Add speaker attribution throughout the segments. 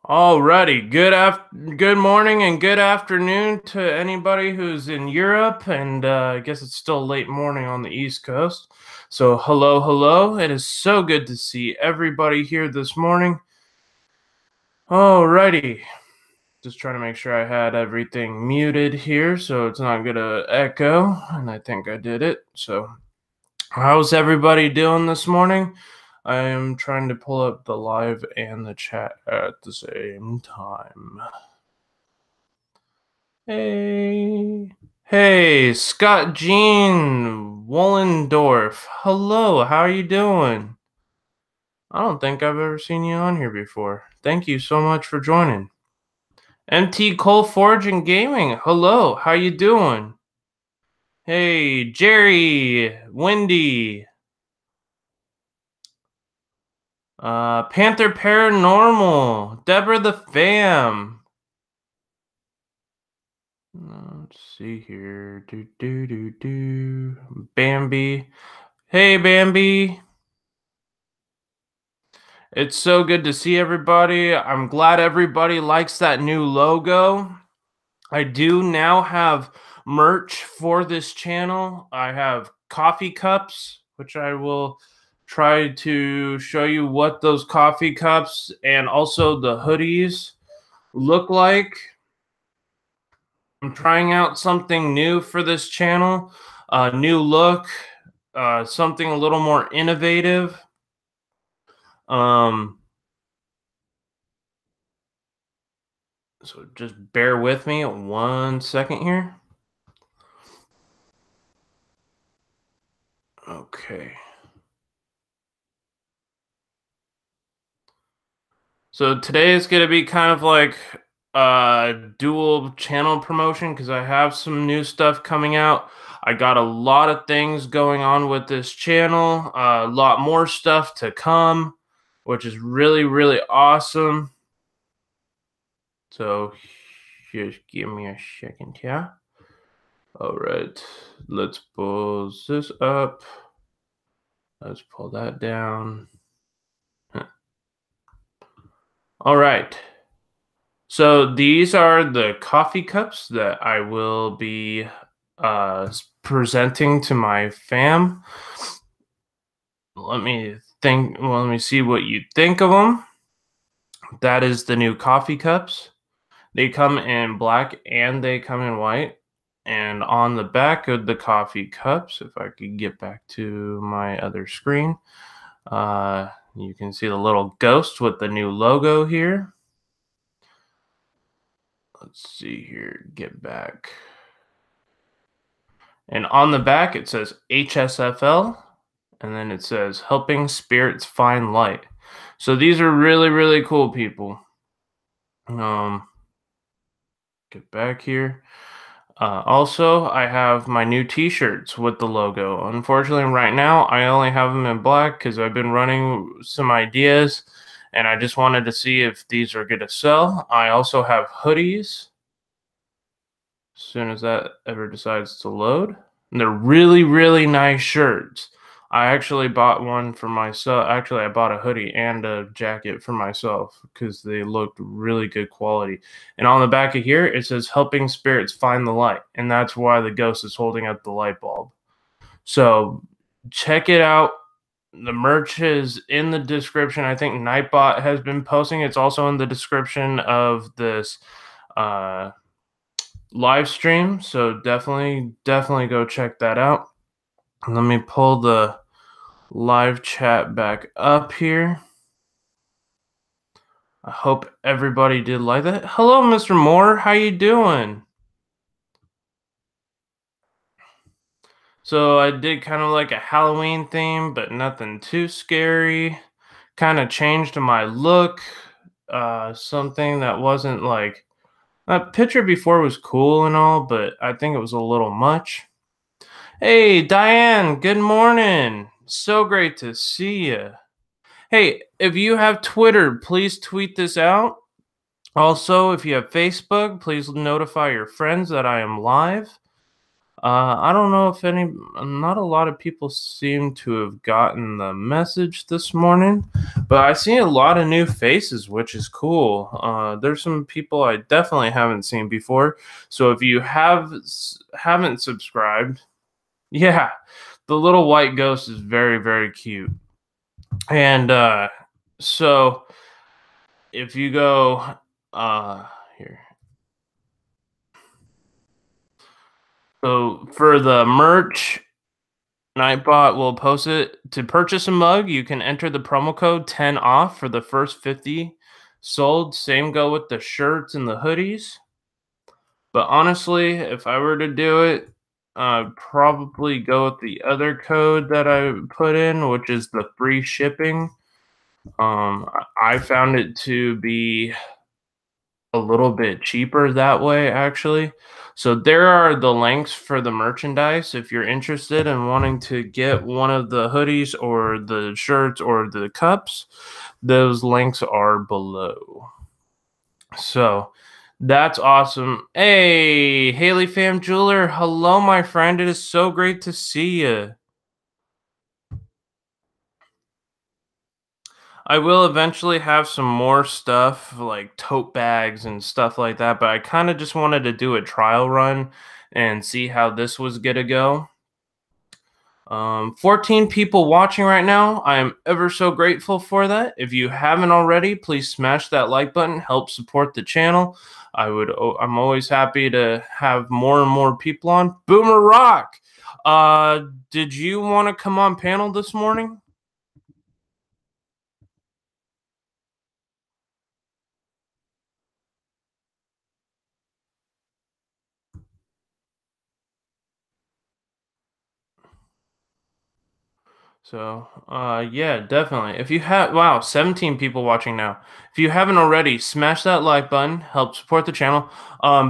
Speaker 1: Alrighty, good morning and good afternoon to anybody who's in Europe, and I guess it's still late morning on the East Coast. So hello, hello. It is so good to see everybody here this morning. Alrighty, just trying to make sure I had everything muted here so it's not gonna echo, and I think I did it. So how's everybody doing this morning? I am trying to pull up the live and the chat at the same time. Hey. Hey, Scott Jean Wollendorf. Hello, how are you doing? I don't think I've ever seen you on here before. Thank you so much for joining. MT Coal Forge and Gaming. Hello, how you doing? Hey, Jerry, Wendy, Panther Paranormal, Deborah the Fam. Let's see here. Bambi. Hey, Bambi. It's so good to see everybody. I'm glad everybody likes that new logo. I do now have merch for this channel. I have coffee cups, which I will try to show you what those coffee cups and also the hoodies look like. I'm trying out something new for this channel, a new look, something a little more innovative. So just bear with me 1 second here. Okay. So today is going to be kind of like a dual channel promotion because I have some new stuff coming out. I got a lot of things going on with this channel, a lot more stuff to come, which is really, really awesome. So just give me a second here. All right, let's pull this up. Let's pull that down. All right. So these are the coffee cups that I will be presenting to my fam. Let me think. Well, let me see what you think of them. That is the new coffee cups. They come in black and they come in white. And on the back of the coffee cups, if I could get back to my other screen, you can see the little ghost with the new logo here. Let's see here, get back. And on the back, it says HSFL, and then it says Helping Spirits Find Light. So these are really, really cool, people. Get back here. Also, I have my new t-shirts with the logo. Unfortunately, right now, I only have them in black because I've been running some ideas, and I just wanted to see if these are going to sell. I also have hoodies. As soon as that ever decides to load. And they're really, really nice shirts. I actually bought one for myself. Actually, I bought a hoodie and a jacket for myself because they looked really good quality. And on the back of here, it says Helping Spirits Find the Light. And that's why the ghost is holding up the light bulb. So check it out. The merch is in the description. I think Nightbot has been posting. It's also in the description of this live stream, so definitely go check that out. Let me pull the live chat back up here. I hope everybody did like that. Hello, Mr. Moore, how you doing? So I did kind of like a Halloween theme, but nothing too scary. Kind of changed my look. Something that wasn't like that picture before was cool and all, but I think it was a little much. Hey, Diane, good morning. So great to see you. Hey, if you have Twitter, please tweet this out. Also, if you have Facebook, please notify your friends that I am live. I don't know if not a lot of people seem to have gotten the message this morning, but I see a lot of new faces, which is cool. There's some people I definitely haven't seen before. So if you haven't subscribed, yeah, the little white ghost is very, very cute. And so if you go here, so for the merch, Nightbot will post it. To purchase a mug, you can enter the promo code 10 off for the first 50 sold. Same go with the shirts and the hoodies. But honestly, if I were to do it, I'd probably go with the other code that I put in, which is the free shipping. I found it to be a little bit cheaper that way, actually. So there are the links for the merchandise if you're interested in wanting to get one of the hoodies or the shirts or the cups. Those links are below. So that's awesome. Hey, Haley Fam Jeweler. Hello, my friend. It is so great to see you. I will eventually have some more stuff like tote bags and stuff like that, but I kind of just wanted to do a trial run and see how this was gonna go. 14 people watching right now. I am ever so grateful for that. If you haven't already, please smash that like button. Help support the channel. I'm always happy to have more and more people on. Boomer Rock. Did you want to come on panel this morning? So, yeah, definitely. If you have, wow, 17 people watching now. If you haven't already, smash that like button, help support the channel.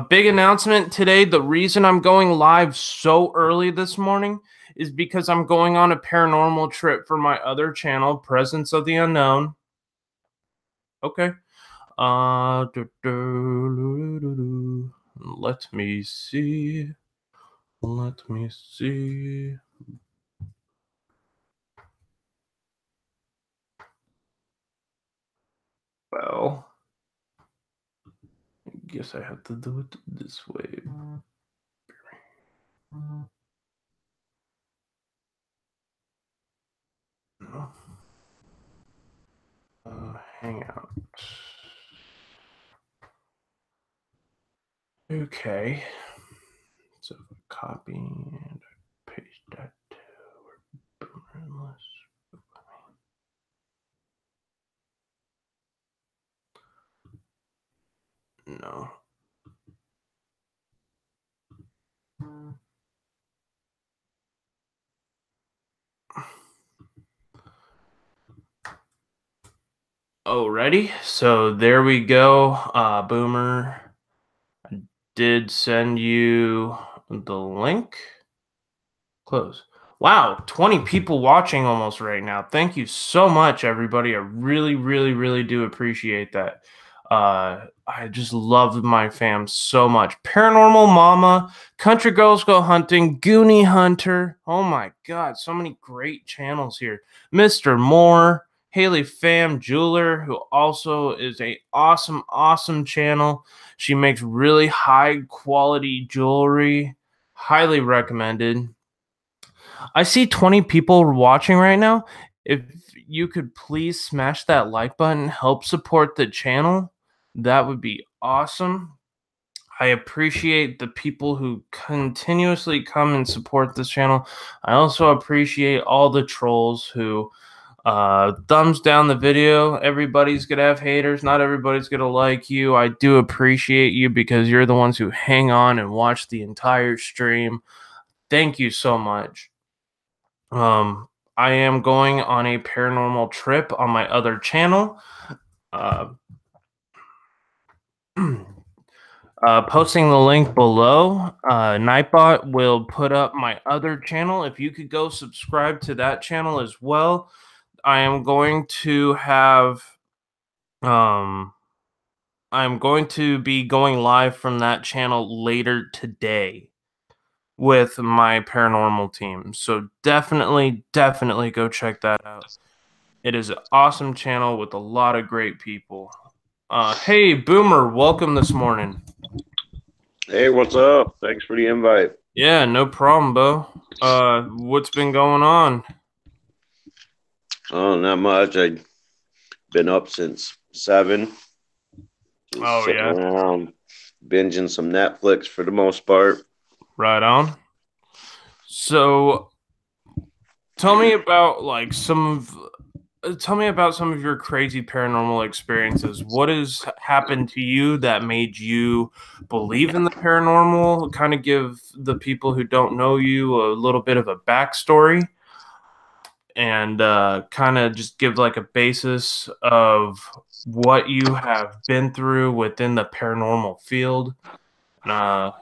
Speaker 1: Big announcement today. The reason I'm going live so early this morning is because I'm going on a paranormal trip for my other channel, Presence of the Unknown. Okay. Let me see. Let me see. Well, I guess I have to do it this way. No. Hangout. Okay. So if I copy and I paste that to Boomer no. Oh, ready? So there we go. Boomer, I did send you the link. Close. Wow, 20 people watching almost right now. Thank you so much, everybody. I really, really, really do appreciate that. I just love my fam so much. Paranormal Mama, Country Girls Go Hunting, Goonie Hunter. Oh my God, so many great channels here. Mr. Moore, Haley Fam Jeweler, who also is a awesome, awesome channel. She makes really high quality jewelry. Highly recommended. I see 20 people watching right now. If you could please smash that like button, help support the channel, that would be awesome. I appreciate the people who continuously come and support this channel. I also appreciate all the trolls who thumbs down the video. Everybody's gonna have haters. Not everybody's gonna like you. I do appreciate you because you're the ones who hang on and watch the entire stream. Thank you so much. Um, I am going on a paranormal trip on my other channel. Uh, Posting the link below. Nightbot will put up my other channel. If you could go subscribe to that channel as well. I am going to have I'm going to be going live from that channel later today. with my paranormal team. So definitely, definitely go check that out. It is an awesome channel with a lot of great people. Hey, Boomer, welcome this morning.
Speaker 2: Hey, what's up? Thanks for the invite.
Speaker 1: Yeah, no problem, Bo. What's been going on?
Speaker 2: Oh, not much. I've been up since 7, just
Speaker 1: Oh,
Speaker 2: sitting
Speaker 1: yeah,
Speaker 2: around binging some Netflix for the most part.
Speaker 1: right on. So, tell me about like tell me about some of your crazy paranormal experiences. What has happened to you that made you believe in the paranormal? Kind of give the people who don't know you a little bit of a backstory and kind of just give like a basis of what you have been through within the paranormal field. Uh,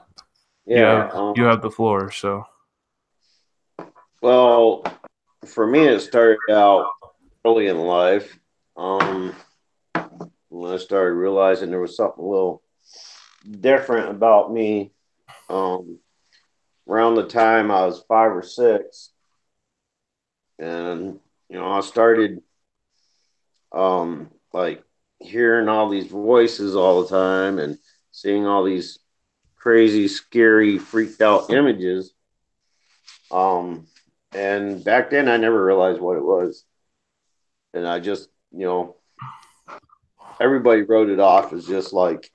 Speaker 1: you
Speaker 2: Yeah.
Speaker 1: have you have the floor. So,
Speaker 2: Well, for me, it started out early in life. Um, when I started realizing there was something a little different about me. Um, Around the time I was 5 or 6, and I started like hearing all these voices all the time and seeing all these crazy, scary, freaked out images. Um, and back then, I never realized what it was, and I just, everybody wrote it off as just like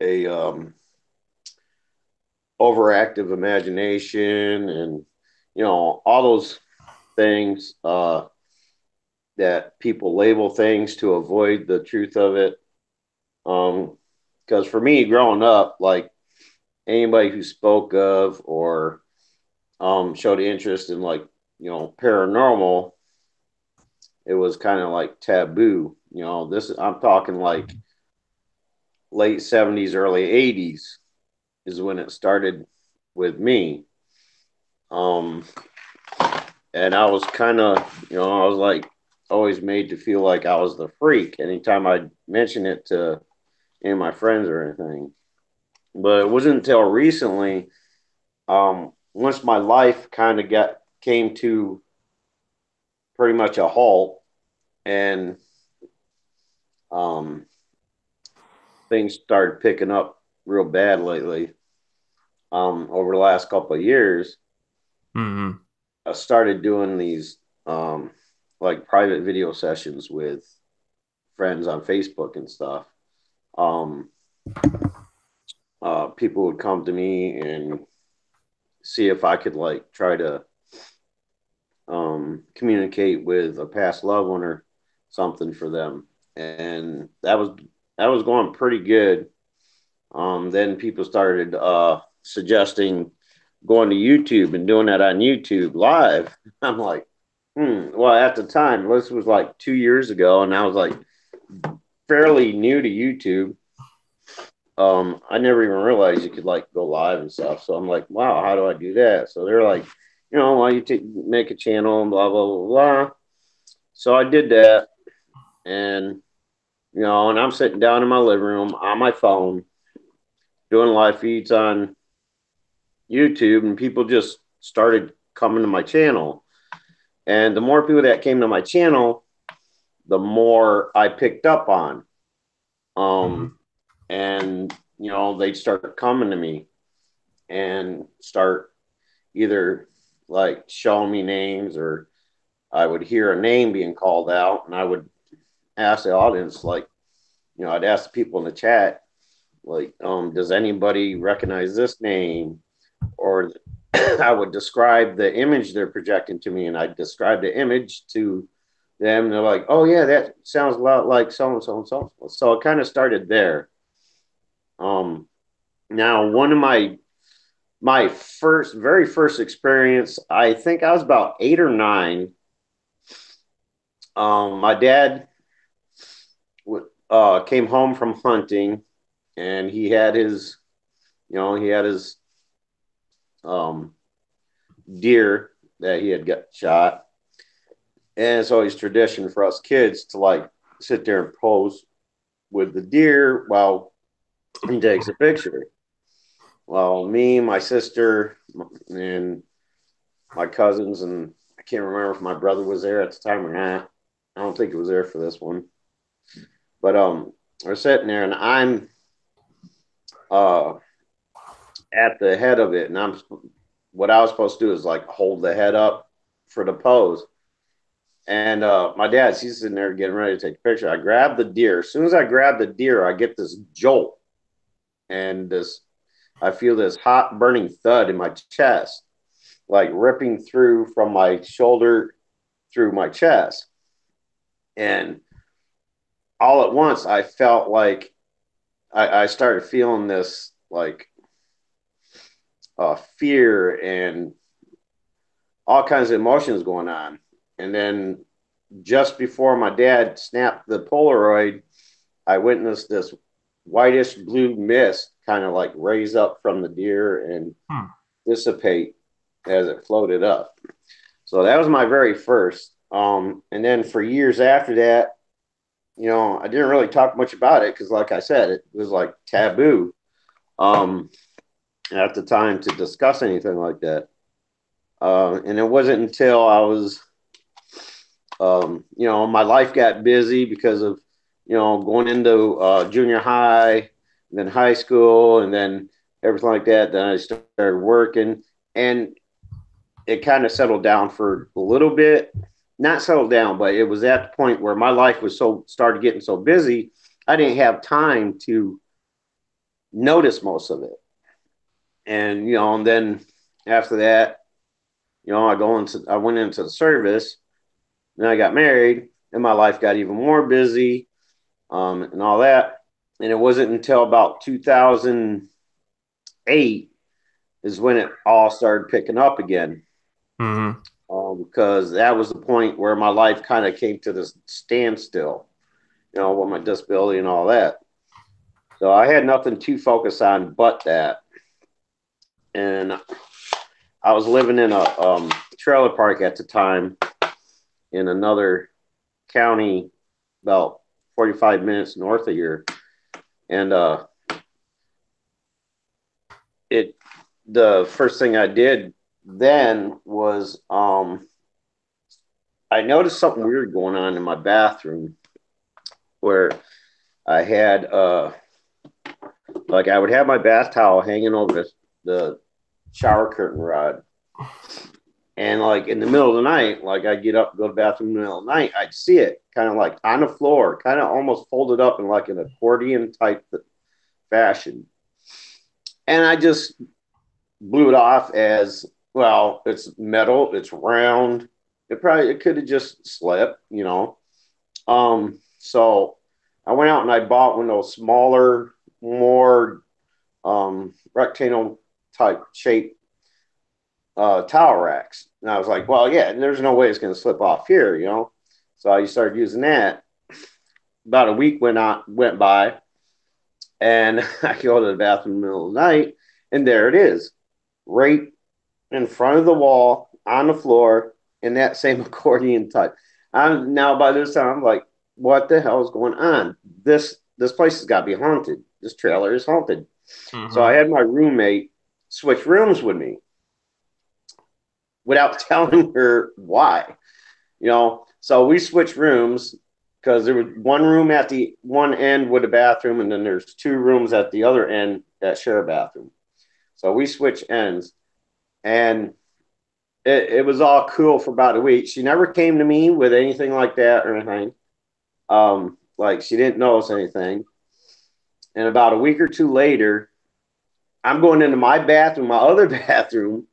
Speaker 2: a overactive imagination, and all those things that people label things to avoid the truth of it. Because for me, growing up, like anybody who spoke of or showed interest in like paranormal, it was kind of like taboo. This I'm talking like late 70s, early 80s is when it started with me. Um, and I was kind of, I was like always made to feel like I was the freak anytime I mention it to any of my friends or anything. But it wasn't until recently, once my life kind of got came to pretty much a halt, and um, things started picking up real bad lately. Over the last couple of years,
Speaker 1: mhm.
Speaker 2: I started doing these um, like private video sessions with friends on Facebook and stuff. Um, People would come to me and see if I could like try to communicate with a past loved one or something for them, and that was going pretty good. Then people started suggesting going to YouTube and doing that on YouTube live. I'm like, Well, at the time, this was like 2 years ago, and I was like fairly new to YouTube. I never even realized you could like go live and stuff. So I'm like, wow, how do I do that? So they're like, why you make a channel and blah blah blah blah. So I did that, and and I'm sitting down in my living room on my phone doing live feeds on YouTube, and people just started coming to my channel. And the more people that came to my channel, the more I picked up on.
Speaker 1: Mhm.
Speaker 2: Um, and they'd start coming to me and start either like showing me names, or I would hear a name being called out, and I would ask the audience, like, I'd ask the people in the chat, like, does anybody recognize this name? Or I would describe the image they're projecting to me, and I'd describe the image to them. And they're like, oh, yeah, that sounds a lot like so and so and so. So it kind of started there. Um, Now, one of my very first experience, I think I was about 8 or 9. My dad came home from hunting, and he had his um, deer that he had got shot. And it's always tradition for us kids to like sit there and pose with the deer while he takes a picture. well, me, my sister, and my cousins, and I can't remember if my brother was there at the time or not. I don't think he was there for this one. But we're sitting there, and I'm uh at the head of it, and I'm what I was supposed to do is like hold the head up for the pose. And my dad, he's sitting there getting ready to take a picture. I grab the deer. As soon as I grab the deer, I get this jolt, and this I feel this hot burning thud in my chest, like ripping through from my shoulder through my chest. And all at once, I felt like I started feeling this like fear and all kinds of emotions going on. And then just before my dad snapped the Polaroid, I witnessed this whitish blue mist kind of like raise up from the deer and
Speaker 1: Hmm.
Speaker 2: dissipate as it floated up. So that was my very first. And then for years after that, I didn't really talk much about it because, like I said, it was like taboo um, at the time to discuss anything like that. And it wasn't until I was, my life got busy because of, going into junior high, and then high school, and then everything like that. Then I started working, and it kind of settled down for a little bit. Not settled down, but it was at the point where my life was started getting so busy, I didn't have time to notice most of it. And then after that, I went into the service, then I got married, and my life got even more busy, and all that. And it wasn't until about 2008 is when it all started picking up again.
Speaker 1: Mm-hmm.
Speaker 2: Because that was the point where my life kind of came to this standstill, with my disability and all that. So I had nothing to focus on but that. And I was living in a trailer park at the time in another county about 45 minutes north of here. And it the first thing I did then was I noticed something weird going on in my bathroom where I had like I would have my bath towel hanging over the shower curtain rod. And like in the middle of the night, like I'd get up, go to the bathroom in the middle of the night, I'd see it kind of like on the floor, kind of almost folded up in like an accordion type fashion. And I just blew it off as, well, it's metal, it's round. It could have just slipped. So I went out and I bought one of those smaller, more rectangle type shape towel racks. And I was like, well, yeah, there's no way it's going to slip off here. So I started using that. About a week went by, and I go to the bathroom in the middle of the night, and there it is, right in front of the wall on the floor in that same accordion type. I'm now by this time I'm like, what the hell is going on? This place has got to be haunted. This trailer is haunted. So I
Speaker 1: Mm-hmm.
Speaker 2: had my roommate switch rooms with me without telling her why. So we switched rooms because there was one room at the one end with a bathroom, and then there's two rooms at the other end that share a bathroom. So we switched ends, and it was all cool for about a week. She never came to me with anything like that or anything. Like she didn't notice anything. And about a week or two later, I'm going into my bathroom, my other bathroom,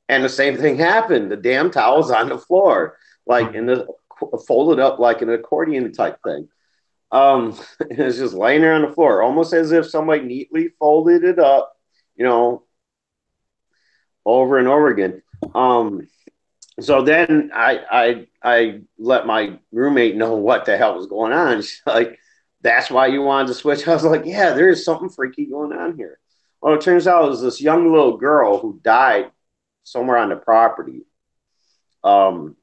Speaker 2: and the same thing happened. The damn towel's on the floor, like in the folded up like an accordion type thing. It's just laying there on the floor, almost as if somebody neatly folded it up, you know, over and over again. Um, so then I let my roommate know what the hell was going on. She's like, "That's why you wanted to switch." I was like, "Yeah, there's something freaky going on here." Well, it turns out it was this young little girl who died somewhere on the property. Um,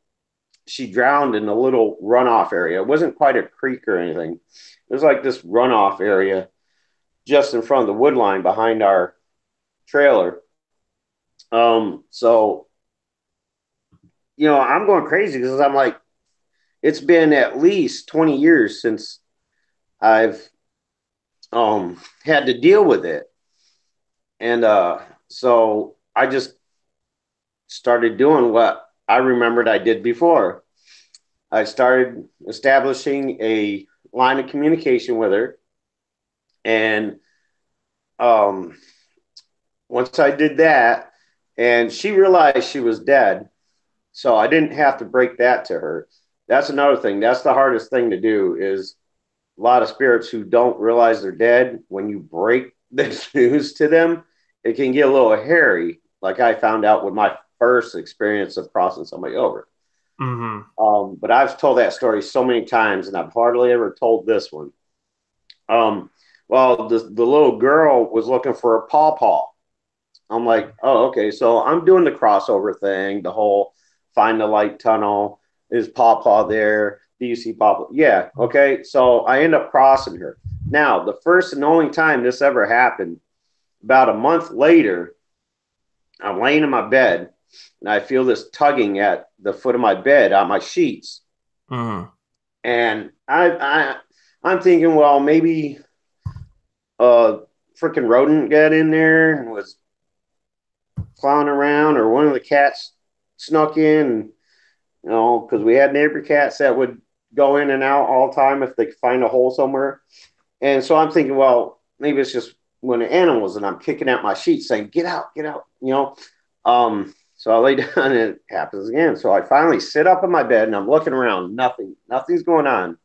Speaker 2: she drowned in a little runoff area. It wasn't quite a creek or anything. It was like this runoff area just in front of the wood line behind our trailer. So I'm going crazy because I'm like, it's been at least 20 years since I've had to deal with it. And so I just started doing what I remembered I did before. I started establishing a line of communication with her. And um, once I did that, and she realized she was dead, so I didn't have to break that to her. That's another thing. That's the hardest thing to do is a lot of spirits who don't realize they're dead, when you break the news to them, it can get a little hairy. Like I found out with my first experience of crossing somebody over.
Speaker 1: Mm-hmm.
Speaker 2: But I've told that story so many times, and I've hardly ever told this one. Um, well, the little girl was looking for a pawpaw. I'm like, oh, okay. So I'm doing the crossover thing, the whole find the light tunnel. Is pawpaw there? Do you see pawpaw? Yeah. Okay. So I end up crossing her. Now, the first and only time this ever happened, about a month later, I'm laying in my bed and I feel this tugging at the foot of my bed on my sheets.
Speaker 1: Mm-hmm.
Speaker 2: And I'm thinking, well, maybe a freaking rodent got in there and was clowning around, or one of the cats snuck in, because we had neighbor cats that would go in and out all the time if they could find a hole somewhere. And so I'm thinking, well, maybe it's just one of the animals, and I'm kicking at my sheets saying, get out. So I lay down and it happens again. So I finally sit up in my bed and I'm looking around, nothing's going on.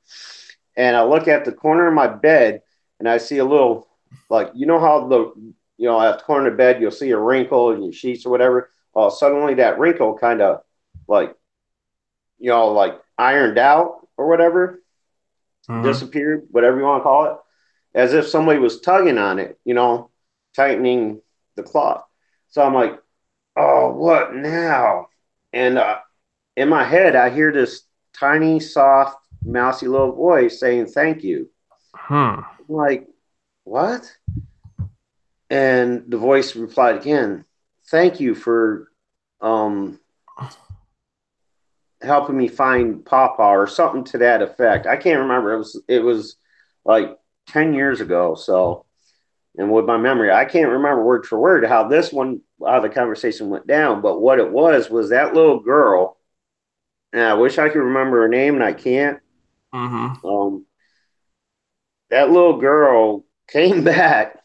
Speaker 2: And I look at the corner of my bed and I see a little, like, how at the corner of the bed, you'll see a wrinkle in your sheets or whatever. Well, suddenly that wrinkle kind of like, like ironed out or whatever,
Speaker 1: Mm-hmm.
Speaker 2: disappeared, whatever you want to call it, as if somebody was tugging on it, tightening the cloth. So I'm like, oh, what now? And in my head, I hear this tiny, soft, mousy little voice saying, thank you.
Speaker 1: Hmm.
Speaker 2: I'm like, what? And the voice replied again, thank you for um, helping me find Papa, or something to that effect. I can't remember. It was like 10 years ago. So, and with my memory, I can't remember word for word how the conversation went down. But what it was that little girl, and I wish I could remember her name, and I can't.
Speaker 1: Mm-hmm.
Speaker 2: Um, that little girl came back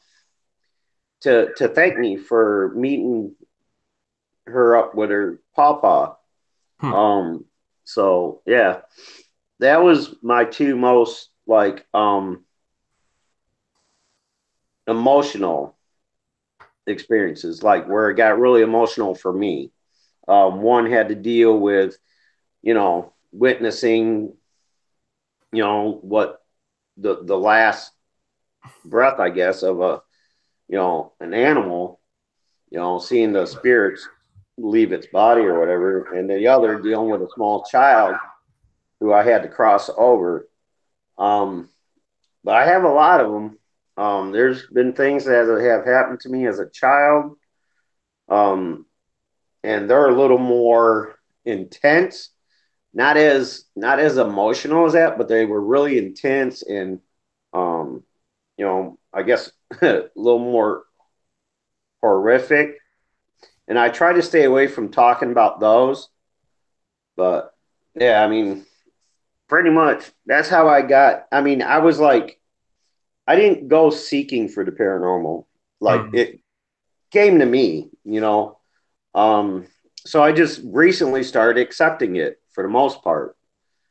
Speaker 2: to thank me for meeting her up with her papa.
Speaker 1: Hmm.
Speaker 2: Um, so yeah, that was my two most like emotional experiences, like where it got really emotional for me. One had to deal with, witnessing, what the last breath, I guess, of an animal, seeing the spirits leave its body or whatever, and the other dealing with a small child who I had to cross over. Um, but I have a lot of them. There's been things that have happened to me as a child, um, and they're a little more intense. Not as emotional as that, but they were really intense and, I guess a little more horrific. And I try to stay away from talking about those. But yeah, I mean, pretty much that's how I got. I mean, I was like, I didn't go seeking for the paranormal. Like
Speaker 1: Mm-hmm.
Speaker 2: it came to me. Um, so I just recently started accepting it for the most part.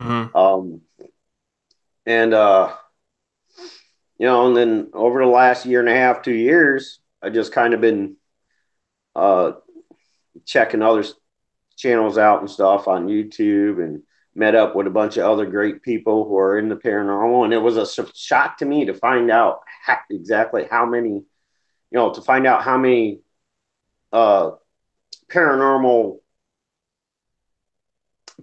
Speaker 1: Mm-hmm.
Speaker 2: Um, and and then over the last year and a half, 2 years, I just kind of been uh checking other channels out and stuff on YouTube, and met up with a bunch of other great people who are in the paranormal. And it was a shock to me to find out exactly how many, to find out how many uh, paranormal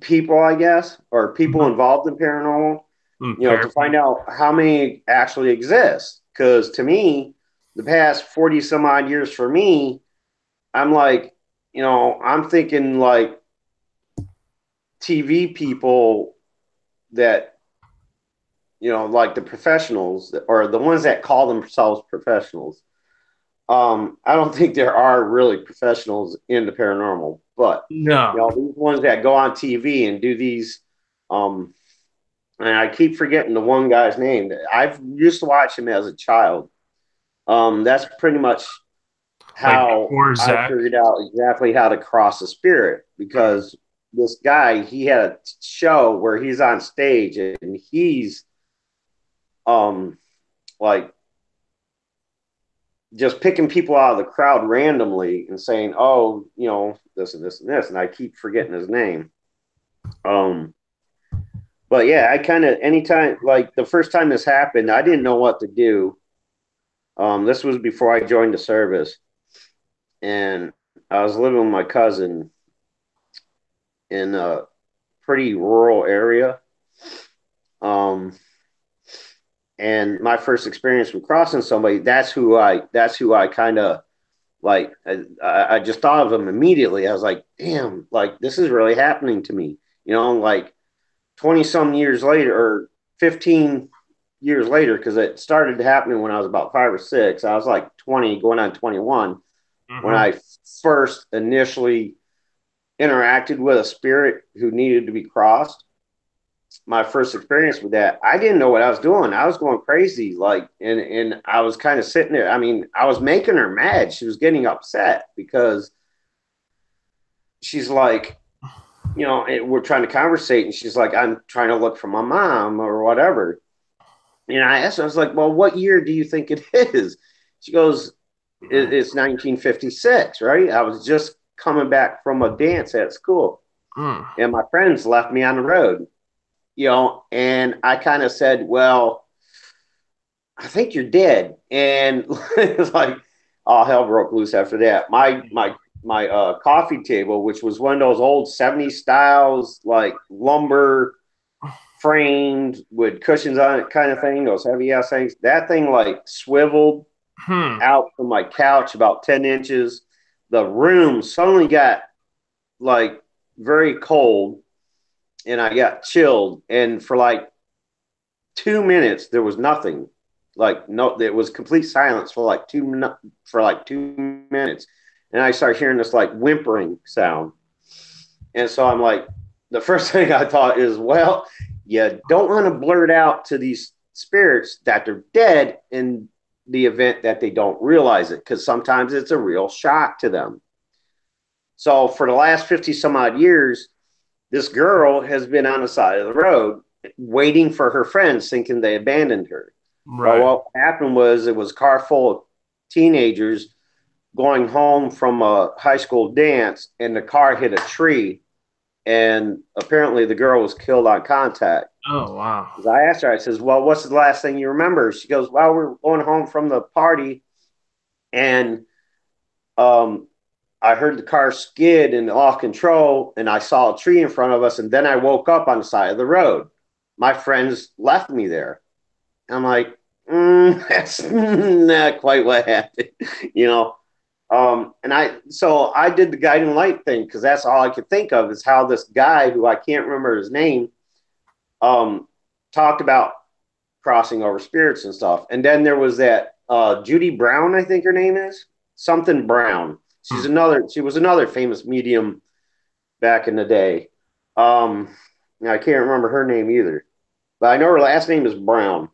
Speaker 2: people, I guess, or people
Speaker 1: Mm-hmm.
Speaker 2: involved in paranormal,
Speaker 1: Mm,
Speaker 2: to
Speaker 1: fair.
Speaker 2: find out how many actually exist. Because to me, the past 40 some odd years for me, I'm like, I'm thinking like TV people that, like the professionals or the ones that call themselves professionals. I don't think there are really professionals in the paranormal, but
Speaker 1: No,
Speaker 2: these ones that go on TV and do these, um, and I keep forgetting the one guy's name. I've used to watch him as a child. That's pretty much
Speaker 1: like
Speaker 2: how
Speaker 1: before
Speaker 2: I
Speaker 1: Zach.
Speaker 2: figured out exactly how to cross the spirit because this guy, he had a show where he's on stage and he's um like just picking people out of the crowd randomly and saying, "Oh, this and this and this," and I keep forgetting his name. Um, but yeah, I kind of anytime like the first time this happened, I didn't know what to do. This was before I joined the service, and I was living with my cousin in a pretty rural area. Um, and my first experience with crossing somebody, that's who I kind of like. I just thought of him immediately. I was like, damn, like this is really happening to me. Like 20 some years later or 15 years later, because it started happening when I was about 5 or 6. I was like 20, going on 21 when
Speaker 1: Mm-hmm.
Speaker 2: I first initially interacted with a spirit who needed to be crossed. My first experience with that, I didn't know what I was doing. I was going crazy, like, and I was kind of sitting there. I mean, I was making her mad. She was getting upset because she's like, we're trying to conversate, and she's like, I'm trying to look for my mom or whatever. And I asked her, I was like, well, what year do you think it is? She goes, it's 1956, right? I was just coming back from a dance at school,
Speaker 1: Mm.
Speaker 2: and my friends left me on the road, and I kind of said, well, I think you're dead. And it's like all hell broke loose after that. My coffee table, which was one of those old 70s styles, like lumber framed with cushions on it kind of thing, those heavy ass things. That thing like swiveled
Speaker 1: Hmm.
Speaker 2: out from my couch about 10 inches. The room suddenly got like very cold and I got chilled. And for like 2 minutes there was nothing, like no, it was complete silence for like 2 minutes, and I started hearing this like whimpering sound. And so I'm like, the first thing I thought is, well, you don't want to blurt out to these spirits that they're dead in the event that they don't realize it, because sometimes it's a real shock to them. So for the last 50 some odd years, this girl has been on the side of the road waiting for her friends, thinking they abandoned her. Well,
Speaker 1: Right.
Speaker 2: what happened was it was a car full of teenagers going home from a high school dance, and the car hit a tree, and apparently the girl was killed on contact.
Speaker 1: Oh wow.
Speaker 2: I asked her, I says, well, what's the last thing you remember? She goes, well, we're going home from the party, and um, I heard the car skid and off control, and I saw a tree in front of us, and then I woke up on the side of the road. My friends left me there. I'm like, that's not quite what happened, you know. And I did the guiding light thing because that's all I could think of is how this guy who I can't remember his name um, talked about crossing over spirits and stuff. And then there was that Judy Brown, I think her name is something Brown.
Speaker 1: Hmm.
Speaker 2: She was another famous medium back in the day. Um, I can't remember her name either, but I know her last name is Brown.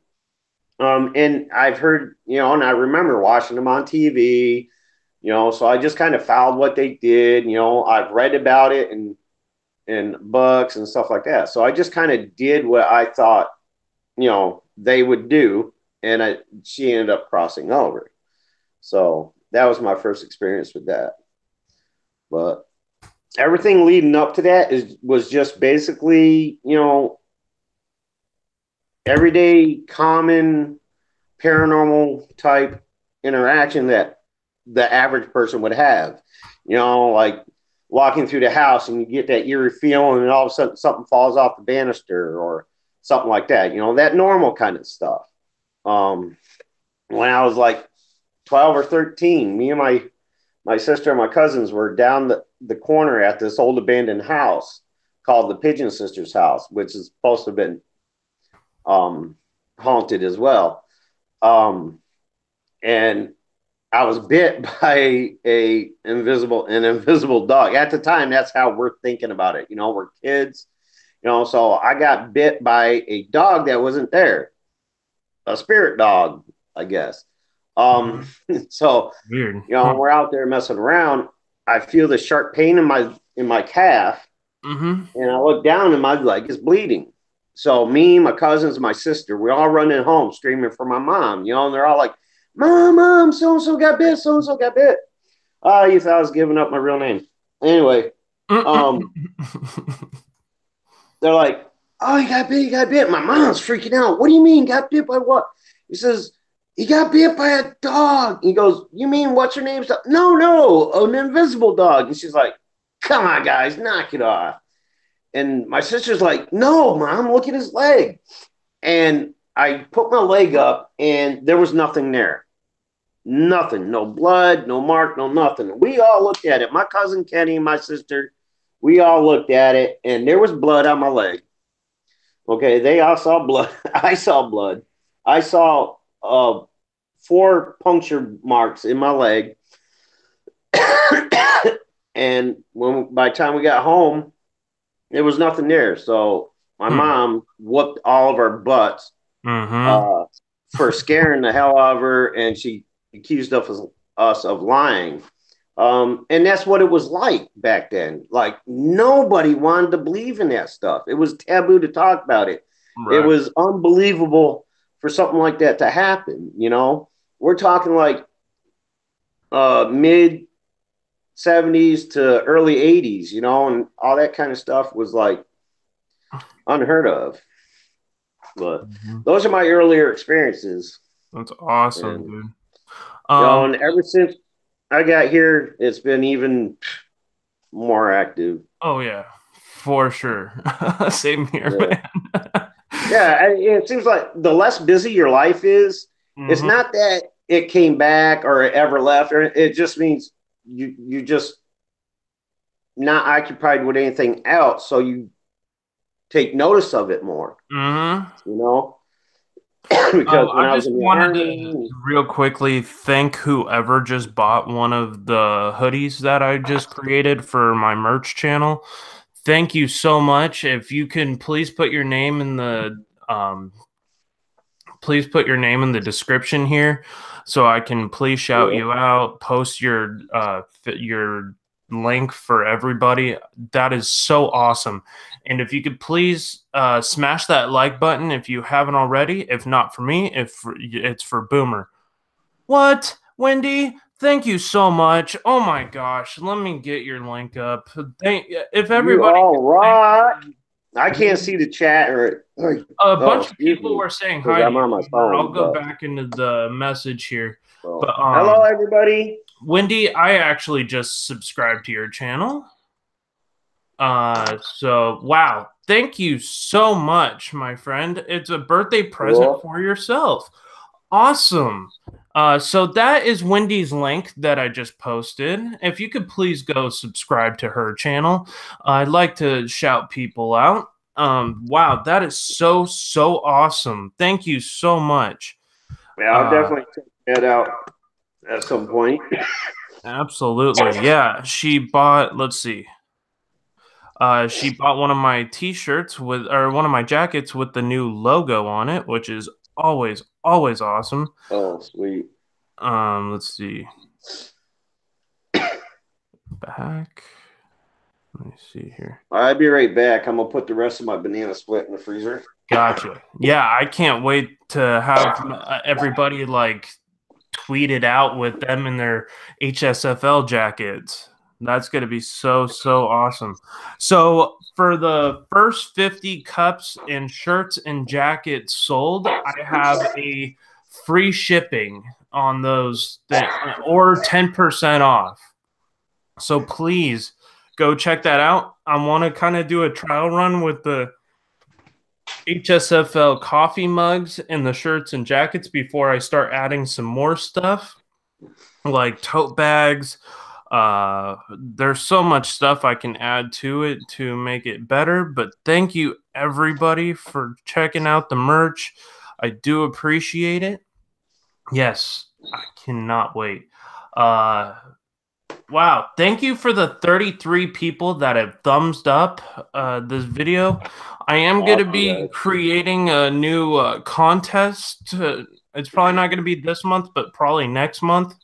Speaker 2: And I've heard, and I remember watching them on TV, so I just kind of followed what they did. I've read about it in books and stuff like that. So I just kind of did what I thought, they would do. And she ended up crossing over. So that was my first experience with that. But everything leading up to that was just basically, everyday common paranormal type interaction that the average person would have. Like walking through the house and you get that eerie feeling, and all of a sudden something falls off the banister or something like that. That normal kind of stuff. When I was like 12 or 13. Me and my sister and my cousins were down the corner at this old abandoned house called the Pigeon Sisters house, which is supposed to have been um, haunted as well. Um, and I was bit by an invisible dog. At the time, that's how we're thinking about it. You know, we're kids. You know, so I got bit by a dog that wasn't there, a spirit dog, I guess. Um, so
Speaker 1: Weird.
Speaker 2: you know,
Speaker 1: Huh.
Speaker 2: we're out there messing around. I feel the sharp pain in my calf,
Speaker 1: Mm-hmm.
Speaker 2: and I look down and my leg is bleeding. So me, my cousins, my sister, we all running home screaming for my mom, you know, and they're all like, "Mom, mom, so and so got bit, so and so got bit." You thought I was giving up my real name. Anyway, um, they're like, "Oh, you got bit, you got bit." My mom's freaking out. What do you mean, got bit by what? He says, "He got bit by a dog." He goes, "You mean what's her name?" No, no, an invisible dog. And she's like, "Come on, guys, knock it off." And my sister's like, "No, mom, look at his leg." And I put my leg up, and there was nothing there. Nothing, no blood, no mark, no nothing. We all looked at it. My cousin Kenny and my sister, we all looked at it, and there was blood on my leg. Okay, they all saw blood. I saw blood. I saw 4 puncture marks in my leg. And by the time we got home, there was nothing there. So my
Speaker 1: Hmm.
Speaker 2: mom whooped all of our butts
Speaker 1: Mm-hmm.
Speaker 2: uh, for scaring the hell out of her, and she accused us of lying. And that's what it was like back then. Like nobody wanted to believe in that stuff. It was taboo to talk about it. It
Speaker 1: Right.
Speaker 2: was unbelievable for something like that to happen. You know, we're talking like mid 70s to early 80s. You know, and all that kind of stuff was like unheard of. But
Speaker 1: Mhm.
Speaker 2: those are my earlier experiences,
Speaker 1: That's awesome,
Speaker 2: and
Speaker 1: dude.
Speaker 2: you know, and
Speaker 1: Well,
Speaker 2: ever since I got here, it's been even more active.
Speaker 1: oh yeah, for sure. Same here,
Speaker 2: Yeah,
Speaker 1: man.
Speaker 2: yeah. It seems like the less busy your life is, it's
Speaker 1: Mm-hmm.
Speaker 2: not that it came back or it ever left, or it just means you just not occupied with anything else, so you take notice of it more.
Speaker 1: Mm-hmm.
Speaker 2: You know, because when
Speaker 1: I
Speaker 2: I was
Speaker 1: just
Speaker 2: in the
Speaker 1: wanted to
Speaker 2: army,
Speaker 1: real quickly thank whoever just bought one of the hoodies that I just created for my merch channel. Thank you so much. If you can please put your name in the please put your name in the description here so I can please shout
Speaker 2: yeah,
Speaker 1: you out, post your link for everybody. That is so awesome. And if you could please smash that like button if you haven't already. If not for me, if it's for Boomer. What? Wendy? Thank you so much. Oh my gosh. Let me get your link up. If
Speaker 2: you
Speaker 1: everybody
Speaker 2: all
Speaker 1: could thank
Speaker 2: right. I can't
Speaker 1: Wendy.
Speaker 2: see the chat or
Speaker 1: A
Speaker 2: oh,
Speaker 1: bunch of
Speaker 2: excuse
Speaker 1: people
Speaker 2: me,
Speaker 1: were saying
Speaker 2: because
Speaker 1: hi to
Speaker 2: I'm
Speaker 1: you,
Speaker 2: on my
Speaker 1: Boomer. I'll
Speaker 2: phone.
Speaker 1: go
Speaker 2: But
Speaker 1: back into the message here.
Speaker 2: so,
Speaker 1: But
Speaker 2: hello everybody.
Speaker 1: Wendy, I actually just subscribed to your channel. So wow, thank you so much, my friend. It's a birthday present
Speaker 2: Cool.
Speaker 1: for yourself. Awesome. So that is Wendy's link that I just posted. If you could please go subscribe to her channel, I'd like to shout people out. Wow, that is so awesome. Thank you so much.
Speaker 2: Yeah, I'll
Speaker 1: Uh,
Speaker 2: definitely check that out at some point.
Speaker 1: Absolutely. Yeah, she bought, let's see. She bought one of my t-shirts with or one of my jackets with the new logo on it, which is always awesome.
Speaker 2: Oh, sweet.
Speaker 1: Let's see. Back. Let me see here.
Speaker 2: I'll be right back. I'm gonna put the rest of my banana split in the freezer.
Speaker 1: Gotcha. Yeah, I can't wait to have everybody like tweet it out with them in their HSFL jackets. That's going to be so awesome. So, for the first 50 cups and shirts and jackets sold, I have a free shipping on those or 10% off. So, please go check that out. I want to kind of do a trial run with the HSFL coffee mugs and the shirts and jackets before I start adding some more stuff. like tote bags. There's so much stuff I can add to it to make it better, but thank you everybody for checking out the merch. I do appreciate it. Yes, I cannot wait. Uh, wow, thank you for the 33 people that have thumbs up this video. I am going to
Speaker 2: Awesome,
Speaker 1: be
Speaker 2: guys.
Speaker 1: creating a new contest. It's probably not going to be this month, but probably next month,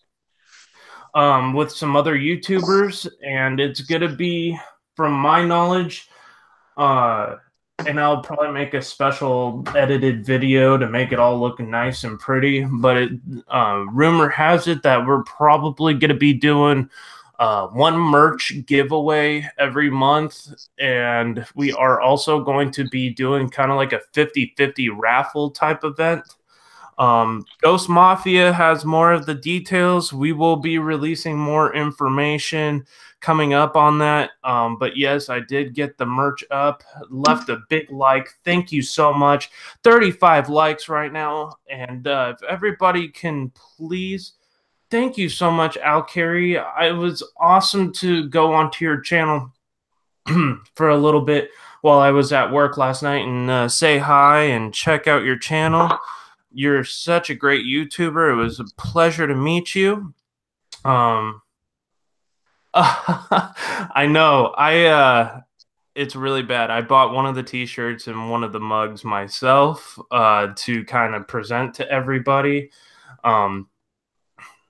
Speaker 1: with some other YouTubers, and it's going to be, from my knowledge, uh, and I'll probably make a special edited video to make it all look nice and pretty. But rumor has it that we're probably going to be doing one merch giveaway every month. And we are also going to be doing kind of like a 50-50 raffle type event. Ghost Mafia has more of the details. We will be releasing more information coming up on that. But yes, I did get the merch up, left a big like. Thank you so much. 35 likes right now. And if everybody can please, thank you so much, Al Carey. It was awesome to go onto your channel for a little bit while I was at work last night and say hi and check out your channel. You're such a great YouTuber. It was a pleasure to meet you. Um, I know. It's really bad. I bought one of the t-shirts and one of the mugs myself to kind of present to everybody. Um,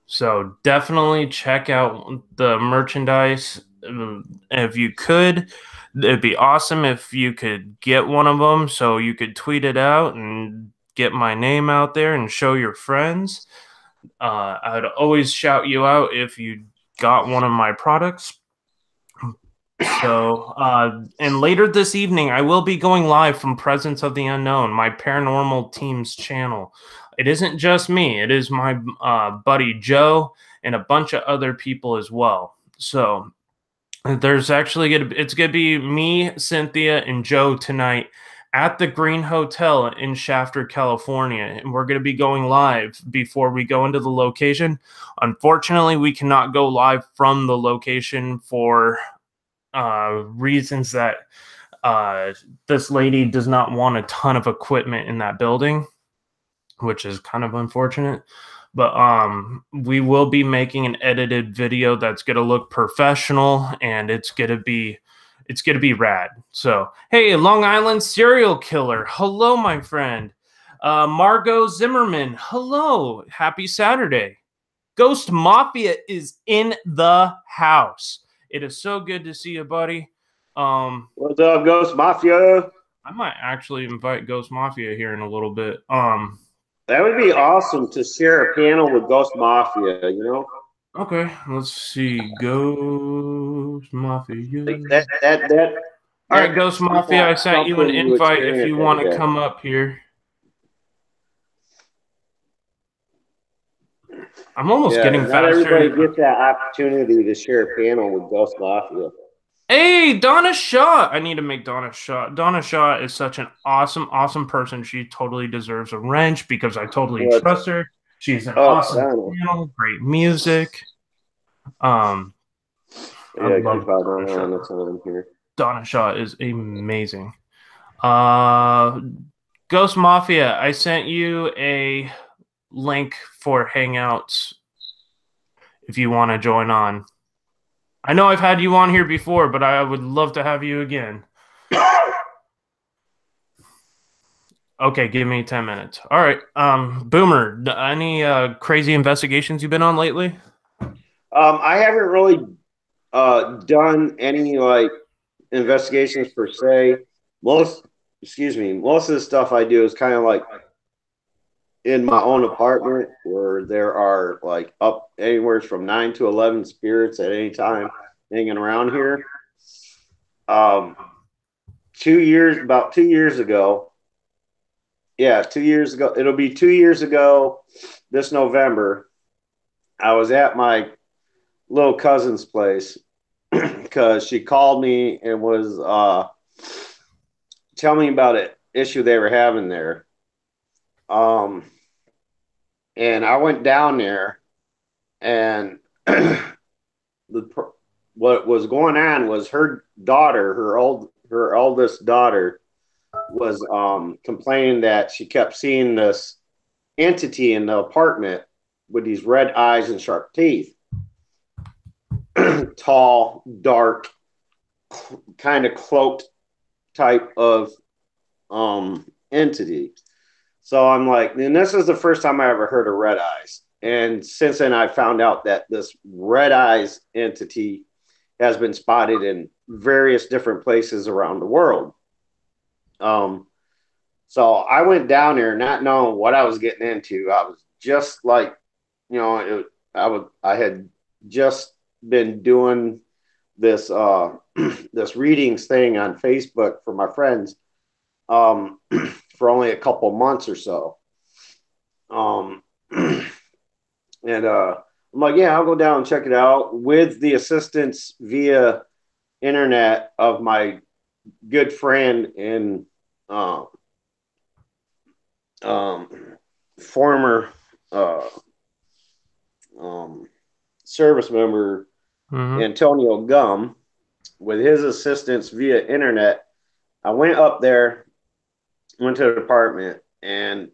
Speaker 1: so definitely check out the merchandise. If you could, it'd be awesome if you could get one of them so you could tweet it out and get my name out there and show your friends. I'd always shout you out if you got one of my products. So, and later this evening, I will be going live from Presence of the Unknown, my paranormal team's channel. It isn't just me, it is my buddy Joe and a bunch of other people as well. So, there's actually it's gonna be me, Cynthia, and Joe tonight at the Green Hotel in Shafter, California, and we're gonna be going live before we go into the location. Unfortunately, we cannot go live from the location for reasons that uh, this lady does not want a ton of equipment in that building, which is kind of unfortunate. But we will be making an edited video that's gonna look professional, and it's gonna be rad. So hey, Long Island serial killer, hello, my friend. Margot Zimmerman, hello, happy Saturday. Ghost Mafia is in the house. It is so good to see you, buddy.
Speaker 2: What's up, Ghost Mafia?
Speaker 1: I might actually invite Ghost Mafia here in a little bit.
Speaker 2: That would be awesome to share a panel with Ghost Mafia, you know?
Speaker 1: Okay, let's see. Ghost Mafia.
Speaker 2: Like that
Speaker 1: All right, Ghost
Speaker 2: that's
Speaker 1: Mafia, I
Speaker 2: not
Speaker 1: sent you an
Speaker 2: something you
Speaker 1: invite if
Speaker 2: experience
Speaker 1: you
Speaker 2: every
Speaker 1: want to
Speaker 2: day.
Speaker 1: come up here. I'm almost
Speaker 2: Yeah,
Speaker 1: getting
Speaker 2: not everybody
Speaker 1: faster.
Speaker 2: gets that opportunity to share a panel with Ghost Mafia.
Speaker 1: Hey, Donna Shaw. I need to make Donna Shaw. Donna Shaw is such an awesome, awesome person. She totally deserves a wrench because I totally
Speaker 2: What's
Speaker 1: trust her. She's an
Speaker 2: up,
Speaker 1: awesome
Speaker 2: Pannel?
Speaker 1: channel, great music. Um, I
Speaker 2: Yeah,
Speaker 1: love
Speaker 2: keep out
Speaker 1: Donna Shaw.
Speaker 2: on the time here.
Speaker 1: Donna Shaw is amazing. Uh, Ghost Mafia, I sent you a link for Hangouts if you want to join on. I know I've had you on here before, but I would love to have you again. Okay, give me 10 minutes. All right. Boomer, any crazy investigations you've been on lately?
Speaker 2: I haven't really done any like investigations per se. Most, excuse me, most of the stuff I do is kind of like in my own apartment where there are like up anywhere from 9 to 11 spirits at any time hanging around here. Um, 2 years, about 2 years ago, yeah, 2 years ago, it'll be 2 years ago this November. I was at my little cousin's place because she called me and was telling me about an issue they were having there. Um, and I went down there And the what was going on was her daughter, her oldest daughter, was complaining that she kept seeing this entity in the apartment with these red eyes and sharp teeth, tall, dark, kind of cloaked type of entity. So I'm like, and this is the first time I ever heard of red eyes. And since then, I found out that this red eyes entity has been spotted in various different places around the world. Um, so I went down there not knowing what I was getting into. I was just like, I had just been doing this this readings thing on Facebook for my friends for only a couple months or so. Um, and I'm like, yeah, I'll go down and check it out with the assistance via internet of my good friend and uh, um, former uh, um, service member
Speaker 1: Mm-hmm.
Speaker 2: Antonio Gum. With his assistance via internet, I went up there, went to the apartment, and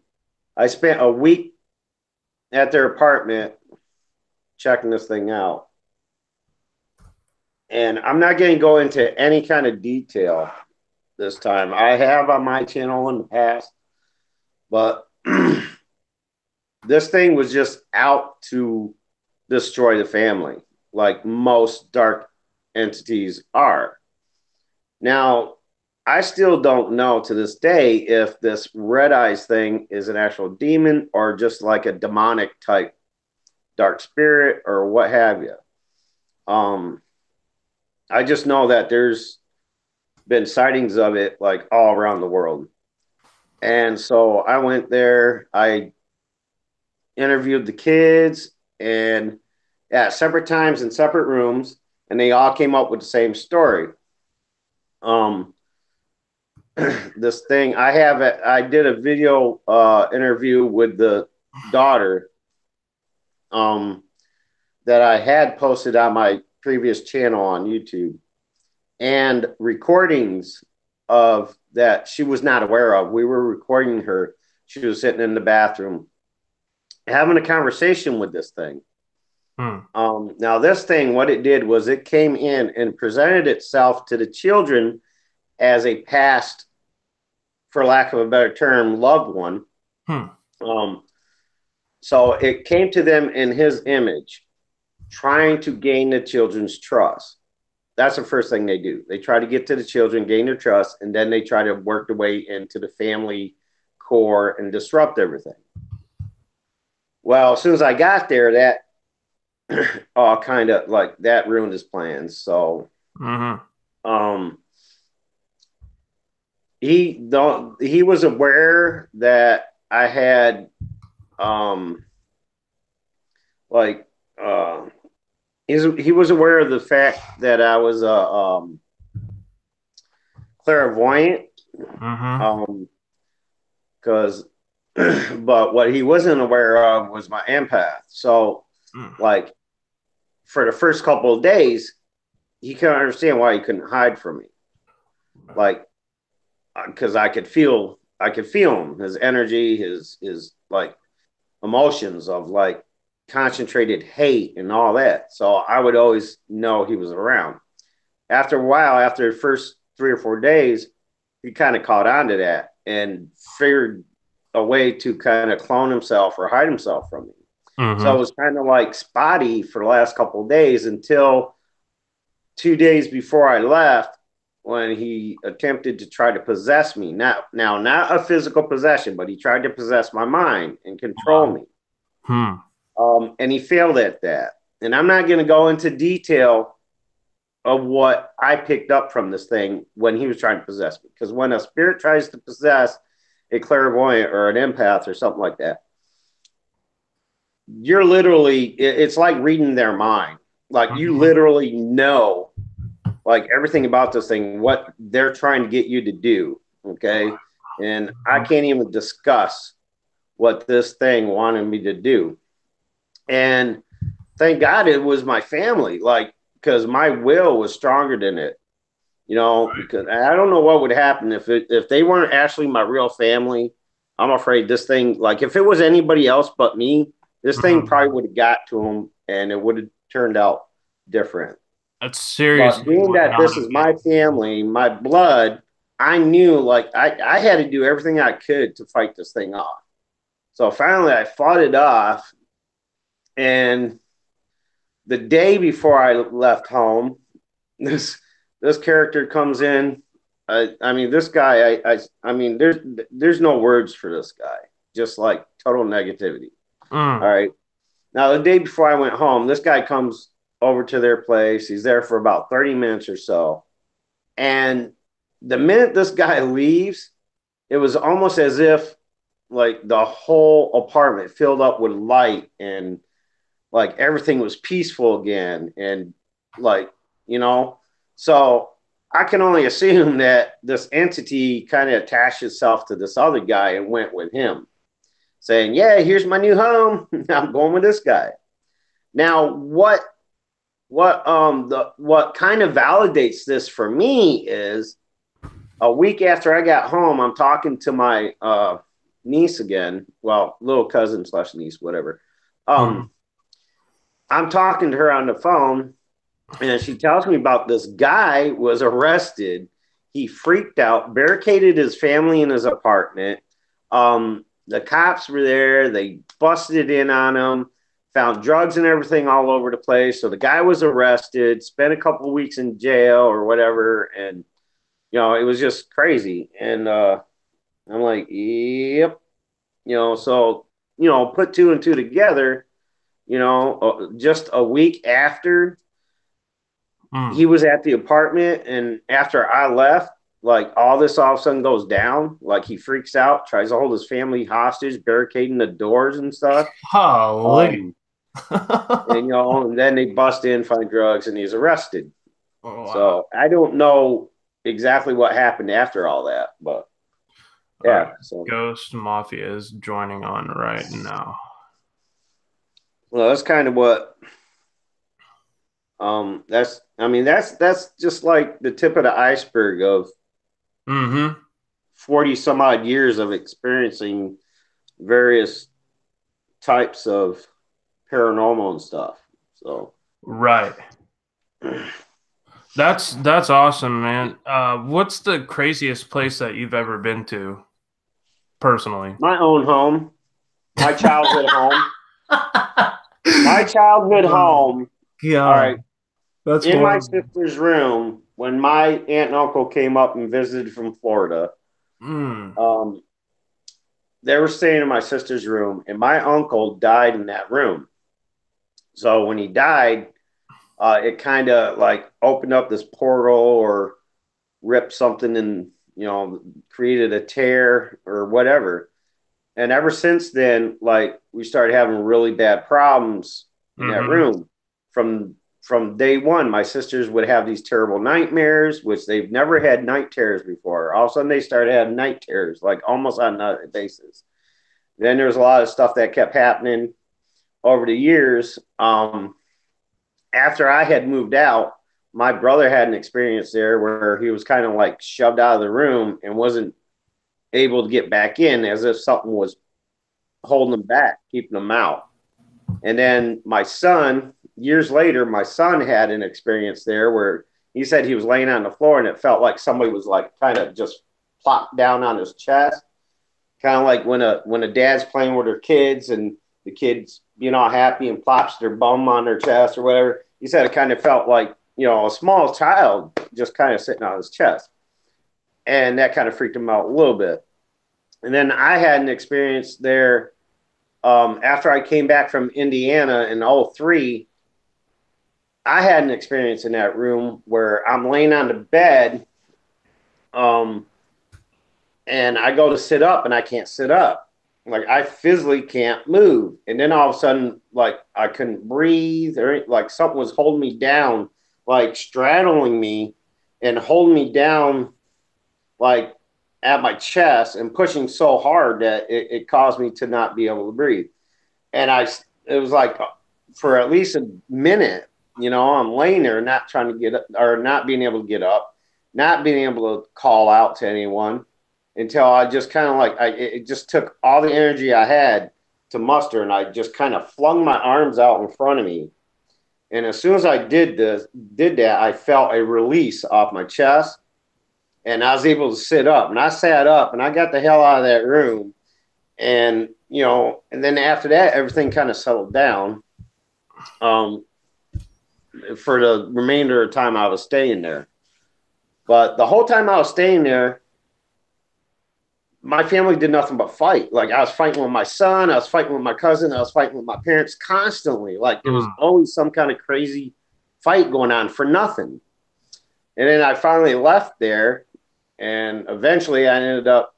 Speaker 2: I spent a week at their apartment checking this thing out. And I'm not going to go into any kind of detail this time. I have on my channel in the past, but this thing was just out to destroy the family, like most dark entities are. Now, I still don't know to this day if this red eyes thing is an actual demon or just like a demonic type dark spirit or what have you. Um, I just know that there's been sightings of it like all around the world. And so I went there, I interviewed the kids and at separate times in separate rooms, and they all came up with the same story. Um, this thing I did a video interview with the daughter um, that I had posted on my previous channel on YouTube and recordings of that she was not aware of. We were recording her. She was sitting in the bathroom having a conversation with this thing.
Speaker 1: Hmm.
Speaker 2: Now, this thing, what it did was it came in and presented itself to the children as a past, for lack of a better term, loved one.
Speaker 1: Hmm.
Speaker 2: Um, so it came to them in his image, trying to gain the children's trust. That's the first thing they do. They try to get to the children, gain their trust, and then they try to work their way into the family core and disrupt everything. Well, as soon as I got there, that all kind of like that ruined his plans. So
Speaker 1: Mm-hmm.
Speaker 2: um he was aware that I had um like he was aware of the fact that I was a clairvoyant
Speaker 1: Mm-hmm.
Speaker 2: um because but what he wasn't aware of was my empath. So like for the first couple of days he couldn't understand why he couldn't hide from me, like because I could feel him, his energy, his like emotions of like concentrated hate and all that. So I would always know he was around. After a while, after the first 3 or 4 days, he kind of caught on to that and figured a way to kind of clone himself or hide himself from me. So it
Speaker 1: Mm-hmm.
Speaker 2: was kind of like spotty for the last couple of days until 2 days before I left, when he attempted to try to possess me. Now, not a physical possession, but he tried to possess my mind and control
Speaker 1: Wow.
Speaker 2: me.
Speaker 1: Hmm.
Speaker 2: And he failed at that. And I'm not going to go into detail of what I picked up from this thing when he was trying to possess me. Because when a spirit tries to possess a clairvoyant or an empath or something like that, you're literally, it's like reading their mind. Like you
Speaker 1: Mm-hmm.
Speaker 2: literally know like everything about this thing, what they're trying to get you to do. Okay. And I can't even discuss what this thing wanted me to do. And thank God it was my family, like, because my will was stronger than it, because I don't know what would happen if they weren't actually my real family. I'm afraid this thing, like, if it was anybody else but me, this thing probably
Speaker 1: Mhm.
Speaker 2: would have got to them and it would have turned out different.
Speaker 1: That's
Speaker 2: But
Speaker 1: seriously
Speaker 2: being
Speaker 1: would
Speaker 2: that
Speaker 1: not
Speaker 2: this
Speaker 1: have
Speaker 2: is my
Speaker 1: been.
Speaker 2: family, my blood, I knew like I had to do everything I could to fight this thing off. So finally I fought it off. And the day before I left home, this this character comes in. I mean, this guy. I mean, there's no words for this guy. Just like total negativity. All
Speaker 1: Mm.
Speaker 2: right. Now the day before I went home, this guy comes over to their place. He's there for about 30 minutes or so. And the minute this guy leaves, it was almost as if like the whole apartment filled up with light and like everything was peaceful again and like you know so I can only assume that this entity kind of attached itself to this other guy and went with him saying, yeah, here's my new home. I'm going with this guy. Now what kind of validates this for me is a week after I got home, I'm talking to my niece again, well, little cousin slash niece, whatever. um
Speaker 1: Mm.
Speaker 2: I'm talking to her on the phone, and she tells me about this guy was arrested. He freaked out, barricaded his family in his apartment. The cops were there. They busted in on him, found drugs and everything all over the place. So the guy was arrested, spent a couple of weeks in jail or whatever, and it was just crazy. And I'm like, yep. So put two and two together. Just a week after
Speaker 1: Mm.
Speaker 2: he was at the apartment, and after I left, like all this all of a sudden goes down. Like he freaks out, tries to hold his family hostage, barricading the doors and stuff.
Speaker 1: Holy.
Speaker 2: Um, and and then they bust in, find drugs, and he's arrested.
Speaker 1: Wow.
Speaker 2: So I don't know exactly what happened after all that, but
Speaker 1: All right.
Speaker 2: yeah. So
Speaker 1: Ghost Mafia is joining on right now.
Speaker 2: well, that's kind of what. That's I mean that's just like the tip of the iceberg of
Speaker 1: Mm-hmm.
Speaker 2: 40 some odd years of experiencing various types of paranormal and stuff. So,
Speaker 1: Right. That's awesome, man. What's the craziest place that you've ever been to personally?
Speaker 2: my own home, my childhood home, my childhood
Speaker 1: Oh,
Speaker 2: home. All right,
Speaker 1: God, that's
Speaker 2: in my
Speaker 1: horrible.
Speaker 2: sister's room when my aunt and uncle came up and visited from Florida.
Speaker 1: Mm.
Speaker 2: Um, they were staying in my sister's room, and my uncle died in that room. So when he died, it kind of like opened up this portal or ripped something and created a tear or whatever. And ever since then, like we started having really bad problems in that
Speaker 1: Mm-hmm.
Speaker 2: room. From day one, my sisters would have these terrible nightmares, which they've never had night terrors before. All of a sudden, they started having night terrors, like almost on a basis. Then there was a lot of stuff that kept happening over the years. After I had moved out, my brother had an experience there where he was kind of like shoved out of the room and wasn't able to get back in, as if something was holding him back, keeping him out. And then my son, years later, my son had an experience there where he said he was laying on the floor and it felt like somebody was like kind of just plopped down on his chest, kind of like when a dad's playing with their kids and the kids being all happy and plops their bum on their chest or whatever. He said it kind of felt like a small child just kind of sitting on his chest, and that kind of freaked him out a little bit. And then I had an experience there after I came back from Indiana in '03. I had an experience in that room where I'm laying on the bed, um, and I go to sit up and I can't sit up. Like I physically can't move. And then all of a sudden, like I couldn't breathe, or like something was holding me down, like straddling me and holding me down, like at my chest and pushing so hard that it caused me to not be able to breathe. And it was like for at least a minute. I'm laying there, not trying to get up, or not being able to get up, not being able to call out to anyone until I just kind of like it just took all the energy I had to muster, and I just kind of flung my arms out in front of me. And as soon as I did that, I felt a release off my chest, and I was able to sit up. And I sat up, and I got the hell out of that room. And and then after that, everything kind of settled down. For the remainder of the time I was staying there. But the whole time I was staying there, my family did nothing but fight. Like I was fighting with my son, I was fighting with my cousin, I was fighting with my parents constantly. Like there was always some kind of crazy fight going on for nothing. And then I finally left there, and eventually I ended up,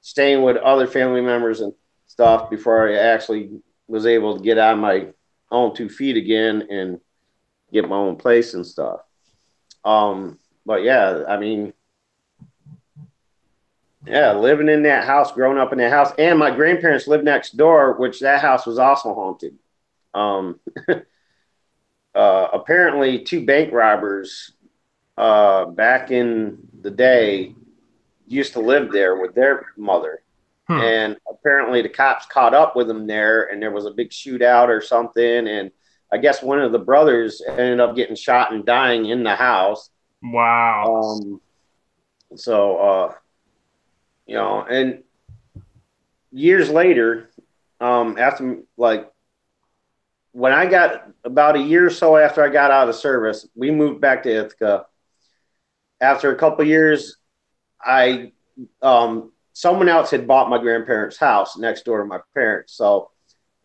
Speaker 2: staying with other family members and stuff before I actually was able to get on my own 2 feet again and get my own place and stuff. But yeah, I mean, yeah, living in that house, growing up in that house, and my grandparents lived next door, which that house was also haunted. Um, Apparently, two bank robbers back in the day used to live there with their mother. And apparently the cops caught up with them there, and there was a big shootout or something. And I guess one of the brothers ended up getting shot and dying in the house.
Speaker 1: Wow.
Speaker 2: So, and years later, after like when I got about a year or so after I got out of service, we moved back to Ithaca. After a couple of years, I someone else had bought my grandparents' house next door to my parents, so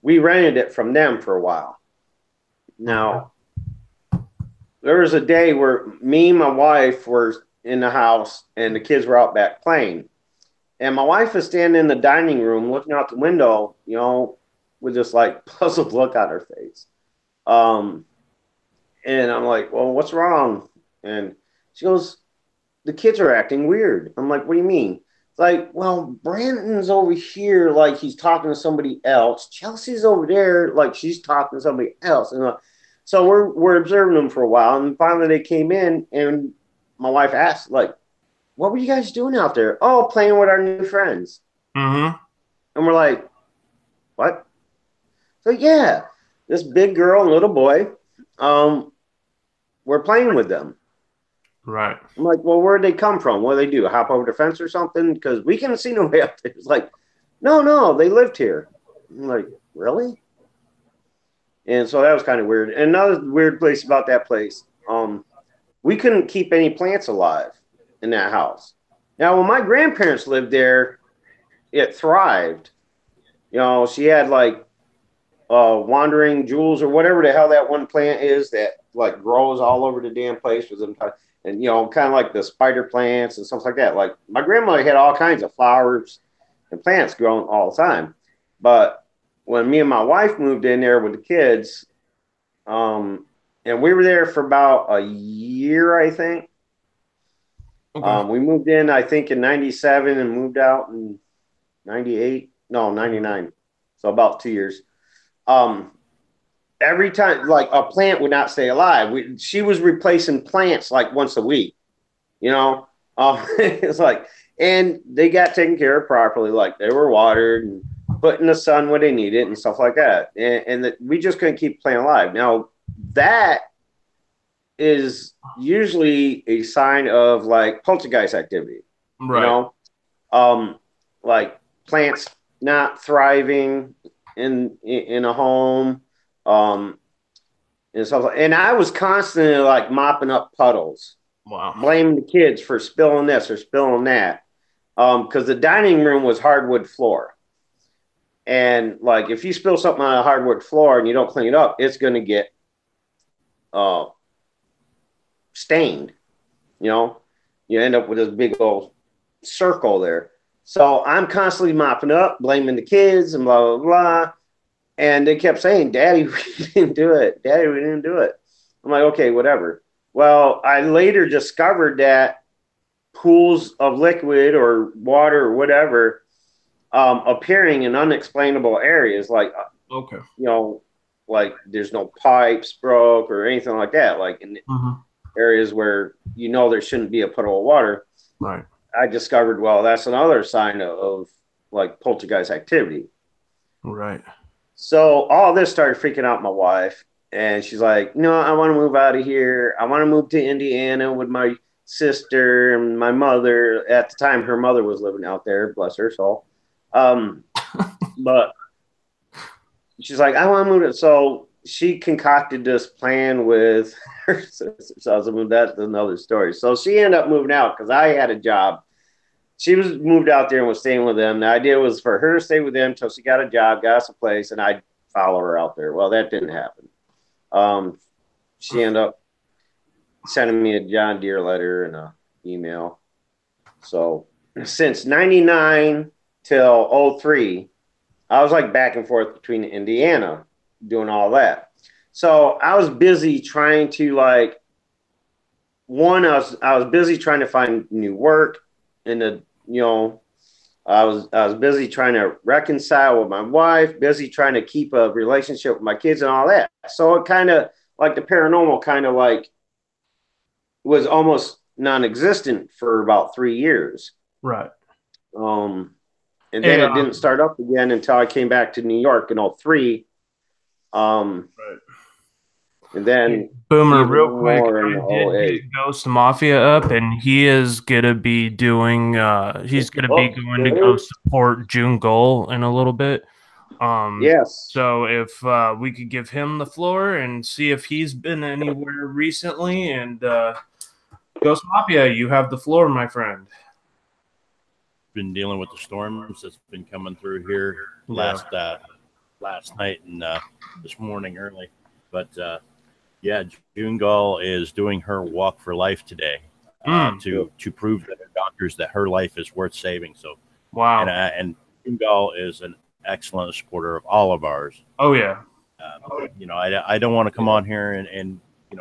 Speaker 2: we rented it from them for a while. Now, there was a day where me and my wife were in the house and the kids were out back playing. And my wife was standing in the dining room looking out the window, with this like puzzled look on her face. And I'm like, well, what's wrong? And she goes, the kids are acting weird. I'm like, what do you mean? It's like, well, Brandon's over here like he's talking to somebody else. Chelsea's over there like she's talking to somebody else. And so we're observing them for a while. And finally they came in, and my wife asked, like, what were you guys doing out there? Oh, playing with our new friends.
Speaker 1: Mm-hmm.
Speaker 2: And we're like, what? So yeah, this big girl and little boy, we're playing with them.
Speaker 1: Right.
Speaker 2: I'm like, well, where'd they come from? What do they do? Hop over the fence or something? Because we can't see nobody up there. It's like, no, they lived here. I'm like, really? And so that was kind of weird. And another weird place about that place, we couldn't keep any plants alive in that house. Now, when my grandparents lived there, it thrived. She had like wandering jewels or whatever the hell that one plant is that like grows all over the damn place with them, and kind of like the spider plants and stuff like that. Like my grandmother had all kinds of flowers and plants growing all the time. But when me and my wife moved in there with the kids, and we were there for about a year, I think.
Speaker 1: Okay.
Speaker 2: We moved in, I think, in 97 and moved out in 98. No, 99. So about 2 years. Every time, like a plant would not stay alive. She was replacing plants like once a week, It's like, and they got taken care of properly. Like they were watered and put in the sun when they needed and stuff like that. And we just couldn't keep the plant alive. Now, that is usually a sign of like poltergeist activity,
Speaker 1: Right.
Speaker 2: Like plants not thriving in a home, and stuff. And I was constantly like mopping up puddles,
Speaker 1: Wow.
Speaker 2: blaming the kids for spilling this or spilling that, because the dining room was hardwood floor, and like if you spill something on a hardwood floor and you don't clean it up, it's going to get uh stained. You end up with this big old circle there. So I'm constantly mopping up, blaming the kids and blah, blah, blah. And they kept saying, Daddy, we didn't do it. Daddy, we didn't do it. I'm like, okay, whatever. Well, I later discovered that pools of liquid or water or whatever appearing in unexplainable areas, like,
Speaker 1: Okay.
Speaker 2: like there's no pipes broke or anything like that. Like in
Speaker 1: Mhm.
Speaker 2: areas where there shouldn't be a puddle of water,
Speaker 1: Right.
Speaker 2: I discovered, well, that's another sign of like poltergeist activity.
Speaker 1: Right.
Speaker 2: So all this started freaking out my wife, and she's like, "No, I want to move out of here. I want to move to Indiana with my sister and my mother." At the time, her mother was living out there, bless her soul. But she's like, "I want to move to." So she concocted this plan with her sister. So that's another story. So she ended up moving out because I had a job. She was moved out there and was staying with them. The idea was for her to stay with them until she got a job, got us a place, and I'd follow her out there. Well, that didn't happen. Um, she ended up sending me a John Deere letter and a email. So since 99 till 03, I was like back and forth between Indiana doing all that. So I was busy trying to like I was busy trying to find new work and I was busy trying to reconcile with my wife, busy trying to keep a relationship with my kids and all that. So it kind of like the paranormal kind of like was almost non-existent for about 3 years.
Speaker 1: Right.
Speaker 2: Um, and
Speaker 1: Hey,
Speaker 2: then it didn't start up again until I came back to New York in 03. Um,
Speaker 1: right.
Speaker 2: and
Speaker 1: Hey,
Speaker 2: then
Speaker 1: Boomer,
Speaker 2: even
Speaker 1: real quick,
Speaker 2: more in
Speaker 1: I did get
Speaker 2: 08.
Speaker 1: Ghost Mafia up, and he is gonna be doing. He's gonna be going to go
Speaker 2: Okay.
Speaker 1: support June Goal in a little bit. Um,
Speaker 2: Yes.
Speaker 1: so if we could give him the floor and see if he's been anywhere recently, and Ghost Mafia, you have the floor, my friend.
Speaker 3: Been dealing with the storms that's been coming through here
Speaker 1: Yeah.
Speaker 3: last night and this morning early. But yeah, June Gall is doing her walk for life today
Speaker 1: Mm,
Speaker 3: to prove to her doctors that her life is worth saving. So
Speaker 1: wow.
Speaker 3: and June Gall is an excellent supporter of all of ours.
Speaker 1: Oh yeah.
Speaker 3: I don't want to come on here and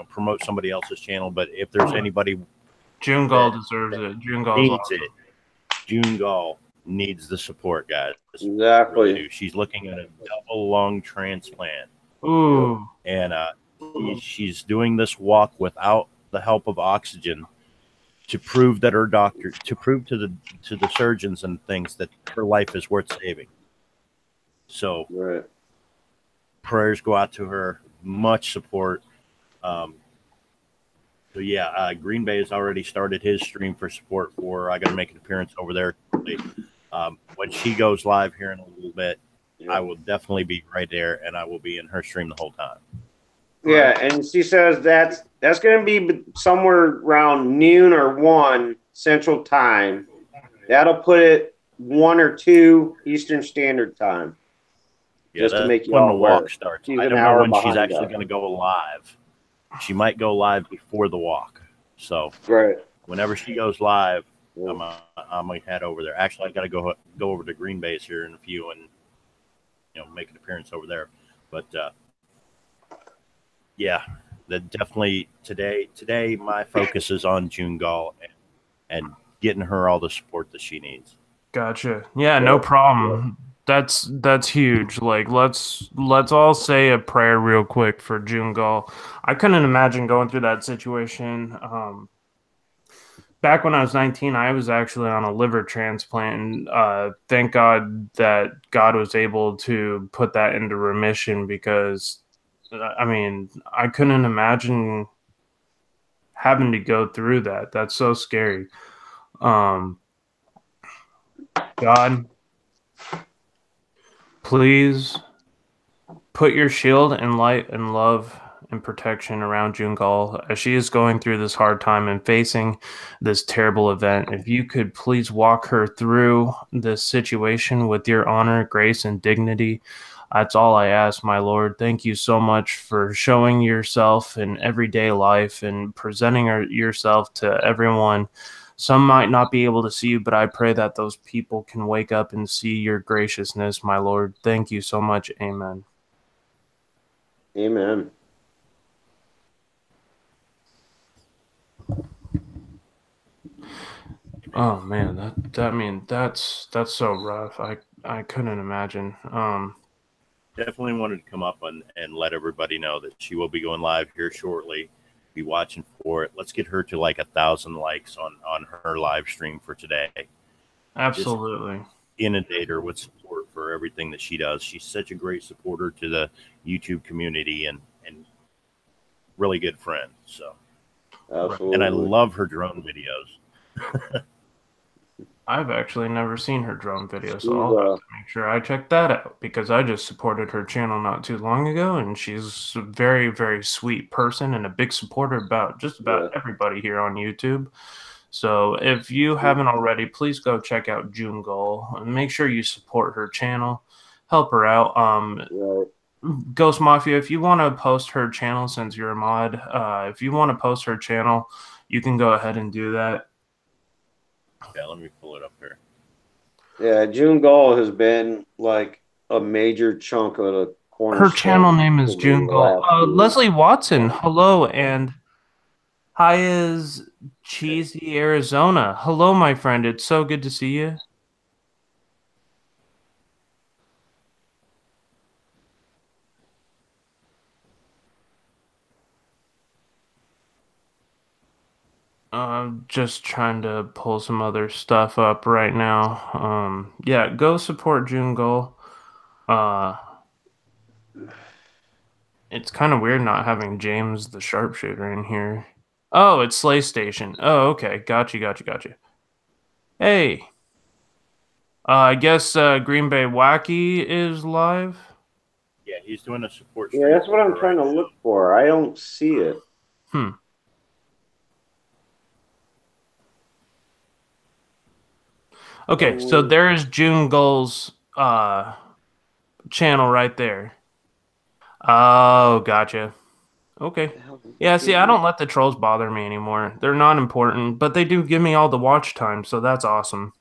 Speaker 3: promote somebody else's channel, but if there's anybody
Speaker 1: June Gall
Speaker 3: that,
Speaker 1: deserves
Speaker 3: that
Speaker 1: it. June Gall's
Speaker 3: needs
Speaker 1: awesome.
Speaker 3: it, June Gall needs the support, guys. Really
Speaker 2: Exactly.
Speaker 3: do. She's looking at a double lung transplant,
Speaker 1: Ooh.
Speaker 3: and she's doing this walk without the help of oxygen to prove that to prove to the surgeons and things that her life is worth saving. So
Speaker 2: Right.
Speaker 3: prayers go out to her. Much support. Um, so yeah, Green Bay has already started his stream for support for. I got to make an appearance over there. When she goes live here in a little bit, I will definitely be right there, and I will be in her stream the whole time.
Speaker 2: Yeah, and she says that's going to be somewhere around noon or 1 Central Time. That'll put it 1 or 2 Eastern Standard Time.
Speaker 3: Yeah,
Speaker 2: Just to
Speaker 3: that's
Speaker 2: make you
Speaker 3: when
Speaker 2: all
Speaker 3: the
Speaker 2: aware.
Speaker 3: walk starts.
Speaker 2: She's
Speaker 3: I
Speaker 2: an
Speaker 3: don't know
Speaker 2: hour
Speaker 3: when she's
Speaker 2: behind
Speaker 3: actually
Speaker 2: us.
Speaker 3: going to go live. She might go live before the walk. So
Speaker 2: Right.
Speaker 3: whenever she goes live, I'm gonna head over there. Actually, I got to go over to Green Bay's here in a few and make an appearance over there. But yeah, that definitely today my focus is on June Gall and getting her all the support that she needs.
Speaker 1: Gotcha. Yeah, no
Speaker 2: Yep.
Speaker 1: problem. That's huge. Like let's all say a prayer real quick for June Gall. I couldn't imagine going through that situation. Back when I was 19, I was actually on a liver transplant, and thank God that God was able to put that into remission because, I mean, I couldn't imagine having to go through that. That's so scary. Um, God, please put your shield and light and love and protection around June Gall as she is going through this hard time and facing this terrible event. If you could please walk her through this situation with your honor, grace, and dignity. That's all I ask, my Lord. Thank you so much for showing yourself in everyday life and presenting yourself to everyone. Some might not be able to see you, but I pray that those people can wake up and see your graciousness, my Lord. Thank you so much. Amen.
Speaker 2: Amen.
Speaker 1: Oh man, that I mean that's so rough. I couldn't imagine.
Speaker 3: definitely wanted to come up and let everybody know that she will be going live here shortly. Be watching for it. Let's get her to like 1,000 likes on her live stream for today. Just
Speaker 1: Absolutely.
Speaker 3: inundate her with support for everything that she does. She's such a great supporter to the YouTube community and really good friend. So,
Speaker 2: Absolutely.
Speaker 3: and I love her drone videos.
Speaker 1: I've actually never seen her drone video, so
Speaker 2: She's,
Speaker 1: I'll have to make sure I check that out because I just supported her channel not too long ago, and she's a very, very sweet person and a big supporter about just about
Speaker 2: yeah.
Speaker 1: everybody here on YouTube. So if you haven't already, please go check out June Goal and make sure you support her channel, help her out.
Speaker 2: Right.
Speaker 1: Ghost Mafia, if you want to post her channel since you're a mod, if you want to post her channel, you can go ahead and do that.
Speaker 3: Yeah, let me pull it up here.
Speaker 2: Yeah, June Gall has been like a major chunk of the
Speaker 1: Her channel
Speaker 2: cornerstone
Speaker 1: name is
Speaker 2: for me
Speaker 1: June
Speaker 2: the
Speaker 1: Gold.
Speaker 2: last year.
Speaker 1: Leslie Watson, hello, and hi is Cheesy Arizona. Hello, my friend. It's so good to see you. I'm just trying to pull some other stuff up right now. Yeah, go support June Goal. Uh, it's kind of weird not having James the sharpshooter in here. Oh, it's Slay Station. Oh, okay. Gotcha. Hey, I guess Green Bay Wacky is live.
Speaker 3: Yeah, he's doing a support
Speaker 2: Yeah,
Speaker 3: stream
Speaker 2: that's what
Speaker 3: for
Speaker 2: I'm
Speaker 3: her
Speaker 2: trying
Speaker 3: right
Speaker 2: to
Speaker 3: now.
Speaker 2: look for. I don't see it.
Speaker 1: Okay, so there is June Goal's channel right there. Oh, gotcha. Okay. Yeah, see, I don't let the trolls bother me anymore. They're not important, but they do give me all the watch time, so that's awesome.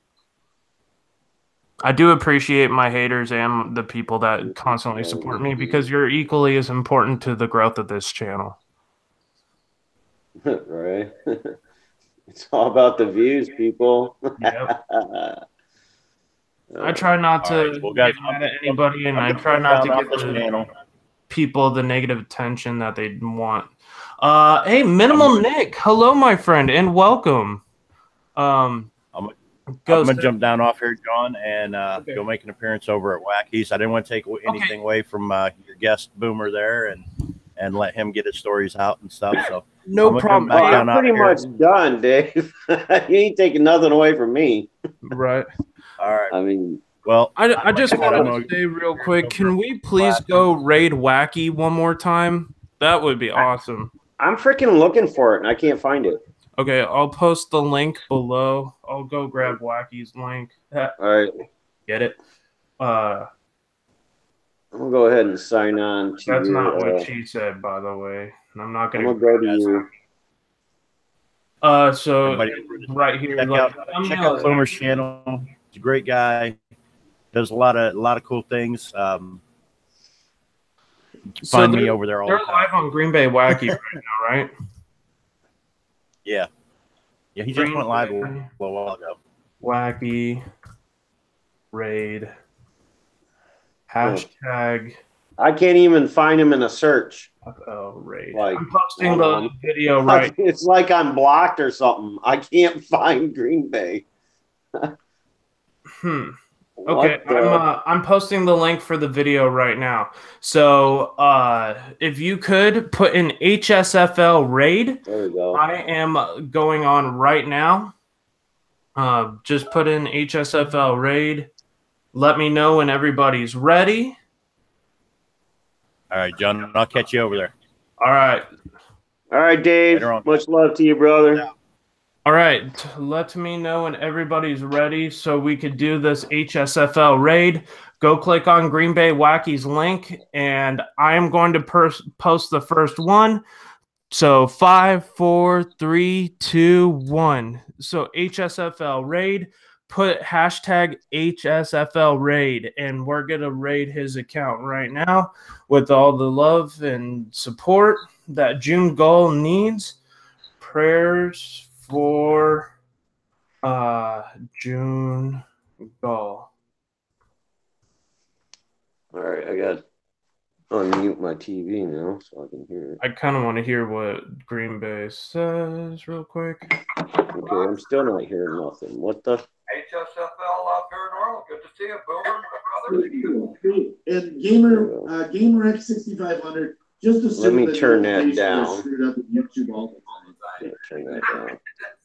Speaker 1: I do appreciate my haters and the people that constantly support me because you're equally as important to the growth of this channel.
Speaker 2: Right? It's all about the views, people.
Speaker 1: Yep. I try not
Speaker 3: All right,
Speaker 1: to
Speaker 3: well, guys,
Speaker 1: get mad at anybody, and
Speaker 3: I'm
Speaker 1: I
Speaker 3: going to
Speaker 1: try
Speaker 3: jump
Speaker 1: not
Speaker 3: down
Speaker 1: to
Speaker 3: off
Speaker 1: give
Speaker 3: this
Speaker 1: the
Speaker 3: channel.
Speaker 1: people the negative attention that they want. Hey,
Speaker 3: I'm
Speaker 1: Minimal
Speaker 3: gonna,
Speaker 1: Nick, hello, my friend, and welcome.
Speaker 3: I'm, I'm
Speaker 1: Go
Speaker 3: gonna
Speaker 1: sit.
Speaker 3: jump down off here, John, and
Speaker 1: Okay.
Speaker 3: go make an appearance over at Wacky's. I didn't want to take anything away from your guest Boomer there, and let him get his stories out and stuff. So
Speaker 1: No
Speaker 3: I'm gonna jump
Speaker 1: problem.
Speaker 2: Well,
Speaker 3: back
Speaker 1: Hey,
Speaker 3: down
Speaker 2: I'm
Speaker 3: out
Speaker 2: pretty
Speaker 3: here.
Speaker 2: much done, Dave. You ain't taking nothing away from me.
Speaker 1: right.
Speaker 3: All right.
Speaker 2: I mean,
Speaker 3: Well,
Speaker 1: I
Speaker 3: like
Speaker 1: just
Speaker 3: I said, I'm
Speaker 1: wanted to
Speaker 3: gonna
Speaker 1: say real
Speaker 3: appearance
Speaker 1: quick,
Speaker 3: over
Speaker 1: can we
Speaker 3: at
Speaker 1: please
Speaker 3: Wacky's.
Speaker 1: go raid Wacky one more time? That would be awesome.
Speaker 2: I'm freaking looking for it and I can't find it.
Speaker 1: Okay, I'll post the link below. I'll go grab Wacky's link.
Speaker 2: All right.
Speaker 1: Get it?
Speaker 2: I'm gonna go ahead and sign on to
Speaker 1: That's not what
Speaker 2: your.
Speaker 1: she said, by the way. I'm not
Speaker 2: I'm
Speaker 1: gonna
Speaker 2: gonna go to
Speaker 3: Yes.
Speaker 2: you.
Speaker 1: So
Speaker 3: Everybody,
Speaker 1: right here,
Speaker 3: check
Speaker 1: like
Speaker 3: out
Speaker 1: the
Speaker 3: check
Speaker 1: thumbnail
Speaker 3: out
Speaker 1: is
Speaker 3: Boomer's channel. He's a great guy. Does a lot of cool things.
Speaker 1: so
Speaker 3: Find me over there all
Speaker 1: they're
Speaker 3: the time.
Speaker 1: live on Green Bay Wacky right now, right?
Speaker 3: Yeah, he just
Speaker 1: Green
Speaker 3: went live a
Speaker 1: Bay
Speaker 3: while ago.
Speaker 1: Wacky raid hashtag.
Speaker 2: I can't even find him in a search.
Speaker 1: Raid.
Speaker 2: Like
Speaker 1: I'm posting the video
Speaker 2: like,
Speaker 1: right.
Speaker 2: it's like I'm blocked or something. I can't find Green Bay.
Speaker 1: Okay, I'm posting the link for the video right now. So if you could put in HSFL raid,
Speaker 2: There we go.
Speaker 1: I am going on right now. Just put in HSFL raid. Let me know when everybody's ready.
Speaker 3: All right, John, I'll catch you over there.
Speaker 1: All right.
Speaker 2: All right, Dave. Much love to you, brother.
Speaker 3: Yeah.
Speaker 1: All right, let me know when everybody's ready so we could do this HSFL raid. Go click on Green Bay Wacky's link, and I am going to post the first one. So 5, 4, 3, 2, 1. So HSFL raid, put hashtag HSFL raid, and we're going to raid his account right now with all the love and support that June Goal needs. Prayers for June Goal.
Speaker 2: All right, I got unmute my TV now so I can hear it.
Speaker 1: I kind of want to hear what Green Bay says real quick.
Speaker 2: Okay, I'm still not hearing nothing. What the?
Speaker 4: HSFL Paranormal. Good to see you, Boomer.
Speaker 5: And Gamer X6500. Just assume
Speaker 2: Let me turn that down.
Speaker 5: Screwed up with YouTube all the time.
Speaker 2: Yeah, turn that down.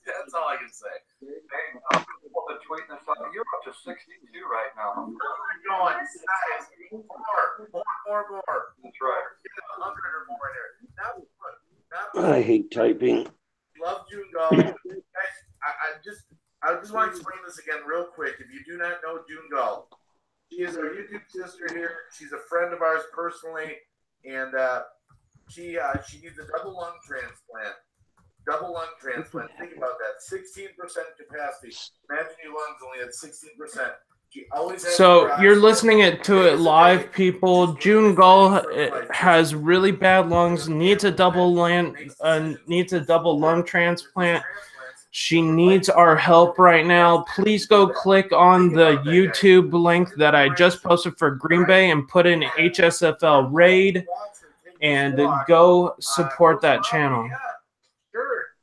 Speaker 4: That's all I can say. Hey, people have been tweeting this out. You're up to 62 right now. Where are we going? More. That's right. Get 100 or more in here.
Speaker 2: I hate typing.
Speaker 4: Love June Gull. Guys, I just want to explain this again real quick. If you do not know June Gull, she is our YouTube sister here. She's a friend of ours personally, and she needs a double lung transplant. Think about that. 16% capacity. Imagine your lungs only at 16%. She always has
Speaker 1: So you're listening to it live, people. June Gull has really bad lungs. Needs a double lung transplant. She needs our help right now. Please go click on the YouTube link that I just posted for Green Bay and put in HSFL Raid and go support that channel.
Speaker 4: Yeah, sure.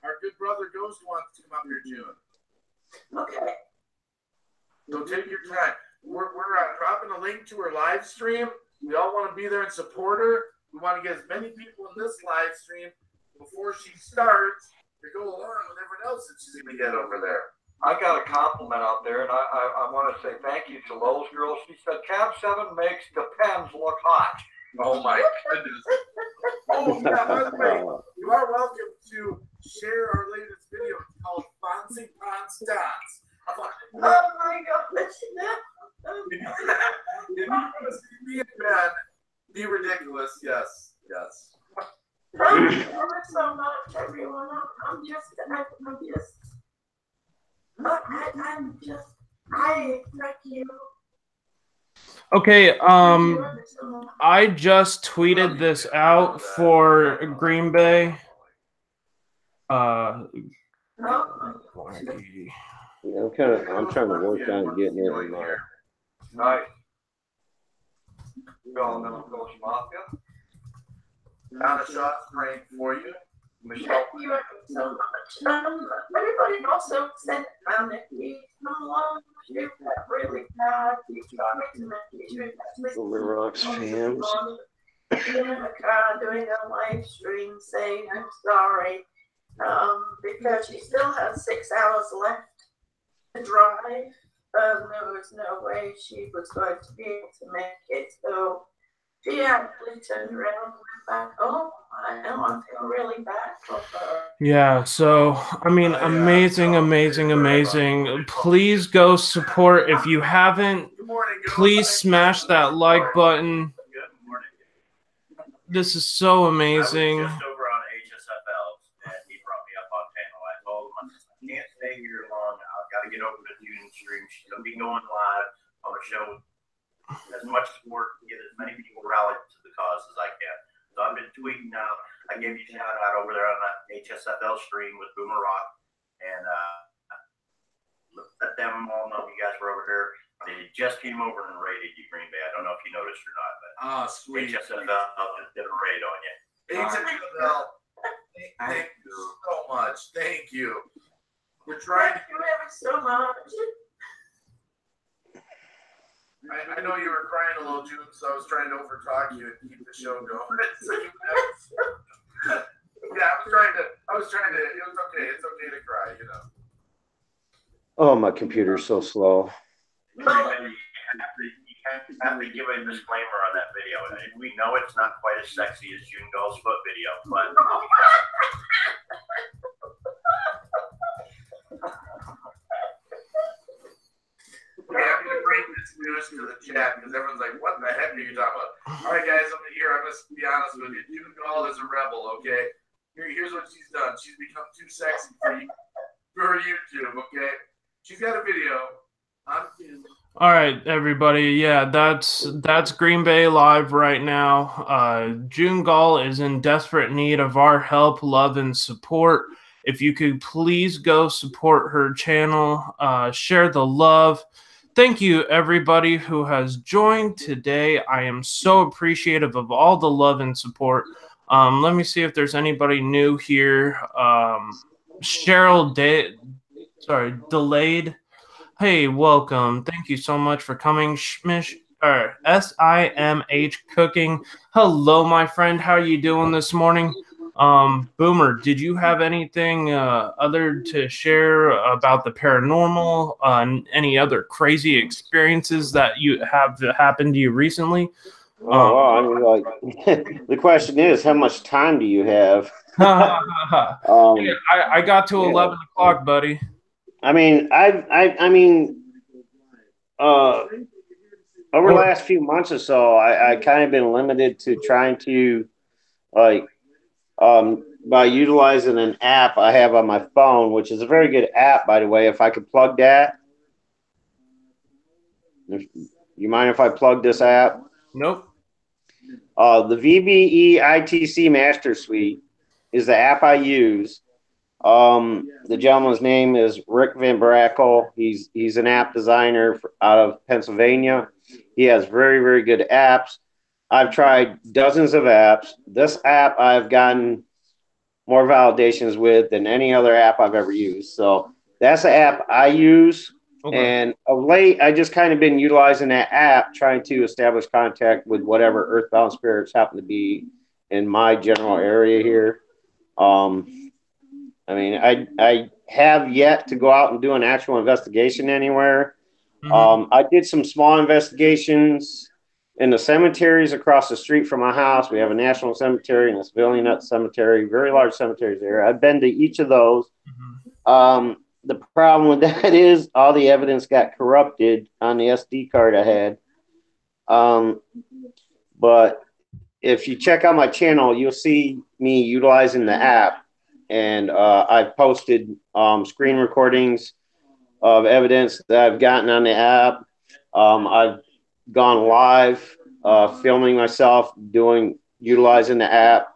Speaker 4: Our good brother Ghost wants to come up here, June. Okay. So take your time. We're dropping a link to her live stream. We all want to be there and support her. We want to get as many people in this live stream before she starts to go along with everyone else that she's going to get over there. I got a compliment out there, and I want to say thank you to Lowell's girl. She said, Cab 7 makes the pens look hot. Oh, my goodness. Oh, yeah, by the way, you are welcome to share our latest video. It's called Fancy Pants Dance. Oh, my gosh. If you want to see me and Ben be ridiculous, yes.
Speaker 6: Thank you so much, everyone. I thank you.
Speaker 1: Okay, I just tweeted this out for Green Bay.
Speaker 2: Yeah, I'm trying to work on getting it in there.
Speaker 4: Nice. Going on Coach Mafia. Got a shot praying for you. Michelle.
Speaker 6: Thank you so much. Everybody also said if you come along, you that really bad. You try to make you
Speaker 2: Boomer Rocks fans.
Speaker 6: in the car doing a live stream saying I'm sorry because she still has 6 hours left to drive. There was no way she was going to be able to make it, so she actually turned around and went back home. I know I feel really bad for her.
Speaker 1: Yeah, so, I mean, amazing. Please go support. If you haven't, please smash that like button. This is so amazing.
Speaker 3: I was just over on HSFL, and he brought me up on Pannel. I told him, I can't stay here long. I've got to get over to June's stream. She's going to be going live on the show. As much support, get as many people rallied to the cause as I can. So I've been tweeting out. I gave you a shout out over there on that HSFL stream with Boomer Rock, and let them all know you guys were over here. They just came over and raided you, Green Bay. I don't know if you noticed or not, but
Speaker 4: Sweet.
Speaker 3: HSFL just did a raid on you.
Speaker 4: HSFL. Thank you so much. Thank you. We're trying.
Speaker 6: Thank you ever so much.
Speaker 4: I know you were crying a little, June, so I was trying to overtalk you and keep the show going. Yeah, I was trying to. It was okay. It's okay to cry, you know.
Speaker 2: Oh, my computer's so slow.
Speaker 3: You have to give a disclaimer on that video. We know it's not quite as sexy as June Gull's foot video, but
Speaker 4: Okay, I'm going to bring this news to the chat because everyone's like, what the heck are you talking about? All right, guys, I'm going to be honest with you. June Gull is a rebel, okay? Here's what she's done. She's become too sexy for YouTube, okay? She's got a video on June.
Speaker 1: All right, everybody. Yeah, that's Green Bay live right now. June Gull is in desperate need of our help, love, and support. If you could please go support her channel, share the love. Thank you, everybody who has joined today. I am so appreciative of all the love and support. Let me see if there's anybody new here. Cheryl Delayed. Hey, welcome. Thank you so much for coming. Shmish, SIMH Cooking. Hello, my friend. How are you doing this morning? Boomer, did you have anything other to share about the paranormal? Any other crazy experiences that you have happened to you recently?
Speaker 2: Oh, wow. I mean, like, the question is, how much time do you have?
Speaker 1: Yeah, I got to 11 o'clock, buddy.
Speaker 2: I mean, over the last few months or so, I kind of been limited to trying to, like, by utilizing an app I have on my phone, which is a very good app, by the way. If I could plug that, you mind if I plug this app?
Speaker 1: Nope.
Speaker 2: The VBE ITC Master Suite is the app I use. The gentleman's name is Rick Van Brackle. He's an app designer out of Pennsylvania. He has very, very good apps. I've tried dozens of apps. This app I've gotten more validations with than any other app I've ever used. So that's the app I use. Okay. And of late, I just kind of been utilizing that app, trying to establish contact with whatever earthbound spirits happen to be in my general area here. I mean, I have yet to go out and do an actual investigation anywhere. Mm-hmm. I did some small investigations in the cemeteries across the street from my house. We have a national cemetery and a civilian cemetery, very large cemeteries there. I've been to each of those. Mm-hmm. The problem with that is all the evidence got corrupted on the SD card I had. But if you check out my channel, you'll see me utilizing the app. And I've posted screen recordings of evidence that I've gotten on the app. I've gone live filming myself utilizing the app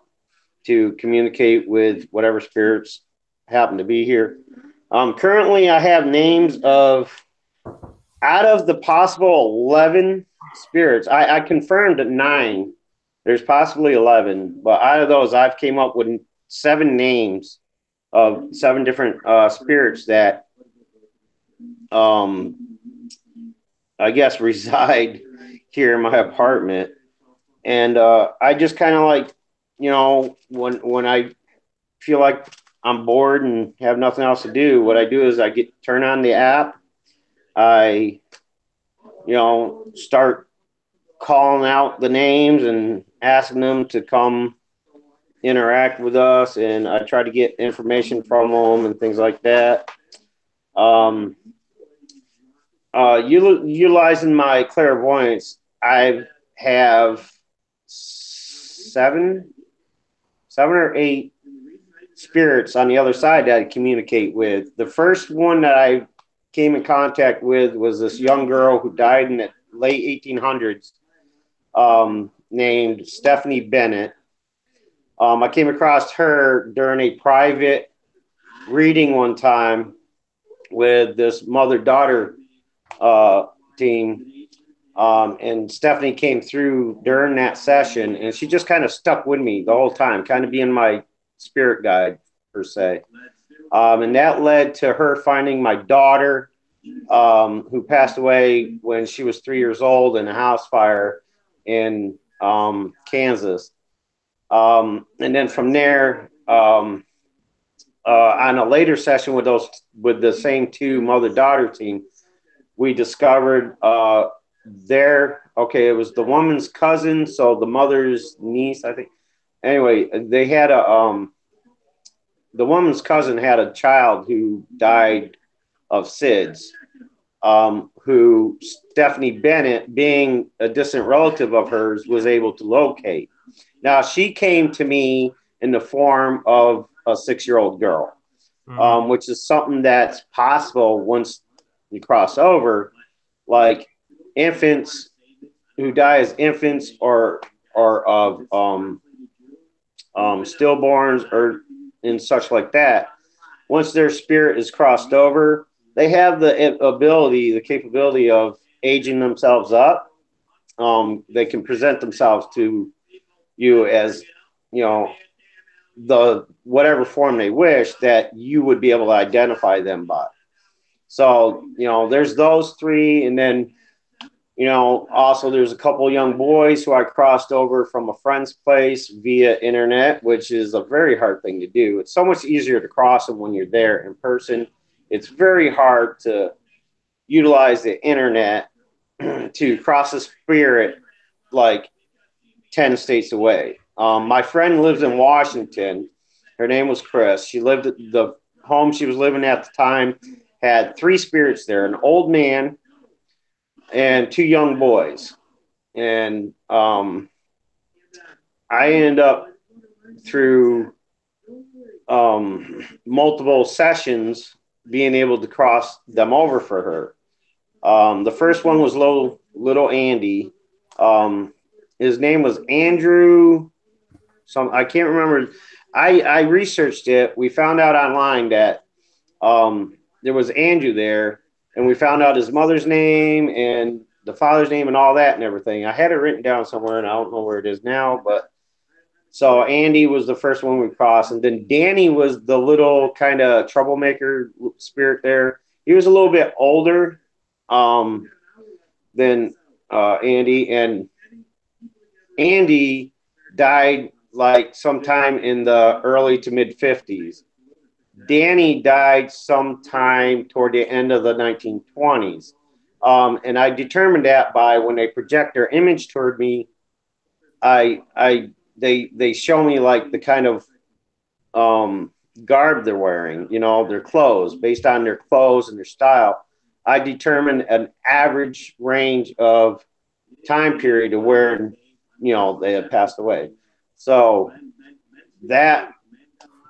Speaker 2: to communicate with whatever spirits happen to be here. Currently, I have names of, out of the possible 11 spirits, I confirmed 9. There's possibly 11, but out of those, I've came up with 7 names of 7 different spirits that I guess reside here in my apartment. And I just kind of like, you know, when I feel like I'm bored and have nothing else to do, what I do is I turn on the app. I, you know, start calling out the names and asking them to come interact with us, and I try to get information from them and things like that. Utilizing my clairvoyance, I have 7 or 8 spirits on the other side that I communicate with. The first one that I came in contact with was this young girl who died in the late 1800s, named Stephanie Bennett. I came across her during a private reading one time with this mother-daughter team. And Stephanie came through during that session, and she just kind of stuck with me the whole time, kind of being my spirit guide, per se. And that led to her finding my daughter, who passed away when she was 3 years old in a house fire in Kansas. And then from there, on a later session with the same 2 mother-daughter team, we discovered it was the woman's cousin, so the mother's niece, I think. Anyway, they had the woman's cousin had a child who died of SIDS, who Stephanie Bennett, being a distant relative of hers, was able to locate. Now, she came to me in the form of a 6-year-old girl, which is something that's possible once you cross over. Like infants who die as infants or of stillborns or and such like that, once their spirit is crossed over, they have the ability, the capability of aging themselves up. They can present themselves to you as, you know, the whatever form they wish that you would be able to identify them by. So, you know, there's those three. And then, you know, also there's a couple young boys who I crossed over from a friend's place via internet, which is a very hard thing to do. It's so much easier to cross them when you're there in person. It's very hard to utilize the internet to cross a spirit like 10 states away. My friend lives in Washington. Her name was Chris. She lived at the home she was living at the time, had 3 spirits there, an old man and 2 young boys. And I ended up through multiple sessions being able to cross them over for her. The first one was little Andy. His name was Andrew. I can't remember. I researched it. We found out online that there was Andrew there, and we found out his mother's name and the father's name and all that and everything. I had it written down somewhere, and I don't know where it is now. But so Andy was the first one we crossed, and then Danny was the little kind of troublemaker spirit there. He was a little bit older than Andy, and Andy died like sometime in the early to mid 50s. Danny died sometime toward the end of the 1920s. And I determined that by when they project their image toward me, they show me like the kind of garb they're wearing, you know, their clothes. Based on their clothes and their style, I determined an average range of time period to where, you know, they had passed away. So that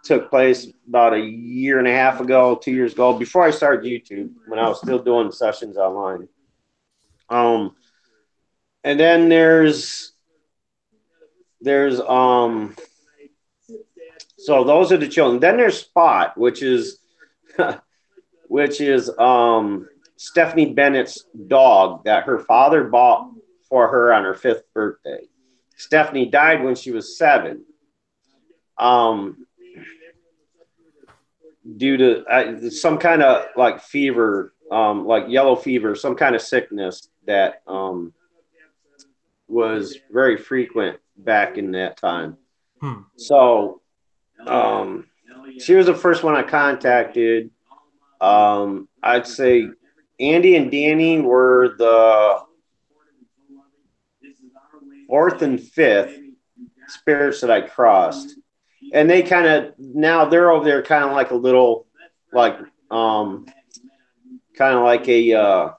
Speaker 2: took place about a year and a half ago, 2 years ago, before I started YouTube, when I was still doing sessions online. And then there's so those are the children. Then there's Spot, which is Stephanie Bennett's dog that her father bought for her on her 5th birthday. Stephanie died when she was 7. Due to some kind of like fever, like yellow fever, some kind of sickness that was very frequent back in that time. So she was the first one I contacted. I'd say Andy and Danny were the 4th and 5th spirits that I crossed. And they kind of, now they're over there kind of like a little, like, kind of like a,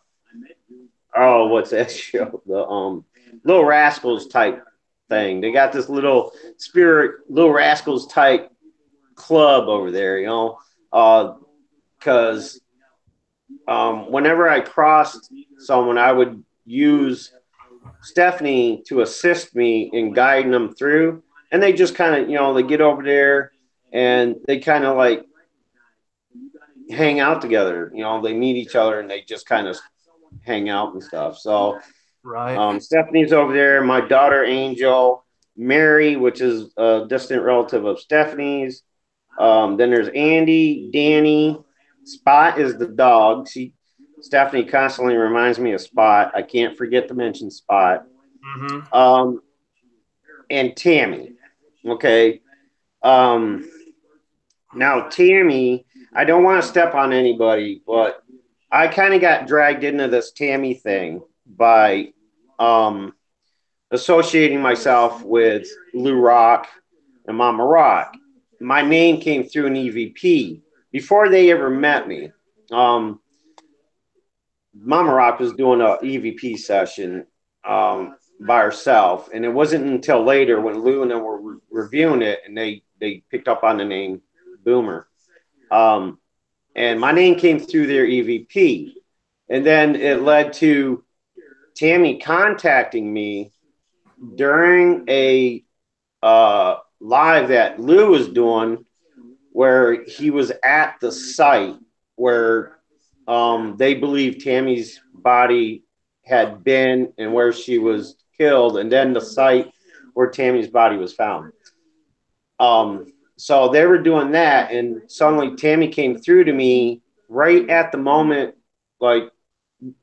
Speaker 2: what's that show? The Little Rascals type thing. They got this little spirit, Little Rascals type club over there, you know, because whenever I crossed someone, I would use Stephanie to assist me in guiding them through. And they just kind of, you know, they get over there and they kind of like hang out together. You know, they meet each other and they just kind of hang out and stuff. So
Speaker 1: Right.
Speaker 2: Stephanie's over there. My daughter, Angel, Mary, which is a distant relative of Stephanie's. Then there's Andy, Danny. Spot is the dog. Stephanie constantly reminds me of Spot. I can't forget to mention Spot.
Speaker 1: Mm-hmm.
Speaker 2: And Tammy. Okay. Now Tammy, I don't want to step on anybody, but I kind of got dragged into this Tammy thing by associating myself with Lou Rock and Mama Rock. My name came through an EVP before they ever met me. Mama Rock was doing an EVP session by herself, and it wasn't until later when Lou and them were reviewing it and they picked up on the name Boomer. And my name came through their EVP, and then it led to Tammy contacting me during a live that Lou was doing, where he was at the site where they believe Tammy's body had been and where she was killed, and then the site where Tammy's body was found. So they were doing that, and suddenly Tammy came through to me right at the moment, like,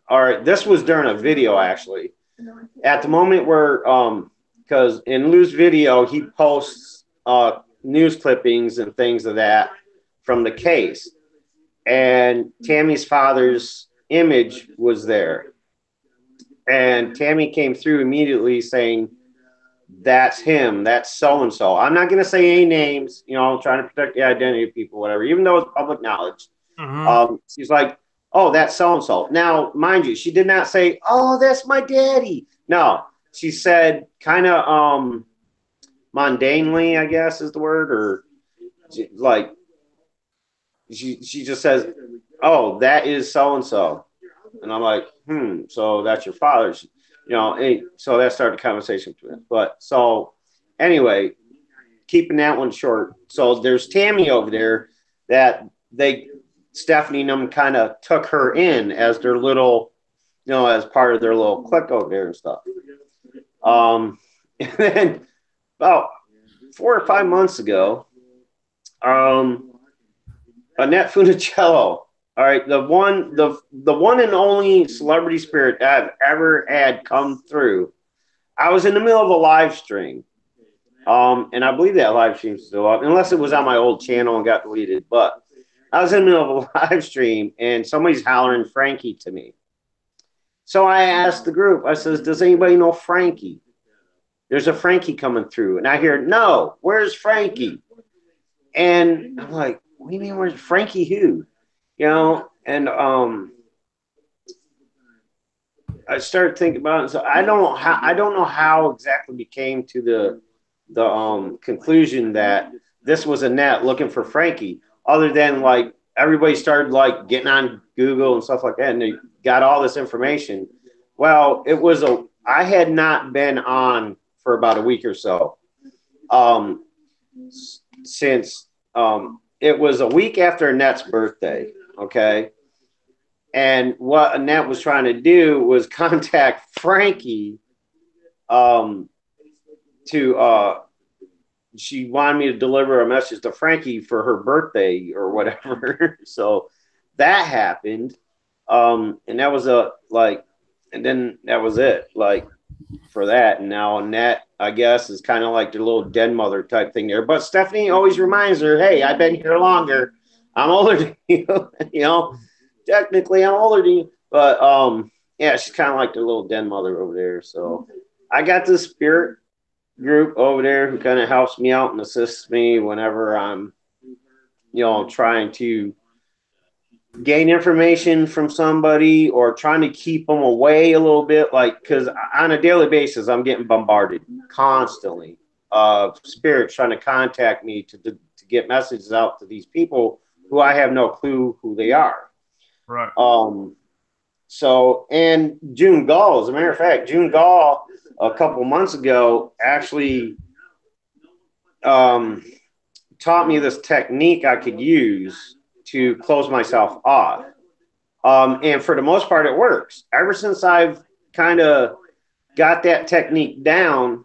Speaker 2: all right, this was during a video actually. At the moment where, because in Lou's video, he posts news clippings and things of that from the case. And Tammy's father's image was there. And Tammy came through immediately saying, that's him, that's so-and-so. I'm not going to say any names, you know, trying to protect the identity of people, whatever, even though it's public knowledge. She's like, oh, that's so-and-so. Now, mind you, she did not say, oh, that's my daddy. No, she said kind of mundanely, I guess is the word, or like, she just says, oh, that is so-and-so. And I'm like, so that's your father's, you know, and so that started the conversation between us. But so anyway, keeping that one short. So there's Tammy over there that Stephanie and them kind of took her in as their little, you know, as part of their little clique over there and stuff. And then about 4 or 5 months ago, Annette Funicello, all right, the one and only celebrity spirit I've ever had come through. I was in the middle of a live stream, and I believe that live stream's still up, unless it was on my old channel and got deleted. But I was in the middle of a live stream, and somebody's hollering Frankie to me. So I asked the group, I says, does anybody know Frankie? There's a Frankie coming through. And I hear, no, where's Frankie? And I'm like, what do you mean, where's Frankie who? You know, and I started thinking about it. So I don't know how exactly we came to the conclusion that this was Annette looking for Frankie, other than like everybody started like getting on Google and stuff like that, and they got all this information. Well, I had not been on for about a week or so, since it was a week after Annette's birthday. Okay. And what Annette was trying to do was contact Frankie she wanted me to deliver a message to Frankie for her birthday or whatever. So that happened. And that was and then that was it, like, for that. And now Annette, I guess, is kind of like the little den mother type thing there. But Stephanie always reminds her, hey, I've been here longer. I'm older than you, you know, technically I'm older than you, but yeah, she's kind of like the little den mother over there. So I got this spirit group over there who kind of helps me out and assists me whenever I'm, you know, trying to gain information from somebody or trying to keep them away a little bit, like, because on a daily basis I'm getting bombarded constantly of spirits trying to contact me to get messages out to these people who I have no clue who they are.
Speaker 1: Right.
Speaker 2: So, and June Gall, as a matter of fact, June Gall a couple months ago actually taught me this technique I could use to close myself off. And for the most part, it works. Ever since I've kind of got that technique down,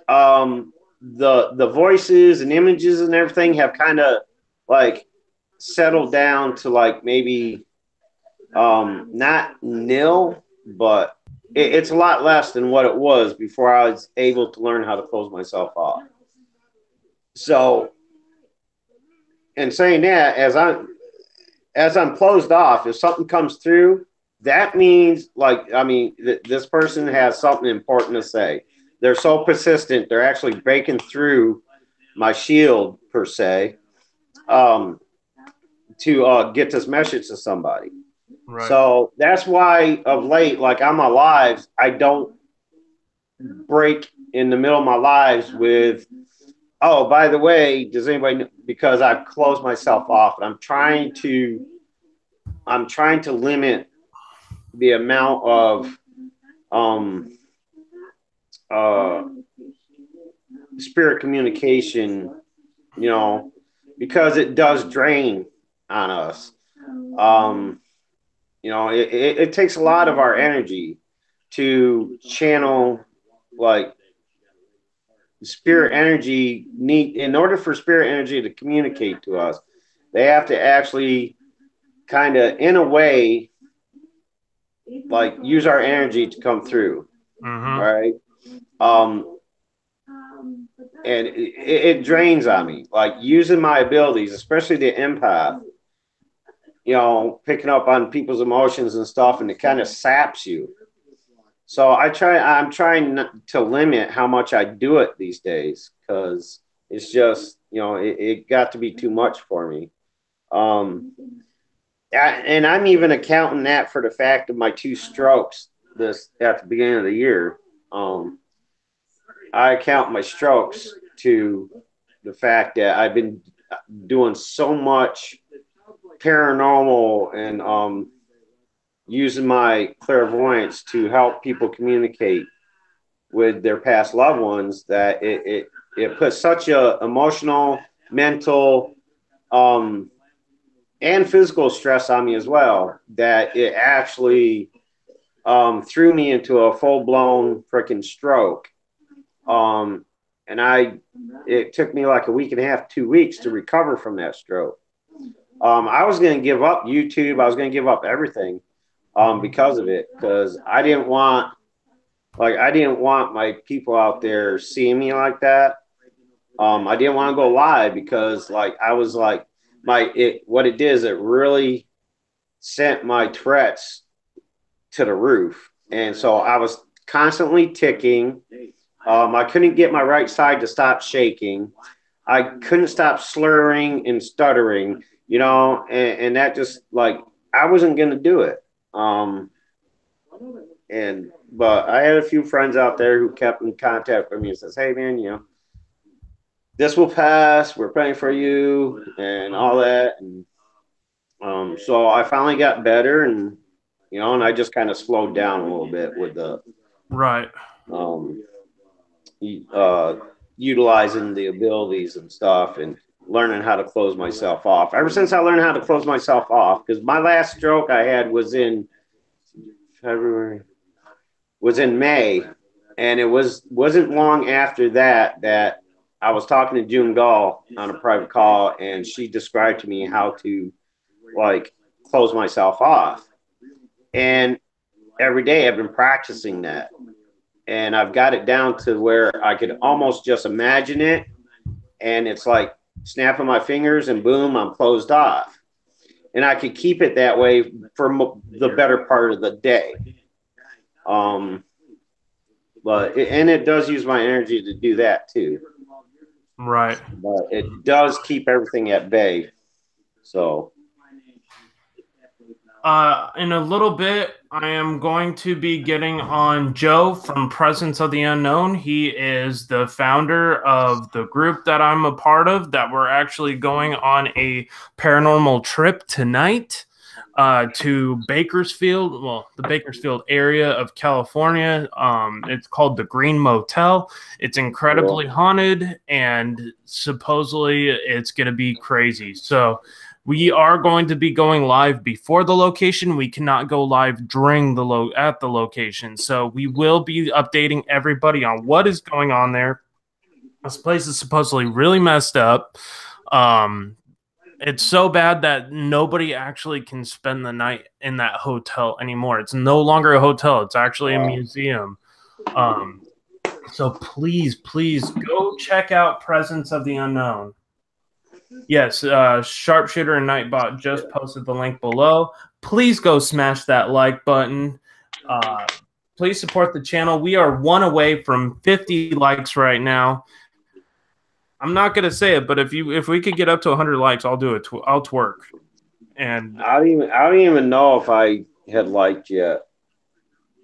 Speaker 2: the voices and images and everything have kind of like settled down to like maybe not nil, but it's a lot less than what it was before I was able to learn how to close myself off. So, and saying that, as I'm closed off, if something comes through, that means, like, I mean, this person has something important to say. They're so persistent, they're actually breaking through my shield, per se, to get this message to somebody. Right. So that's why of late, like on my lives, I don't break in the middle of my lives with, oh, by the way, does anybody know? Because I've closed myself off, and I'm trying to limit the amount of spirit communication, you know, because it does drain on us. You know, it takes a lot of our energy to channel, like, spirit energy. Need in order for spirit energy to communicate to us, they have to actually kind of, in a way, like, use our energy to come through.
Speaker 1: Mm-hmm.
Speaker 2: Right. Um, and it drains on me, like, using my abilities, especially the empath, you know, picking up on people's emotions and stuff, and it kind of saps you. So I'm trying to limit how much I do it these days, because it's just, you know, it got to be too much for me. Um, and I'm even accounting that for the fact of my 2 strokes this at the beginning of the year. I count my strokes to the fact that I've been doing so much paranormal and using my clairvoyance to help people communicate with their past loved ones, that it puts such a emotional, mental, and physical stress on me as well, that it actually threw me into a full-blown freaking stroke. And it took me like a week and a half, 2 weeks to recover from that stroke. I was going to give up YouTube. I was going to give up everything because of it, because I didn't want my people out there seeing me like that. I didn't want to go live because, like, I was like, what it did is it really sent my Tourette's to the roof. And so I was constantly ticking. I couldn't get my right side to stop shaking. I couldn't stop slurring and stuttering, you know, and that just, like, I wasn't going to do it. But I had a few friends out there who kept in contact with me and says, hey man, you know, this will pass. We're praying for you and all that. And so I finally got better, and, you know, and I just kind of slowed down a little bit with the
Speaker 1: Right.
Speaker 2: Utilizing the abilities and stuff, and learning how to close myself off. Ever since I learned how to close myself off, because my last stroke I had was in May, and it wasn't long after that I was talking to June Gall on a private call, and she described to me how to, like, close myself off. And every day I've been practicing that, and I've got it down to where I could almost just imagine it, and it's like snapping my fingers and boom, I'm closed off. And I could keep it that way for the better part of the day. And it does use my energy to do that too.
Speaker 1: Right.
Speaker 2: But it does keep everything at bay. So
Speaker 1: in a little bit, I am going to be getting on Joe from Presence of the Unknown. He is the founder of the group that I'm a part of, that we're actually going on a paranormal trip tonight to Bakersfield, the Bakersfield area of California. It's called the Green Motel. It's incredibly haunted, and supposedly it's going to be crazy. So we are going to be going live before the location. We cannot go live during at the location. So we will be updating everybody on what is going on there. This place is supposedly really messed up. It's so bad that nobody actually can spend the night in that hotel anymore. It's no longer a hotel. It's actually a museum. So please go check out Presence of the Unknown. Yes, Sharpshooter and Nightbot just posted the link below. Please go smash that like button. Please support the channel. We are 1 away from 50 likes right now. I'm not gonna say it, but if we could get up to 100 likes, I'll do it. I'll twerk. And
Speaker 2: I don't even know if I had liked yet.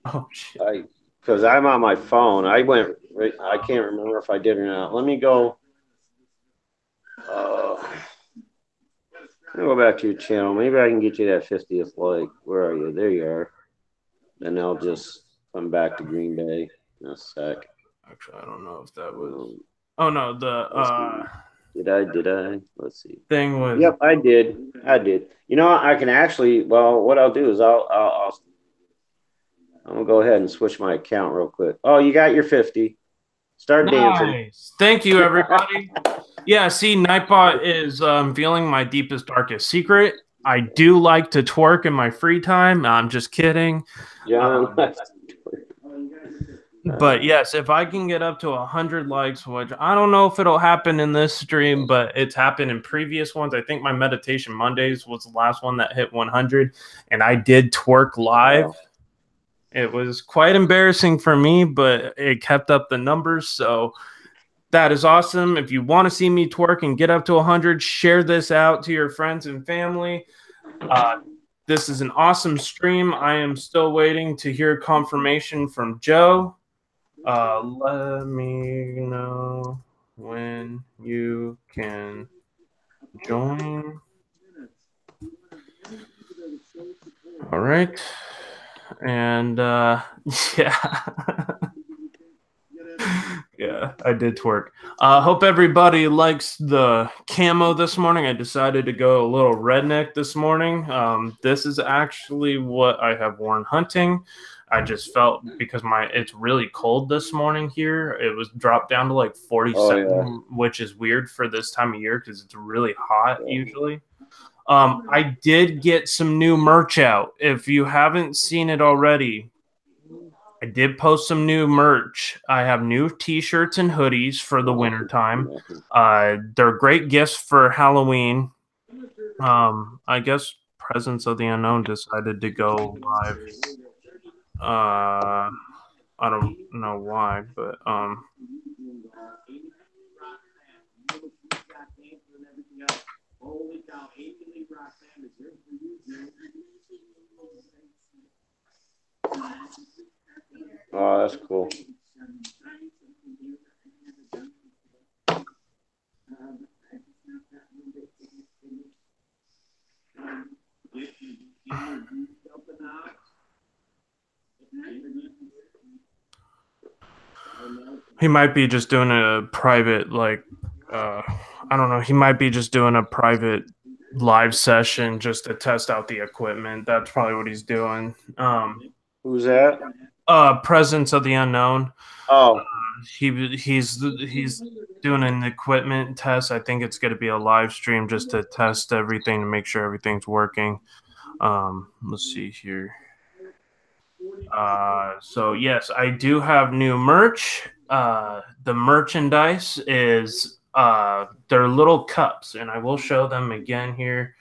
Speaker 1: Oh shit!
Speaker 2: Because I'm on my phone. I can't remember if I did or not. Let me go. Let me go back to your channel. Maybe I can get you that 50th like. Where are you? There you are. Then I'll just come back to Green Bay in a sec.
Speaker 1: Actually, I don't know if that was. Oh no,
Speaker 2: Did I? Let's see.
Speaker 1: thing was.
Speaker 2: Yep, I did. You know, I can actually. Well, what I'll do is I'm gonna go ahead and switch my account real quick. Oh, you got your 50. Start dancing.
Speaker 1: Nice. Thank you, everybody. Yeah, see, Nightbot is feeling my deepest, darkest secret. I do like to twerk in my free time. I'm just kidding.
Speaker 2: John.
Speaker 1: But yes, if I can get up to 100 likes, which I don't know if it'll happen in this stream, but it's happened in previous ones. I think my Meditation Mondays was the last one that hit 100, and I did twerk live. Wow. It was quite embarrassing for me, but it kept up the numbers, so that is awesome. If you want to see me twerk and get up to 100, share this out to your friends and family. This is an awesome stream. I am still waiting to hear confirmation from Joe. Let me know when you can join. All right. And yeah. Yeah, I did twerk. Hope everybody likes the camo this morning. I decided to go a little redneck this morning. This is actually what I have worn hunting. I just felt because it's really cold this morning here. It was dropped down to like 47, which is weird for this time of year because it's really hot usually. I did get some new merch out. If you haven't seen it already, I did post some new merch. I have new t-shirts and hoodies for the winter time. They're great gifts for Halloween. I guess Presence of the Unknown decided to go live. I don't know why, but
Speaker 2: oh, that's cool.
Speaker 1: He might be just doing a private, like, I don't know. He might be just doing a private live session just to test out the equipment. That's probably what he's doing.
Speaker 2: Who's that?
Speaker 1: Presence of the Unknown.
Speaker 2: Oh,
Speaker 1: he's doing an equipment test. I think it's going to be a live stream just to test everything to make sure everything's working. Let's see here. So yes, I do have new merch. The merchandise is they're little cups, and I will show them again here.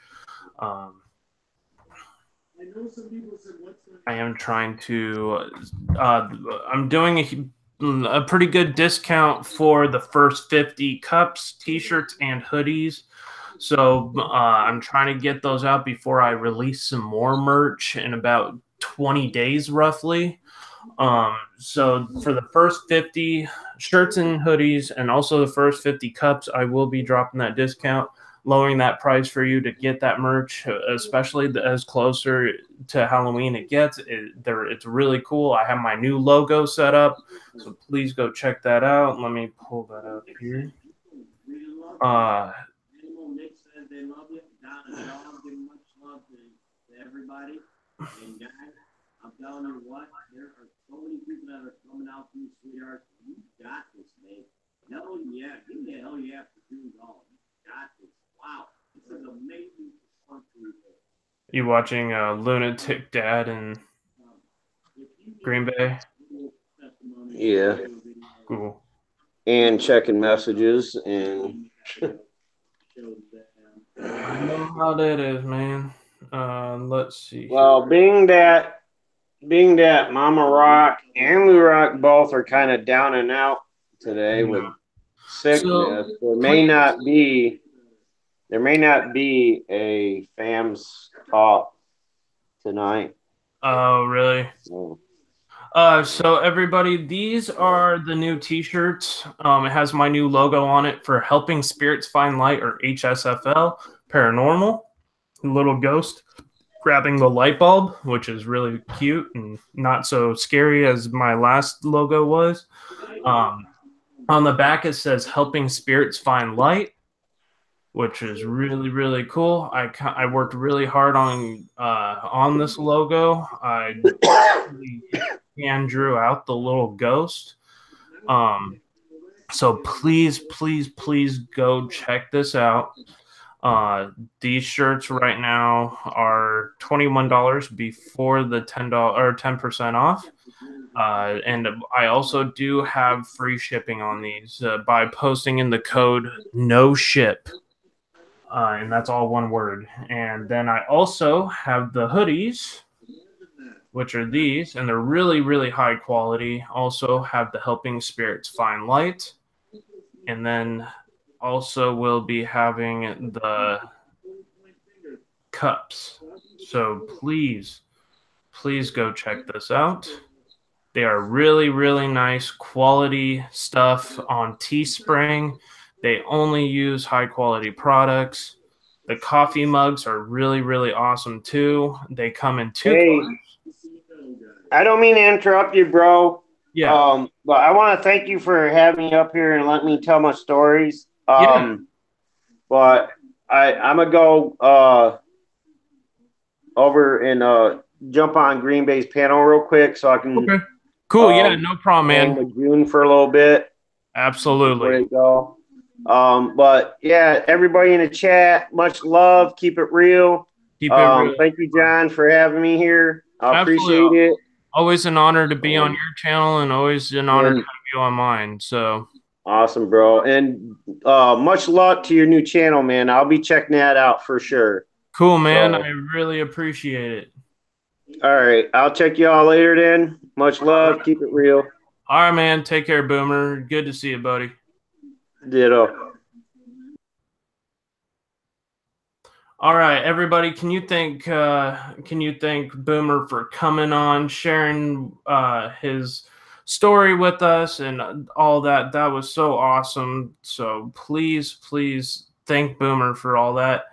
Speaker 1: I am trying to. I'm doing a pretty good discount for the first 50 cups, t-shirts, and hoodies. So I'm trying to get those out before I release some more merch in about 20 days roughly. So for the first 50 shirts and hoodies and also the first 50 cups, I will be dropping that discount, lowering that price for you to get that merch, especially as closer to Halloween it gets. It's really cool. I have my new logo set up, so please go check that out. Let me pull that up here.
Speaker 5: They love you. Don and Dog give much love to everybody. And guys, I'm telling you what, there are so many people that are coming out to you, sweetheart. You got this, mate. Hell yeah. Give me a hell yeah for doing all. You got this. Wow. This is amazing support for you.
Speaker 1: You watching Lunatic Dad in Green Bay?
Speaker 2: Yeah.
Speaker 1: Cool.
Speaker 2: And checking messages and
Speaker 1: I know how that is, man. Let's see.
Speaker 2: Well, being that Mama Rock and Lou Rock both are kind of down and out today with sickness, there may not be a FAMS talk tonight.
Speaker 1: Oh, really? So everybody, these are the new t-shirts. It has my new logo on it for Helping Spirits Find Light, or HSFL Paranormal. A little ghost grabbing the light bulb, which is really cute and not so scary as my last logo was. On the back, it says Helping Spirits Find Light. which is really, really cool. I worked really hard on this logo. I really hand drew out the little ghost. So please, please, please go check this out. These shirts right now are $21 before the $10 or 10% off. And I also do have free shipping on these by posting in the code no ship. And that's all one word. And then I also have the hoodies, which are these, and they're really, really high quality. Also have the Helping Spirits Fine Light. And then also we'll be having the cups. So please, please go check this out. They are really, really nice quality stuff on Teespring. They only use high quality products. The coffee mugs are really, really awesome too. They come in two colors.
Speaker 2: I don't mean to interrupt you, bro.
Speaker 1: Yeah.
Speaker 2: But I want to thank you for having me up here and letting me tell my stories.
Speaker 1: Yeah.
Speaker 2: But I'm gonna go over and jump on Green Bay's panel real quick so I can.
Speaker 1: Okay. Cool. Yeah, no problem, man.
Speaker 2: With June for a little bit.
Speaker 1: Absolutely.
Speaker 2: Go. But yeah, everybody in the chat, much love. Keep it real.
Speaker 1: Keep it real.
Speaker 2: Thank you, John, for having me here. I appreciate it.
Speaker 1: Always an honor to be on your channel, and always an honor to have you on mine. So
Speaker 2: awesome, bro. And much luck to your new channel, man. I'll be checking that out for sure.
Speaker 1: Cool, man. I really appreciate it.
Speaker 2: All right. I'll check you all later then. Much love. Keep it real.
Speaker 1: All right, man. Take care, Boomer. Good to see you, buddy.
Speaker 2: Ditto.
Speaker 1: All right, everybody. Can you thank Boomer for coming on, sharing his story with us and all that? That was so awesome. So please, please thank Boomer for all that.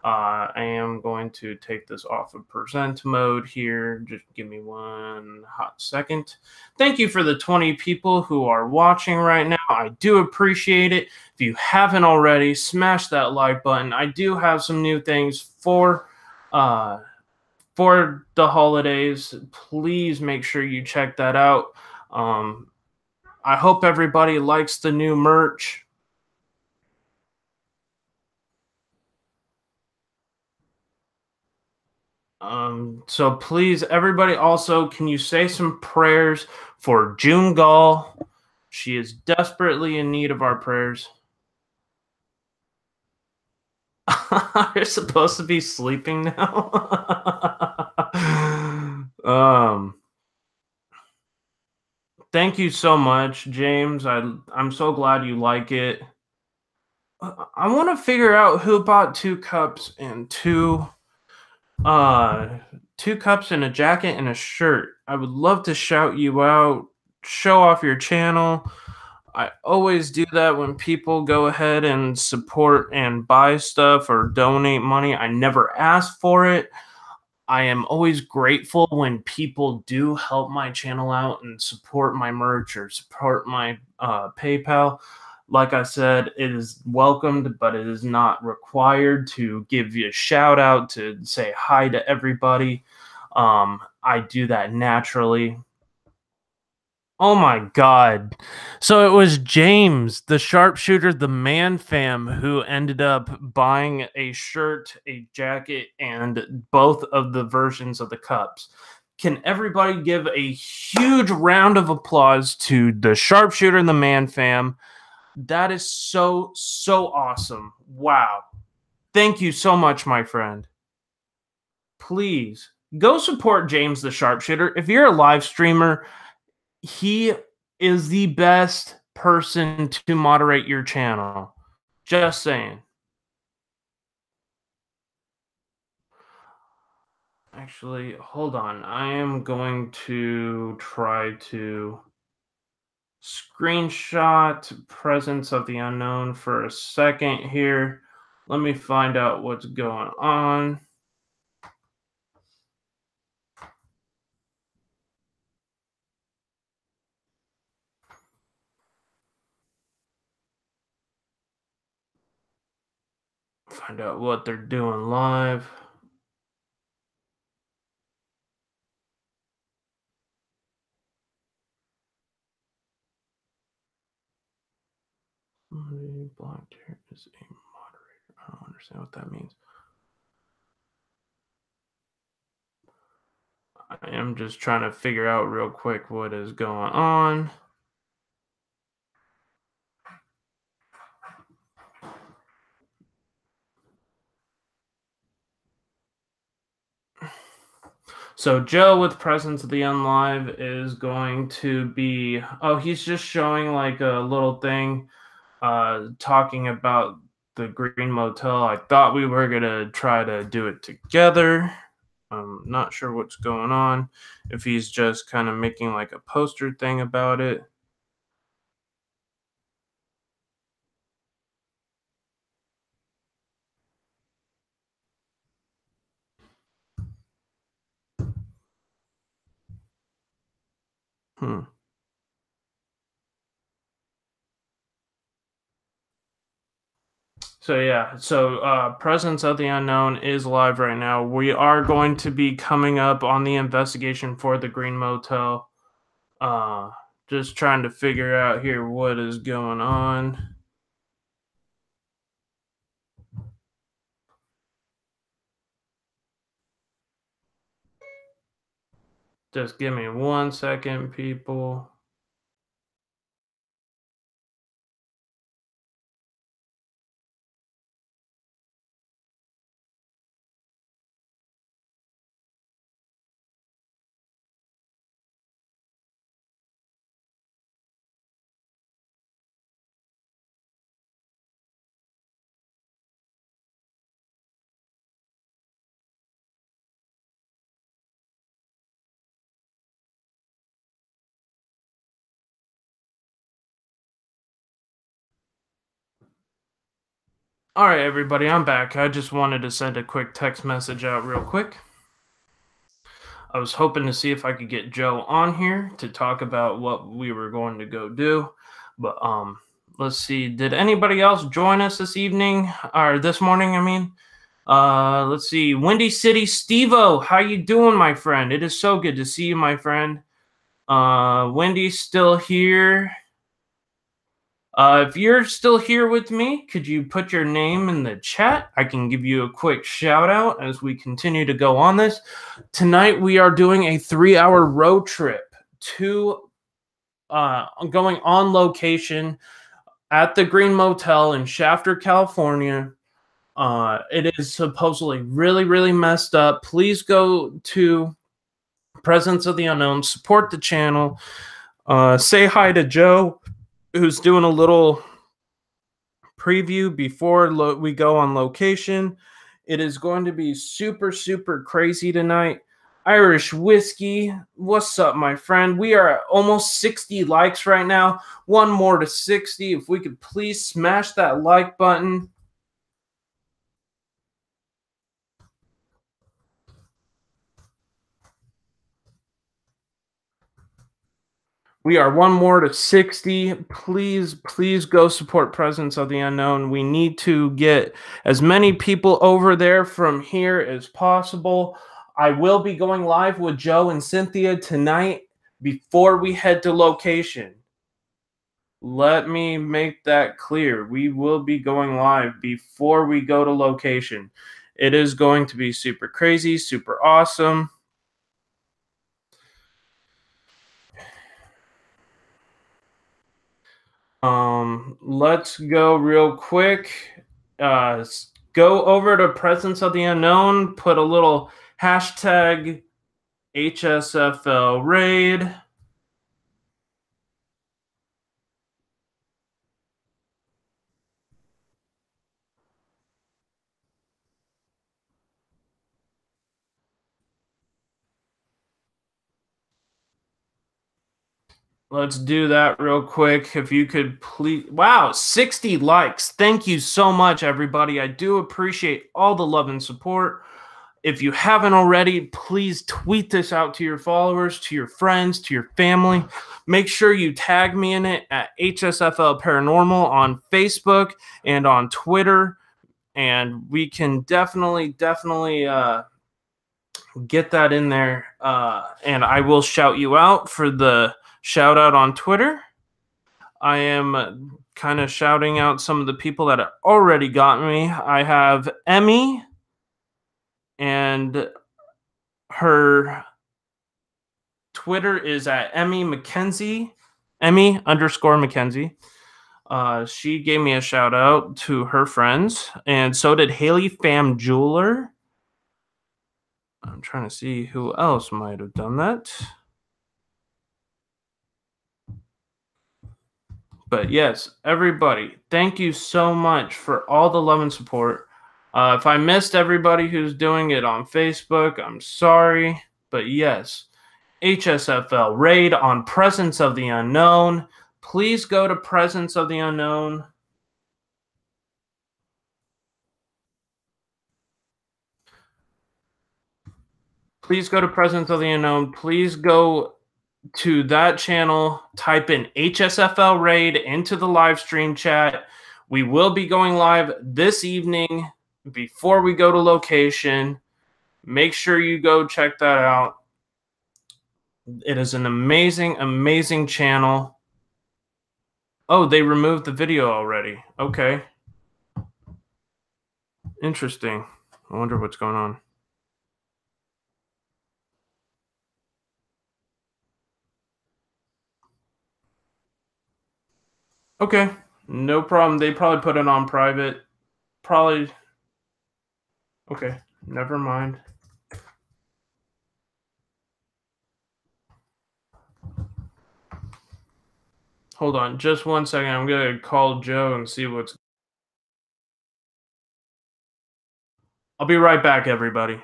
Speaker 1: I am going to take this off of present mode here. Just give me one hot second. Thank you for the 20 people who are watching right now. I do appreciate it. If you haven't already, smash that like button. I do have some new things for the holidays. Please make sure you check that out. I hope everybody likes the new merch. So please, everybody, also, can you say some prayers for June Gall? She is desperately in need of our prayers. You're supposed to be sleeping now. Thank you so much, James. I'm so glad you like it. I want to figure out who bought 2 cups and 2 cups and a jacket and a shirt. I would love to shout you out, show off your channel. I always do that when people go ahead and support and buy stuff or donate money. I never ask for it. I am always grateful when people do help my channel out and support my merch or support my PayPal. Like I said, it is welcomed, but it is not required to give you a shout out, to say hi to everybody. I do that naturally. Oh my God. So it was James, the sharpshooter, the man fam, who ended up buying a shirt, a jacket, and both of the versions of the cups. Can everybody give a huge round of applause to the sharpshooter and the man fam? That is so, so awesome. Wow. Thank you so much, my friend. Please go support James the sharpshooter. If you're a live streamer, he is the best person to moderate your channel. Just saying. Actually, hold on. I am going to try to screenshot Presence of the Unknown for a second here. Let me find out what's going on. Find out what they're doing live. Blocked here is a moderator. I don't understand what that means. I am just trying to figure out real quick what is going on. So Joe with Presence of the Unlive is going to be, he's just showing like a little thing talking about the Green Motel. I thought we were going to try to do it together. I'm not sure what's going on. If he's just kind of making like a poster thing about it. So yeah, Presence of the Unknown is live right now. We are going to be coming up on the investigation for the Green Motel. Just trying to figure out here what is going on. Just give me 1 second, people. All right, everybody, I'm back. I just wanted to send a quick text message out real quick. I was hoping to see if I could get Joe on here to talk about what we were going to go do. But let's see. Did anybody else join us this evening or this morning? I mean, let's see. Windy City Steve-O, how you doing, my friend? It is so good to see you, my friend. Wendy's still here. If you're still here with me, could you put your name in the chat? I can give you a quick shout out as we continue to go on this. Tonight we are doing a 3-hour road trip to going on location at the Green Motel in Shafter, California. It is supposedly really, really messed up. Please go to Presence of the Unknown, support the channel, say hi to Joe, who's doing a little preview before we go on location. It is going to be super, super crazy tonight. Irish Whiskey, what's up, my friend? We are at almost 60 likes right now. One more to 60. If we could please smash that like button. We are one more to 60. Please, please go support Presence of the Unknown. We need to get as many people over there from here as possible. I will be going live with Joe and Cynthia tonight before we head to location. Let me make that clear. We will be going live before we go to location. It is going to be super crazy, super awesome. Let's go real quick. Go over to Presence of the Unknown, put a little hashtag HSFL raid. Let's do that real quick. If you could please. Wow, 60 likes. Thank you so much, everybody. I do appreciate all the love and support. If you haven't already, please tweet this out to your followers, to your friends, to your family. Make sure you tag me in it at HSFL Paranormal on Facebook and on Twitter. and we can definitely get that in there. And I will shout you out for the shout out on Twitter. I am kind of shouting out some of the people that have already got me. I have Emmy, and her Twitter is at Emmy McKenzie, Emmy_McKenzie. She gave me a shout out to her friends, and so did Haley Pham Jeweler. I'm trying to see who else might have done that. But yes, everybody, thank you so much for all the love and support. If I missed everybody who's doing it on Facebook, I'm sorry. But yes, HSFL raid on Presence of the Unknown. Please go to Presence of the Unknown. Please go to Presence of the Unknown. Please go to that channel. Type in HSFL raid into the live stream chat. We will be going live this evening before we go to location. Make sure you go check that out. It is an amazing, amazing channel. Oh, they removed the video already. Okay. Interesting. I wonder what's going on. Okay. No problem. They probably put it on private. Probably. Okay. Never mind. Hold on. Just 1 second. I'm going to call Joe and see what's. I'll be right back, everybody.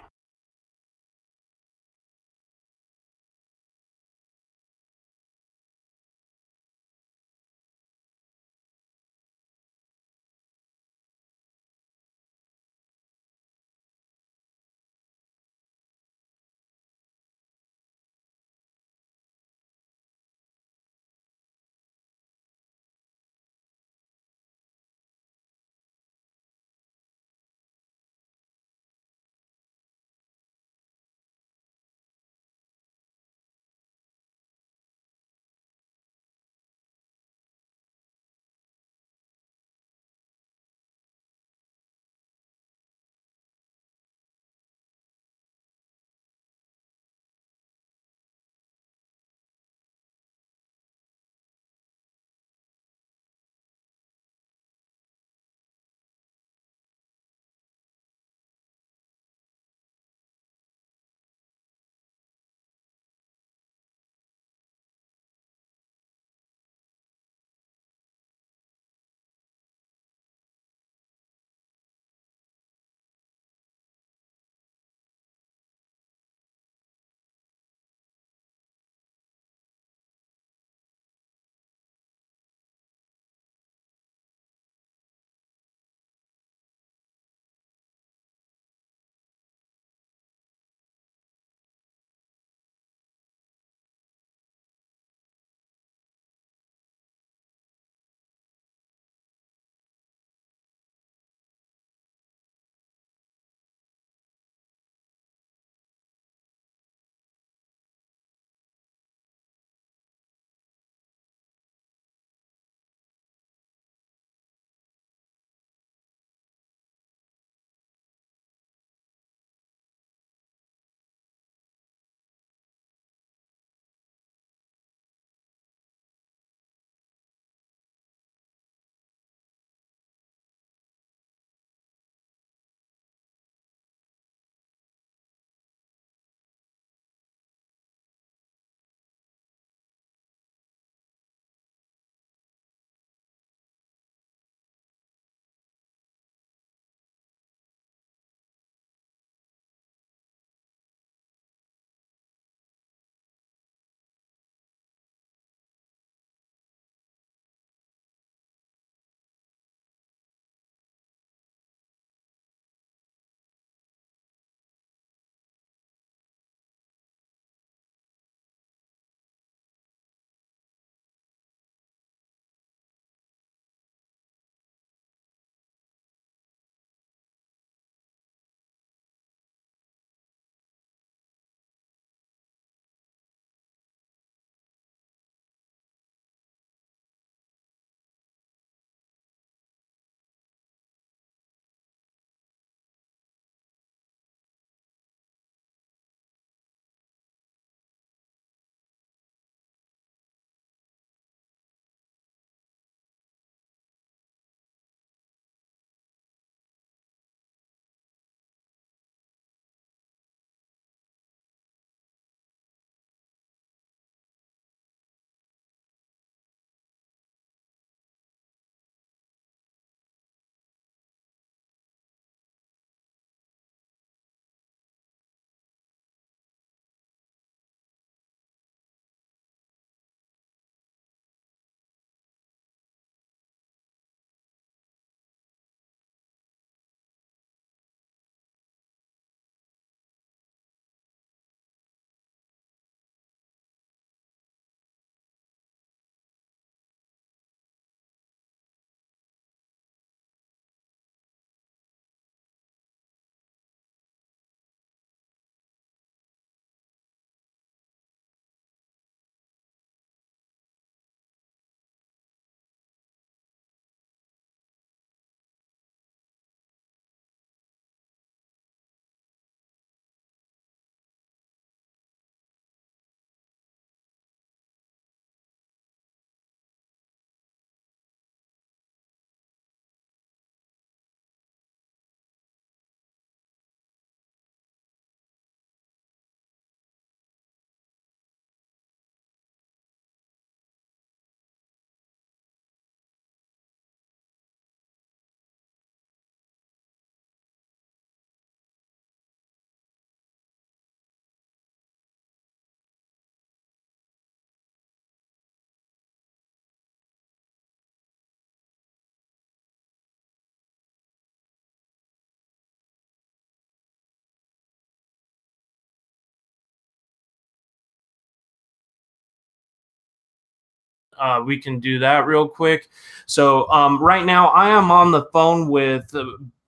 Speaker 1: we can do that real quick. So right now I am on the phone with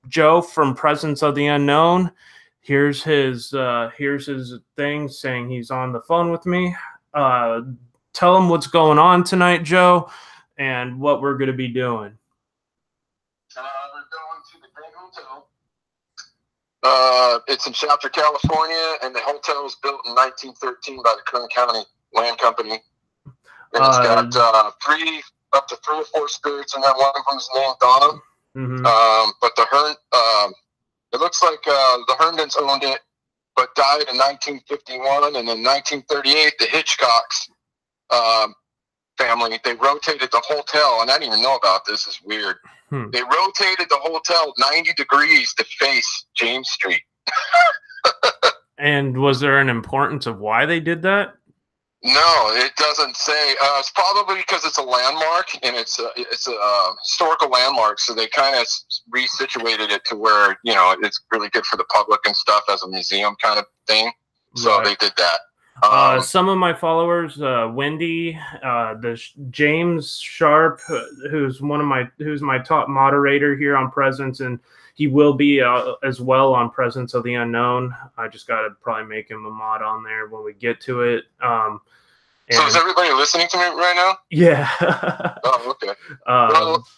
Speaker 1: Joe from Presence of the Unknown. Here's his thing saying he's on the phone with me. Tell him what's going on tonight, Joe, and what we're going to be doing.
Speaker 7: We're going to the Great Hotel. It's in Shafter, California, and the hotel was built in 1913 by the Kern County Land Company. And it's got up to 3 or 4 spirits, and that one of them's named Donna.
Speaker 1: Mm-hmm.
Speaker 7: But the it looks like the Herndons owned it, but died in 1951, and in 1938, the Hitchcocks family, they rotated the hotel, and I didn't even know about this. It's weird. They rotated the hotel 90 degrees to face James Street.
Speaker 1: And was there an importance of why they did that?
Speaker 7: No, it doesn't say. It's probably because it's a landmark, and it's a historical landmark, so they kind of resituated it to where, you know, it's really good for the public and stuff as a museum kind of thing. So
Speaker 1: Right.
Speaker 7: they did that.
Speaker 1: Some of my followers, Wendy, James Sharp, who's my top moderator here on Presence, and he will be as well on Presence of the Unknown. I just got to probably make him a mod on there when we get to it.
Speaker 7: So is everybody listening to me right now?
Speaker 1: Yeah.
Speaker 7: Oh, okay.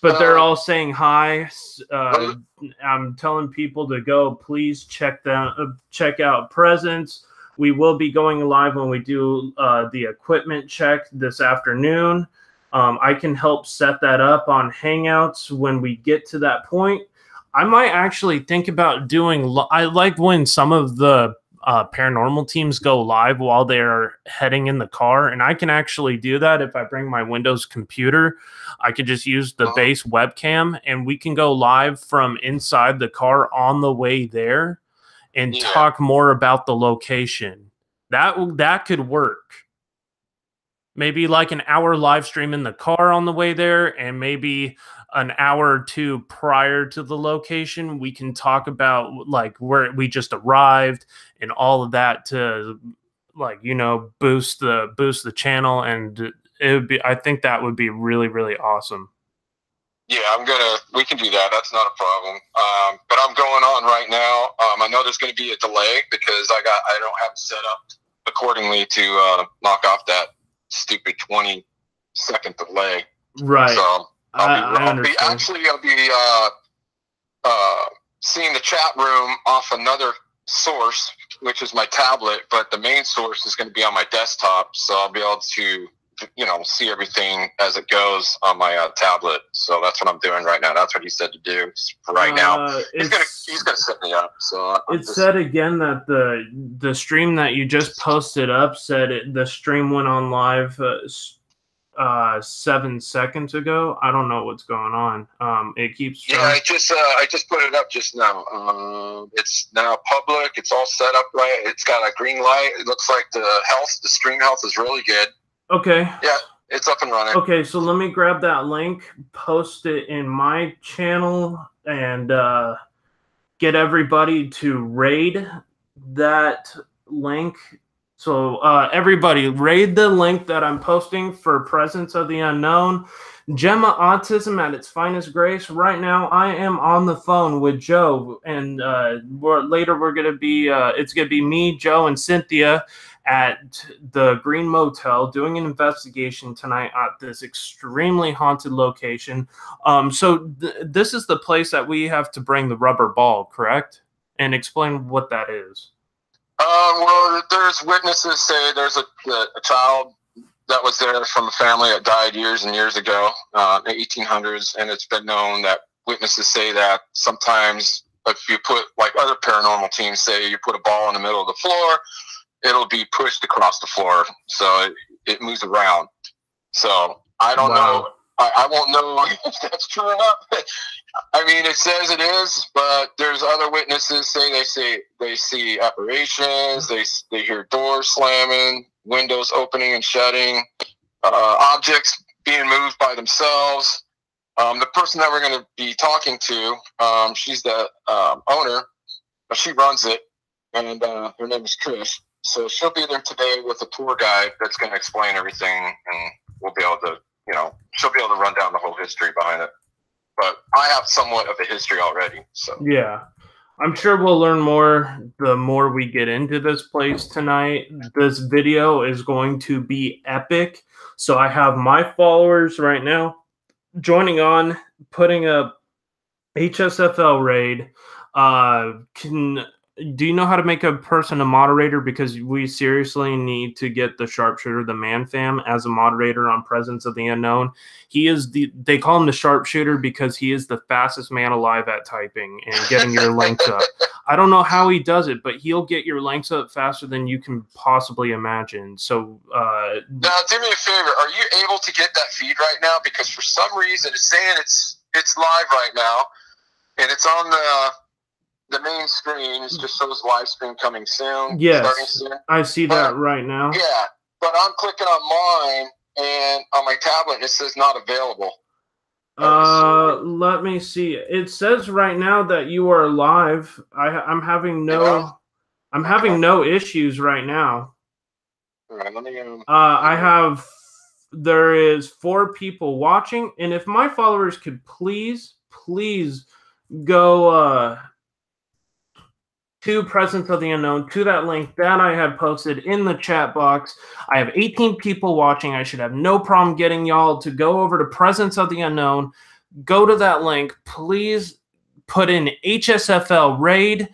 Speaker 1: But they're all saying hi. I'm telling people to go. Please check out Presence. We will be going live when we do the equipment check this afternoon. I can help set that up on Hangouts when we get to that point. I might actually think about doing. I like when some of the paranormal teams go live while they're heading in the car, and I can actually do that if I bring my Windows computer. I could just use the base webcam, and we can go live from inside the car on the way there and talk more about the location. That could work. Maybe like an hour live stream in the car on the way there, and maybe an hour or 2 prior to the location, we can talk about like where we just arrived and all of that to, like, you know, boost the channel. And I think that would be really, really awesome.
Speaker 7: Yeah, we can do that. That's not a problem. But I'm going on right now. I know there's going to be a delay because I don't have it set up accordingly to knock off that stupid 20-second delay.
Speaker 1: Right.
Speaker 7: So I'll be seeing the chat room off another source, which is my tablet, but the main source is going to be on my desktop, so I'll be able to, you know, see everything as it goes on my tablet. So that's what I'm doing right now. That's what he said to do right now. He's gonna set me up. So
Speaker 1: said again that the stream that you just posted up said the stream went on live 7 seconds ago. I don't know what's going on. It keeps.
Speaker 7: Yeah, I just put it up just now. It's now public. It's all set up right. It's got a green light. It looks like the stream health is really good.
Speaker 1: Okay.
Speaker 7: Yeah, it's up and running.
Speaker 1: Okay, so let me grab that link, post it in my channel, and get everybody to raid that link. So everybody, raid the link that I'm posting for Presence of the Unknown. Gemma Autism at its finest grace. Right now, I am on the phone with Joe, and later we're gonna be. It's gonna be me, Joe, and Cynthia at the Green Motel doing an investigation tonight at this extremely haunted location. So this is the place that we have to bring the rubber ball, correct? And explain what that is.
Speaker 7: Well, there's witnesses say there's a child that was there from a family that died years and years ago, in the 1800s, and it's been known that witnesses say that sometimes if you put, like other paranormal teams say, you put a ball in the middle of the floor, it'll be pushed across the floor, so it moves around. So I don't know. I won't know if that's true or not. I mean, it says it is, but there's other witnesses they see apparitions, they hear doors slamming, windows opening and shutting, objects being moved by themselves. The person that we're going to be talking to, she's the owner, but she runs it, and her name is Chris. So she'll be there today with a tour guide that's going to explain everything, and we'll be able to, run down the whole history behind it. But I have somewhat of a history already. So
Speaker 1: Yeah. I'm sure we'll learn more the more we get into this place tonight. This video is going to be epic. So I have my followers right now joining on, putting up HSFL raid. Do you know how to make a person a moderator? Because we seriously need to get the sharpshooter, the man fam, as a moderator on Presence of the Unknown. He is they call him the sharpshooter because he is the fastest man alive at typing and getting your links up. I don't know how he does it, but he'll get your links up faster than you can possibly imagine. So
Speaker 7: now do me a favor, are you able to get that feed right now? Because for some reason it's saying it's live right now, and it's on the main screen. It just shows live stream coming soon.
Speaker 1: Yes,
Speaker 7: starting soon.
Speaker 1: I see that right now.
Speaker 7: Yeah, but I'm clicking on mine, and on my tablet it says not available.
Speaker 1: Let me see. It says right now that you are live. I'm having no no issues right now.
Speaker 7: All right, let me
Speaker 1: there is 4 people watching, and if my followers could please go to Presence of the Unknown, to that link that I had posted in the chat box. I have 18 people watching. I should have no problem getting y'all to go over to Presence of the Unknown. Go to that link. Please put in HSFL raid,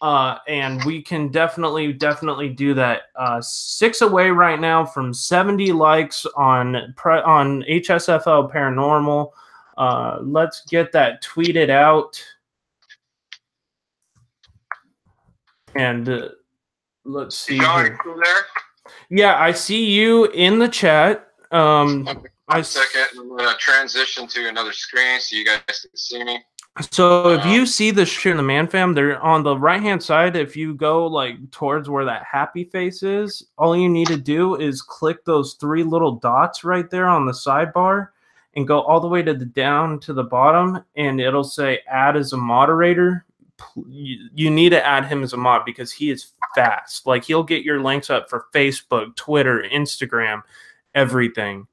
Speaker 1: and we can definitely do that. 6 away right now from 70 likes on HSFL Paranormal. Let's get that tweeted out. And let's see here.
Speaker 7: There?
Speaker 1: Yeah, I see you in the chat.
Speaker 7: One second. I'm going to transition to another screen so you guys can see me.
Speaker 1: So if you see the shit in the man fam, they're on the right-hand side. If you go like towards where that happy face is, all you need to do is click those 3 little dots right there on the sidebar and go all the way to down to the bottom, and it'll say add as a moderator. You need to add him as a mod because he is fast. Like, he'll get your links up for Facebook, Twitter, Instagram, everything.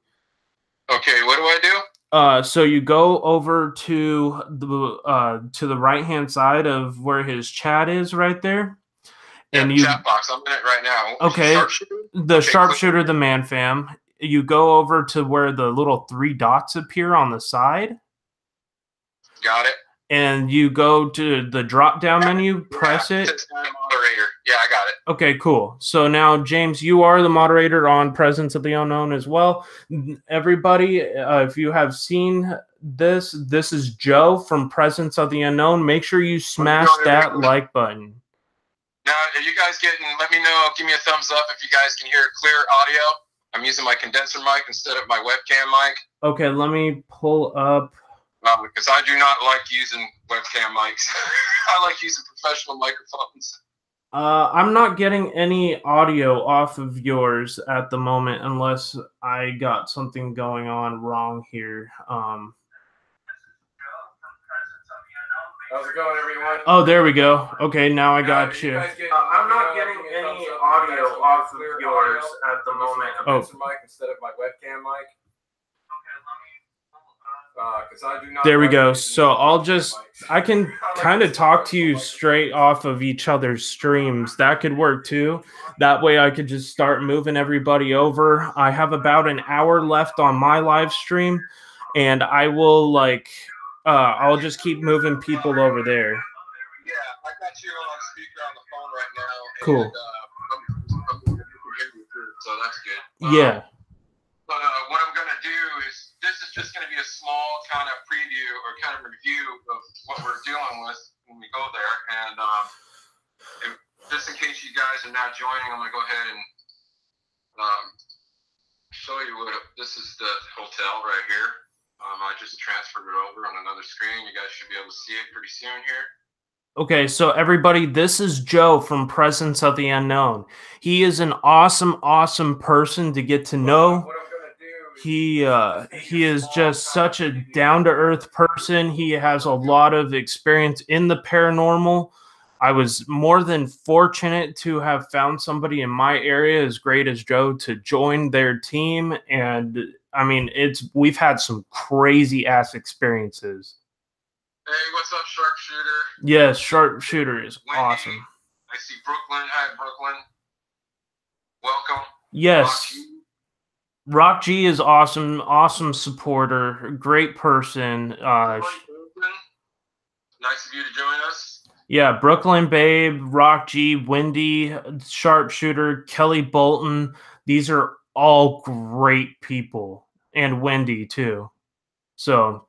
Speaker 7: Okay, what do I do?
Speaker 1: So you go over to the right-hand side of where his chat is right there. And
Speaker 7: yeah, chat box. I'm in it right now.
Speaker 1: Okay. The sharpshooter, the man fam. You go over to where the little 3 dots appear on the side.
Speaker 7: Got it.
Speaker 1: And you go to the drop-down menu, press it.
Speaker 7: Moderator. Yeah, I got it.
Speaker 1: Okay, cool. So now, James, you are the moderator on Presence of the Unknown as well. Everybody, if you have seen this is Joe from Presence of the Unknown. Make sure you smash that like button.
Speaker 7: Now, if you guys let me know, give me a thumbs up if you guys can hear clear audio. I'm using my condenser mic instead of my webcam mic.
Speaker 1: Okay, let me pull up.
Speaker 7: Because I do not like using webcam mics. I like using professional microphones.
Speaker 1: I'm not getting any audio off of yours at the moment unless I got something going on wrong here.
Speaker 4: How's it going, everyone?
Speaker 1: Oh, there we go. Okay, now I got you.
Speaker 4: I'm not getting any audio off of yours at the moment.
Speaker 1: Oh.
Speaker 4: Mic instead of my webcam mic.
Speaker 1: There we go. So I can kind of talk to you straight off of each other's streams. That could work too. That way I could just start moving everybody over. I have about an hour left on my live stream, and I will I'll just keep moving people over there.
Speaker 7: Yeah, I got you on speaker on the phone right now.
Speaker 1: Cool.
Speaker 7: So that's good.
Speaker 1: Yeah.
Speaker 7: But what I'm going to do is, this is just going to be a small kind of preview or kind of review of what we're dealing with when we go there. And just in case you guys are not joining, I'm going to go ahead and show you this is the hotel right here. I just transferred it over on another screen. You guys should be able to see it pretty soon here.
Speaker 1: Okay, so everybody, this is Joe from Presence of the Unknown. He is an awesome person to get to know. He is just such a down-to-earth person. He has a lot of experience in the paranormal. I was more than fortunate to have found somebody in my area as great as Joe to join their team, and I mean, we've had some crazy ass experiences.
Speaker 7: Hey, what's up, Sharpshooter?
Speaker 1: Yes, Sharpshooter is
Speaker 7: Wendy,
Speaker 1: awesome.
Speaker 7: I see Brooklyn. Hi, Brooklyn. Welcome.
Speaker 1: Yes. Rock G is awesome. Awesome supporter. Great person.
Speaker 7: Nice of you to join us.
Speaker 1: Yeah, Brooklyn Babe, Rock G, Wendy, Sharpshooter, Kelly Bolton. These are all great people. And Wendy, too. So,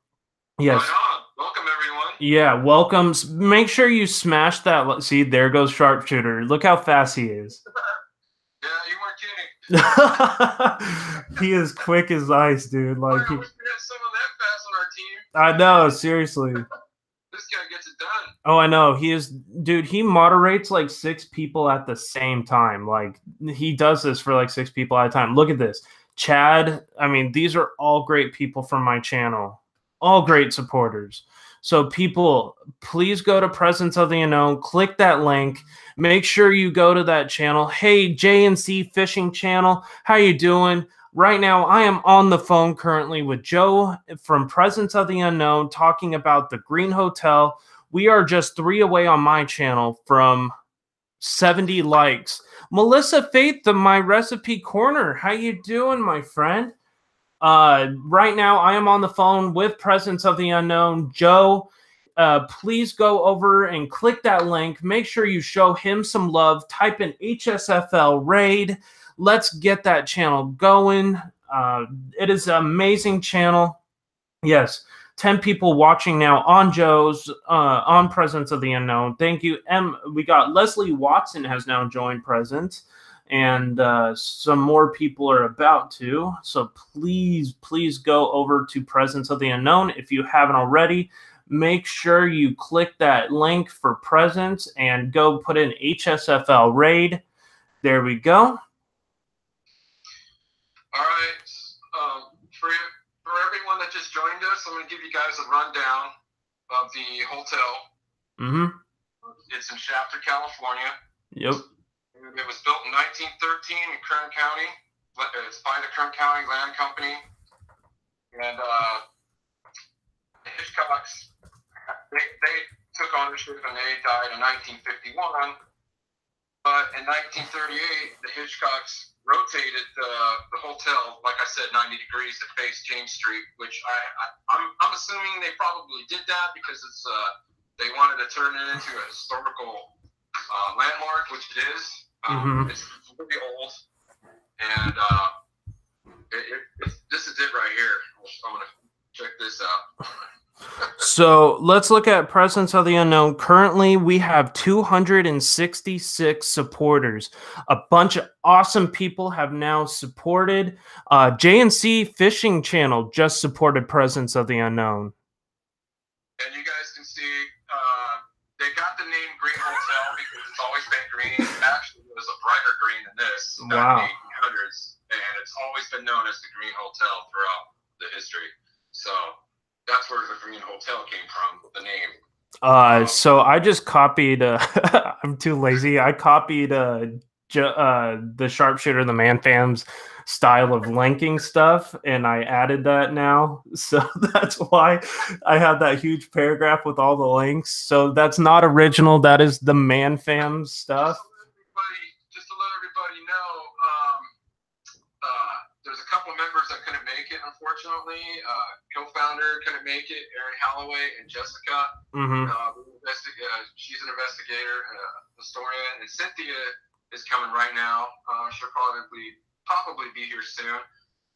Speaker 1: yes.
Speaker 7: Right on. Welcome, everyone.
Speaker 1: Yeah, welcome. Make sure you smash that. See, there goes Sharpshooter. Look how fast he is.
Speaker 7: Yeah, you weren't kidding.
Speaker 1: He is quick as ice, dude. Like,
Speaker 7: I wish we had someone that fast on our team.
Speaker 1: I know, seriously.
Speaker 7: This guy gets it done.
Speaker 1: Oh, I know. He is, dude, he moderates like 6 people at the same time. Like, he does this for like 6 people at a time. Look at this. Chad, I mean, these are all great people from my channel. All great supporters. So people, please go to Presence of the Unknown, click that link, make sure you go to that channel. Hey, J&C Fishing Channel, how you doing? Right now, I am on the phone currently with Joe from Presence of the Unknown talking about the Green Hotel. We are just 3 away on my channel from 70 likes. Melissa Faith of My Recipe Corner, how you doing, my friend? Right now, I am on the phone with Presence of the Unknown. Joe, please go over and click that link. Make sure you show him some love. Type in HSFL Raid. Let's get that channel going. It is an amazing channel. Yes, 10 people watching now on Joe's, on Presence of the Unknown. Thank you. We got Leslie Watson has now joined Presence. And some more people are about to. So please go over to Presence of the Unknown. If you haven't already, make sure you click that link for Presence and go put in HSFL Raid. There we go.
Speaker 7: All right. For everyone that just joined us, I'm going to give you guys a rundown of the hotel.
Speaker 1: Mm-hmm.
Speaker 7: It's in Shafter, California.
Speaker 1: Yep.
Speaker 7: It was built in 1913 in Kern County. It's by the Kern County Land Company. And the Hitchcocks, they took ownership and they died in 1951. But in 1938, the Hitchcocks rotated the hotel, like I said, 90 degrees to face James Street, which I'm assuming they probably did that because it's they wanted to turn it into a historical landmark, which it is. It's really old, and this is it right here. I'm going to check this out.
Speaker 1: So let's look at Presence of the Unknown. Currently, we have 266 supporters. A bunch of awesome people have now supported. J&C Fishing Channel just supported Presence of the Unknown.
Speaker 7: And you guys can see they got the name Green Hotel because it's always been green. Actually, it was a brighter green than this back in the 1800s, and it's always been known as the Green Hotel throughout the history. So that's where the Green Hotel came from, the name.
Speaker 1: So I just copied. I'm too lazy. I copied the Sharpshooter, the Man Fam's style of linking stuff, and I added that now. So that's why I have that huge paragraph with all the links. So that's not original. That is the Man Fam stuff.
Speaker 7: Just to let everybody know, there's a couple members that couldn't make it, unfortunately. Co-founder couldn't make it, Erin Holloway and Jessica. She's an investigator, historian, and Cynthia is coming right now. She'll probably be here soon.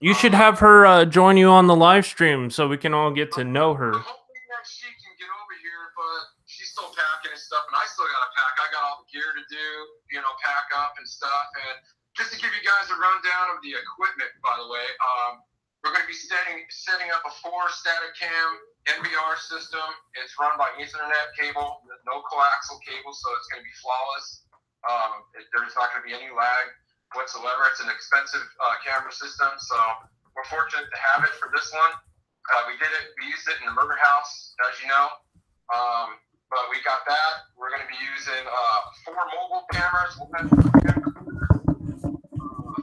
Speaker 1: You should have her join you on the live stream so we can all get to know her.
Speaker 7: I'm hoping that she can get over here, but she's still packing and stuff, and I still got to pack. I got all the gear to do, pack up and stuff. And just to give you guys a rundown of the equipment, by the way, we're going to be setting up a 4 static cam NVR system. It's run by Ethernet cable, no coaxial cable, so it's going to be flawless. There's not going to be any lag whatsoever. It's an expensive camera system, so we're fortunate to have it for this one. We used it in the murder house, as you know, but we got that. We're going to be using 4 mobile cameras. We'll have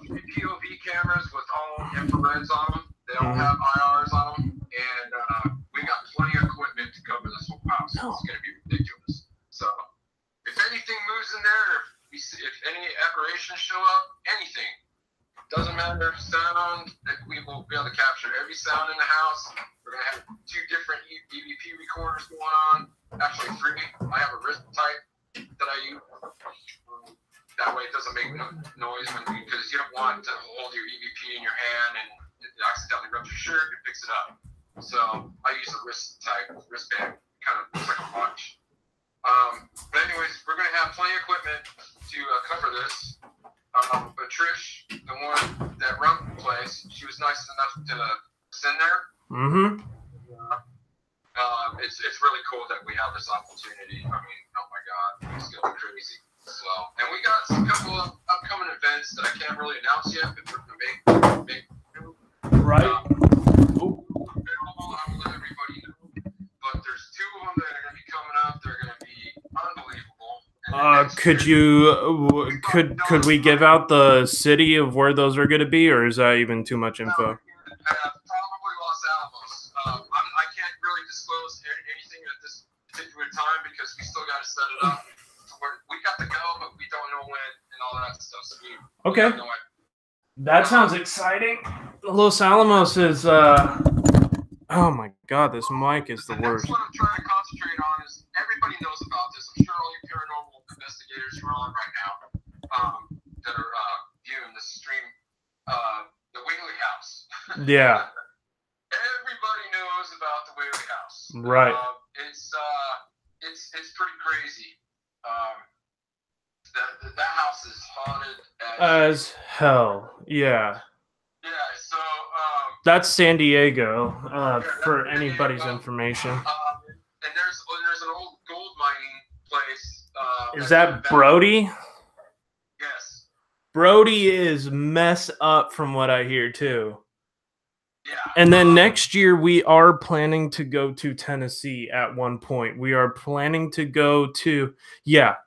Speaker 7: 3 POV cameras with all infrareds on them. They all have IRs on them, and we got plenty of equipment to cover this whole house. It's going to be ridiculous. So if anything moves in there, if any apparitions show up, anything, doesn't matter, sound, we will be able to capture every sound in the house. We're going to have 2 different EVP recorders going on, actually 3. I have a wrist type that I use. That way it doesn't make noise because you don't want to hold your EVP in your hand and it accidentally rubs your shirt and picks it up. So I use a wristband, kind of looks like a watch. But anyways, we're going to have plenty of equipment to cover this. But Trish, the one that runs the place, she was nice enough to send there.
Speaker 1: Mm-hmm.
Speaker 7: It's really cool that we have this opportunity. I mean, oh my God, it's gonna be crazy. So, and we got a couple of upcoming events that I can't really announce yet, but we're gonna make
Speaker 1: right.
Speaker 7: I will let everybody know. But there's 2 of them that are gonna be coming up. They're gonna be unbelievable.
Speaker 1: Could we give out the city of where those are going to be, or is that even too much info?
Speaker 7: Probably Los Alamos. I can't really disclose anything at this particular time because we still got to set it up. We got to go, but we don't know when and all that stuff. So
Speaker 1: okay. That sounds exciting. Los Alamos is. Oh my God, this mic is the worst.
Speaker 7: That's what I'm trying to concentrate on. Is everybody knows about this? I'm sure all you paranormal investigators who are on right now that are viewing this stream, the Wheatley House.
Speaker 1: Yeah.
Speaker 7: Everybody knows about the Wheatley House.
Speaker 1: Right.
Speaker 7: It's pretty crazy. That house is haunted
Speaker 1: as hell. Yeah.
Speaker 7: Yeah. So.
Speaker 1: That's San Diego. For anybody's information.
Speaker 7: And there's an old gold mining place.
Speaker 1: Is that Brody?
Speaker 7: Yes.
Speaker 1: Brody is messed up from what I hear too.
Speaker 7: Yeah.
Speaker 1: And then next year we are planning to go to Tennessee at one point. We are planning to go to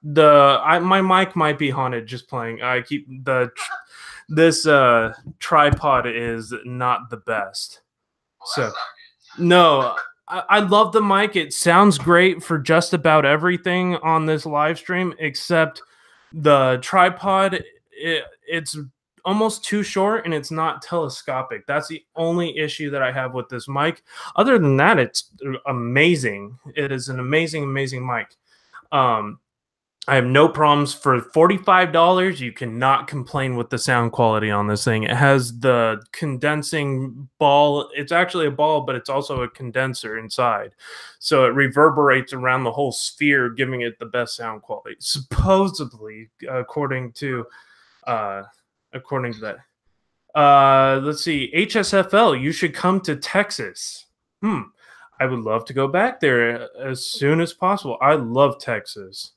Speaker 1: my mic might be haunted just playing. I keep this tripod is not the best. So no, I love the mic. It sounds great for just about everything on this live stream except the tripod. It's almost too short and it's not telescopic. That's the only issue that I have with this mic. Other than that, it's amazing. It is an amazing mic. I have no problems. For $45, you cannot complain with the sound quality on this thing. It has the condensing ball. It's actually a ball, but it's also a condenser inside. So it reverberates around the whole sphere, giving it the best sound quality. Supposedly, according to that. Let's see. HSFL, you should come to Texas. I would love to go back there as soon as possible. I love Texas.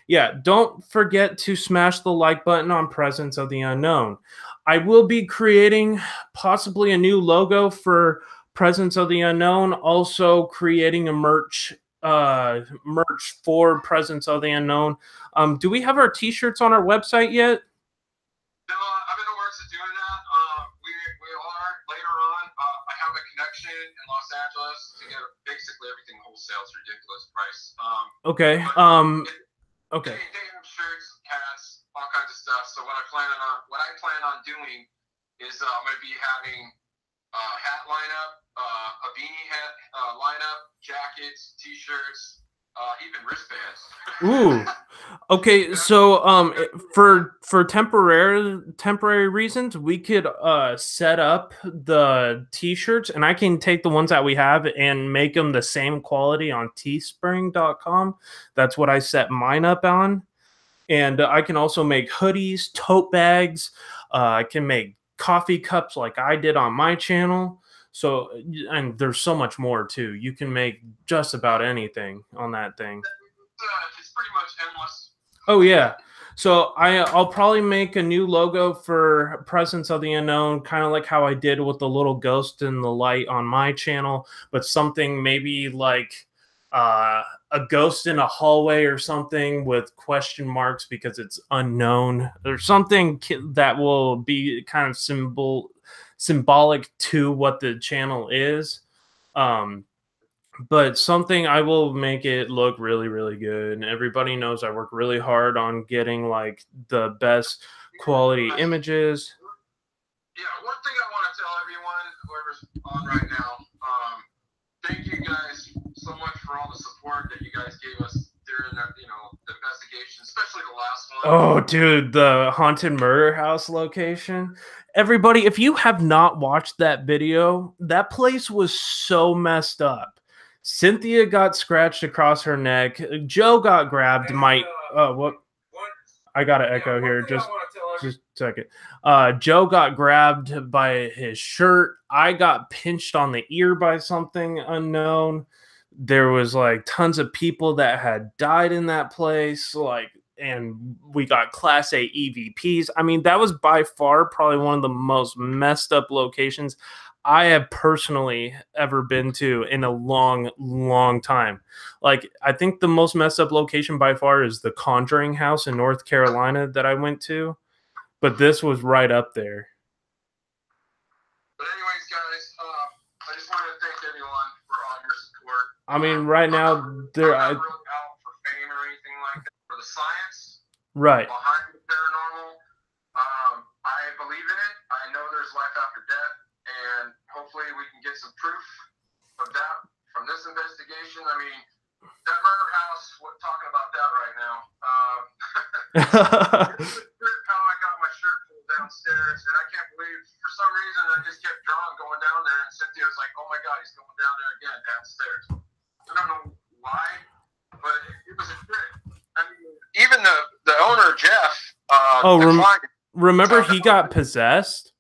Speaker 1: Yeah, don't forget to smash the like button on Presence of the Unknown. I will be creating possibly a new logo for Presence of the Unknown, also creating a merch for Presence of the Unknown. Do we have our t-shirts on our website yet?
Speaker 7: No, I'm in the works of doing that. We are later on. I have a connection in Los Angeles to get basically everything wholesale. It's ridiculous price.
Speaker 1: Okay. Okay.
Speaker 7: They have shirts, hats, all kinds of stuff. So what I plan on doing is I'm going to be having a hat lineup, a beanie hat lineup, jackets, t-shirts, even wristbands.
Speaker 1: Ooh. Okay, so for temporary reasons, we could set up the t-shirts, and I can take the ones that we have and make them the same quality on teespring.com. That's what I set mine up on. And I can also make hoodies, tote bags. I can make coffee cups like I did on my channel. So, and there's so much more too. You can make just about anything on that thing.
Speaker 7: It's pretty much endless.
Speaker 1: Oh yeah. So I'll probably make a new logo for Presence of the Unknown, kind of like how I did with the little ghost in the light on my channel, but something maybe like a ghost in a hallway or something with question marks because it's unknown, or something that will be kind of symbolic to what the channel is. But something I will make it look really, really good. And everybody knows I work really hard on getting like the best quality images.
Speaker 7: Yeah, one thing I want to tell everyone, whoever's on right now, thank you guys so much for all the support that you guys gave us during the, the investigation, especially the last one.
Speaker 1: Oh, dude, the haunted murder house location. Everybody, if you have not watched that video, that place was so messed up. Cynthia got scratched across her neck. Joe got grabbed. What? I got an echo here. Just a second. Joe got grabbed by his shirt. I got pinched on the ear by something unknown. There was like tons of people that had died in that place. And we got Class A EVPs. I mean, that was by far probably one of the most messed up locations I have personally ever been to in a long, long time. Like, I think the most messed up location by far is the Conjuring house in North Carolina that I went to. But this was right up there.
Speaker 7: But anyways, guys, I just wanted to thank everyone for all your support.
Speaker 1: I mean, right now,
Speaker 7: I'm not really out for fame or anything like that. For the science
Speaker 1: right
Speaker 7: behind the paranormal, I believe in it. I know there's life after death, and hopefully we can get some proof of that from this investigation. I mean, that murder house, we're talking about that right now. How I got my shirt pulled downstairs, and I can't believe, for some reason, I just kept drawing going down there, and Cynthia was like, oh my God, he's going down there again downstairs. I don't know why, but it was a trick. I mean, even the owner, Jeff,
Speaker 1: remember he got possessed?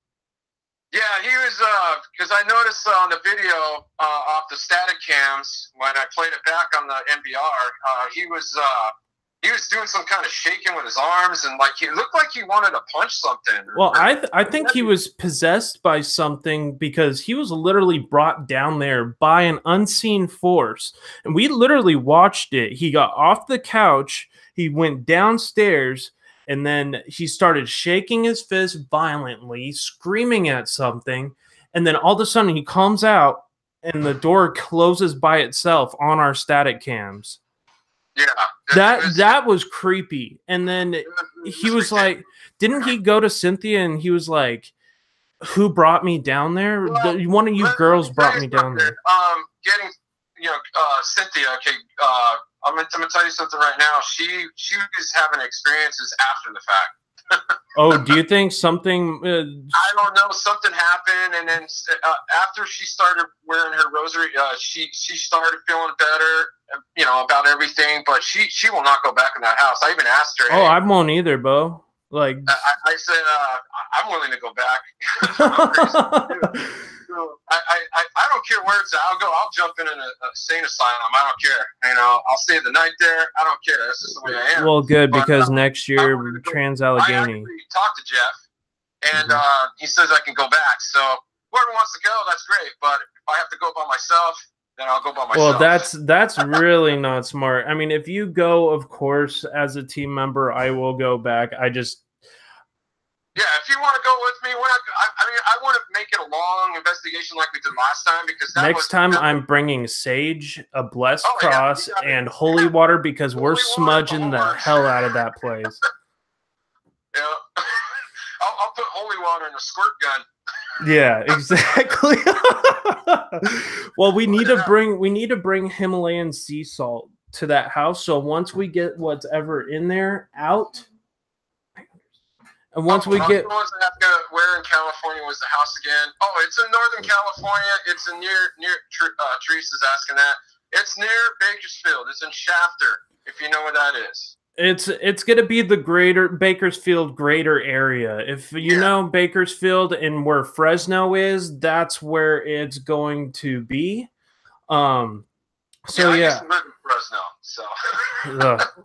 Speaker 7: Yeah, he was, because I noticed on the video off the static cams, when I played it back on the NVR, he was doing some kind of shaking with his arms, and like he looked like he wanted to punch something.
Speaker 1: Well, I think he was possessed by something, because he was literally brought down there by an unseen force. And we literally watched it. He got off the couch, he went downstairs, and then he started shaking his fist violently, screaming at something. And then all of a sudden he comes out and the door closes by itself on our static cams.
Speaker 7: Yeah.
Speaker 1: That was creepy. And then he was like, didn't he go to Cynthia and he was like, who brought me down there?
Speaker 7: Well,
Speaker 1: one of you girls brought me down there.
Speaker 7: Getting, Cynthia, okay, I'm gonna tell you something right now. She was having experiences after the fact.
Speaker 1: Oh, do you think something?
Speaker 7: I don't know. Something happened, and then after she started wearing her rosary, she started feeling better, about everything. But she will not go back in that house. I even asked her.
Speaker 1: Oh, I won't either, Bo. Like
Speaker 7: I said, I'm willing to go back. So I don't care where it's at. I'll jump in an insane asylum. I don't care. I'll stay the night there. I don't care. That's just the way I am.
Speaker 1: Well, good, because next year Trans Allegheny.
Speaker 7: I talked to Jeff, and he says I can go back. So whoever wants to go, that's great. But if I have to go by myself, then I'll go by myself.
Speaker 1: Well, that's really not smart. I mean, if you go, of course, as a team member, I will go back.
Speaker 7: Yeah, if you want to go with me, I want to make it a long investigation like we did last time, because
Speaker 1: next time I'm bringing sage, a blessed cross, and holy water, because we're smudging the hell out of that place.
Speaker 7: Yeah, I'll put holy water in a squirt gun.
Speaker 1: Yeah, exactly. Well, we need to bring Himalayan sea salt to that house. So once we get whatever in there out. And once we get,
Speaker 7: where in California was the house again? Oh, it's in Northern California. It's in near Teresa's asking that. It's near Bakersfield. It's in Shafter, if you know where that is.
Speaker 1: It's going to be the greater Bakersfield greater area. If you know Bakersfield and where Fresno is, that's where it's going to be. I used to live in
Speaker 7: Fresno, so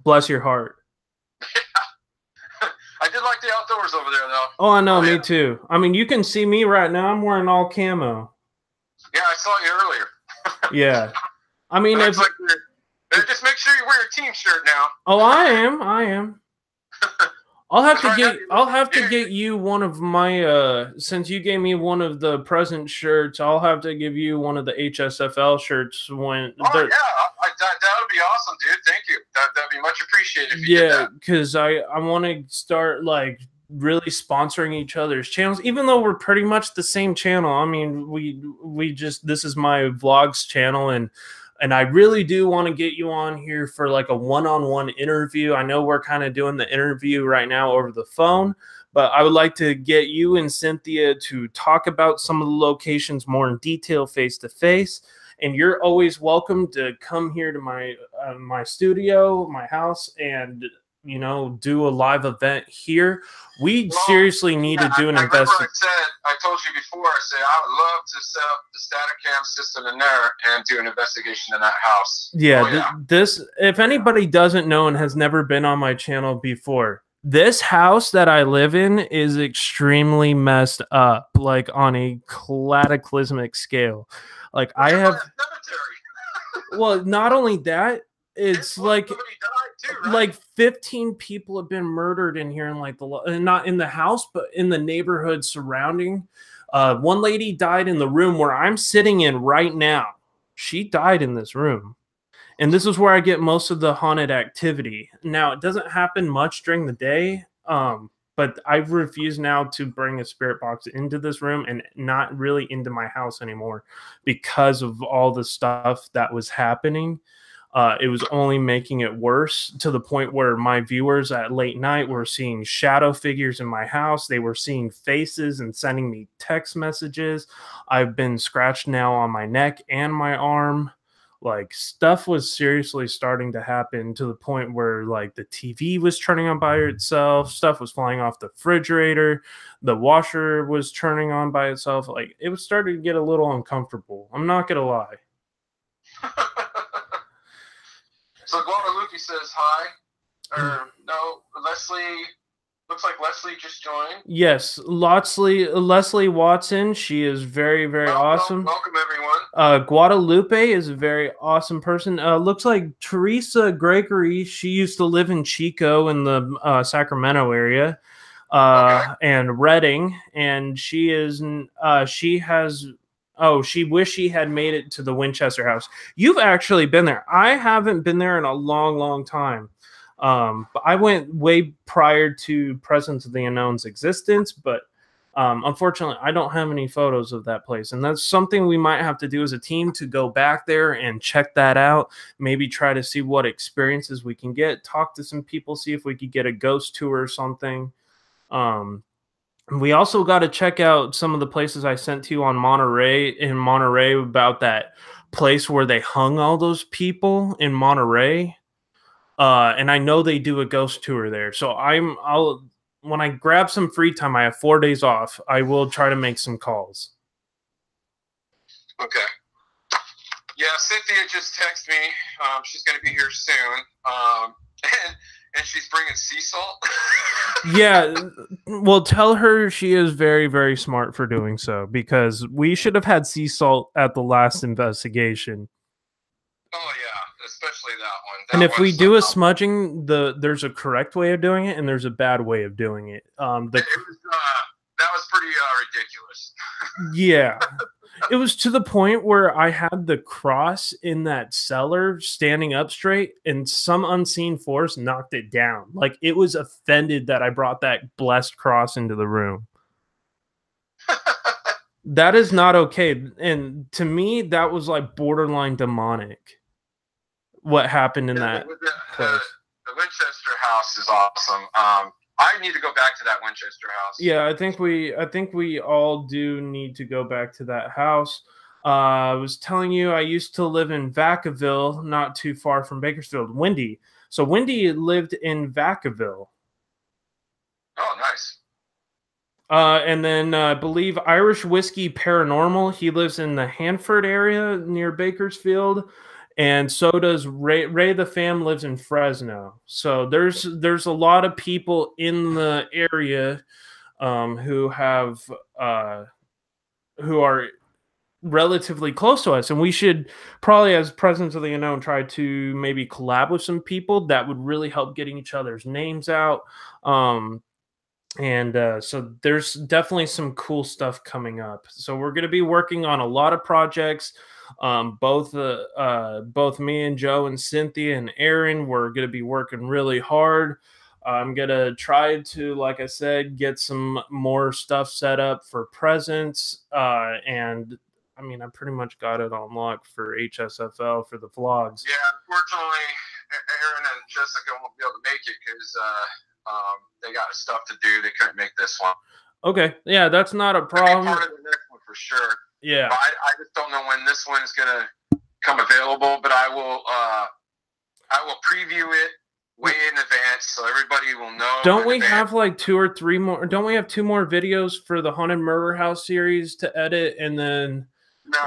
Speaker 1: bless your heart.
Speaker 7: I did like the outdoors over there, though.
Speaker 1: Oh, I know, me too. I mean, you can see me right now. I'm wearing all camo.
Speaker 7: Yeah, I saw you earlier.
Speaker 1: Yeah. I mean,
Speaker 7: just make sure you wear your team shirt now.
Speaker 1: Oh, I am. I'll have to get you one of my since you gave me one of the present shirts, I'll have to give you one of the HSFL shirts when
Speaker 7: Oh yeah, that would be awesome, dude. Thank you. That'd be much appreciated if you did that.
Speaker 1: Because I want to start like really sponsoring each other's channels, even though we're pretty much the same channel. I mean, we just, this is my vlogs channel, and I really do want to get you on here for like a one-on-one interview. I know we're kind of doing the interview right now over the phone, but I would like to get you and Cynthia to talk about some of the locations more in detail, face to face. And you're always welcome to come here to my my studio, my house, and you know, do a live event here. We seriously need to do an investigation.
Speaker 7: I told you before, I said I would love to set up the Staticam system in there and do an investigation in that house.
Speaker 1: Yeah, this, if anybody doesn't know and has never been on my channel before, this house that I live in is extremely messed up, like on a cataclysmic scale. Like I have, well, not only that, it's like
Speaker 7: died too, right?
Speaker 1: like 15 people have been murdered in here, in like the, not in the house, but in the neighborhood surrounding. One lady died in the room where I'm sitting in right now. She died in this room. And this is where I get most of the haunted activity. Now, it doesn't happen much during the day, but I refuse now to bring a spirit box into this room and not really into my house anymore because of all the stuff that was happening. It was only making it worse, to the point where my viewers at late night were seeing shadow figures in my house. They were seeing faces and sending me text messages. I've been scratched now on my neck and my arm. Like, stuff was seriously starting to happen, to the point where like the TV was turning on by itself. Stuff was flying off the refrigerator. The washer was turning on by itself. Like, it was starting to get a little uncomfortable. I'm not going to lie.
Speaker 7: So Guadalupe says hi. Or no, Leslie. Looks like Leslie just joined.
Speaker 1: Yes, Leslie Watson. She is very, very awesome.
Speaker 7: Welcome everyone.
Speaker 1: Guadalupe is a very awesome person. Looks like Teresa Gregory. She used to live in Chico in the Sacramento area, and Redding, and she is. She has. Oh, she wished she had made it to the Winchester house. You've actually been there. I haven't been there in a long, long time. But I went way prior to Presence of the Unknown's existence, but unfortunately, I don't have any photos of that place. And that's something we might have to do as a team, to go back there and check that out. Maybe try to see what experiences we can get, talk to some people, see if we could get a ghost tour or something. We also got to check out some of the places I sent to you on Monterey about that place where they hung all those people in Monterey. And I know they do a ghost tour there. So when I grab some free time, I have 4 days off, I will try to make some calls.
Speaker 7: Okay. Yeah, Cynthia just texted me. She's going to be here soon. And she's bringing sea salt.
Speaker 1: Yeah, well, tell her she is very, very smart for doing so, because we should have had sea salt at the last investigation.
Speaker 7: Oh yeah, especially that one.
Speaker 1: And if we do a smudging, there's a correct way of doing it and there's a bad way of doing it. That
Speaker 7: was pretty ridiculous.
Speaker 1: Yeah. It was to the point where I had the cross in that cellar standing up straight, and some unseen force knocked it down. Like, it was offended that I brought that blessed cross into the room. That is not okay. And to me, that was like borderline demonic, what happened in that place.
Speaker 7: The Winchester house is awesome. I need to go back to that Winchester house.
Speaker 1: Yeah, I think we all do need to go back to that house. I was telling you, I used to live in Vacaville, not too far from Bakersfield. Wendy. So Wendy lived in Vacaville.
Speaker 7: Oh, nice.
Speaker 1: And then I believe Irish Whiskey Paranormal. He lives in the Hanford area near Bakersfield. And so does Ray the Fam lives in Fresno. So there's a lot of people in the area who are relatively close to us, and we should probably, as Presence of the Unknown, try to maybe collab with some people that would really help getting each other's names out. So there's definitely some cool stuff coming up. So we're going to be working on a lot of projects. Both me and Joe and Cynthia and Aaron, we're going to be working really hard. I'm going to try to, like I said, get some more stuff set up for Presents. And I mean, I pretty much got it on lock for HSFL for the vlogs.
Speaker 7: Yeah, unfortunately, Aaron and Jessica won't be able to make it because they got stuff to do. They couldn't make this one.
Speaker 1: Okay, yeah, that's not a problem.
Speaker 7: Part of the next one for sure.
Speaker 1: Yeah,
Speaker 7: but I just don't know when this one's gonna come available. But I will preview it way in advance so everybody will know.
Speaker 1: Don't we have like 2 or 3 more? Don't we have 2 more videos for the Haunted Murder House series to edit, and then?
Speaker 7: No,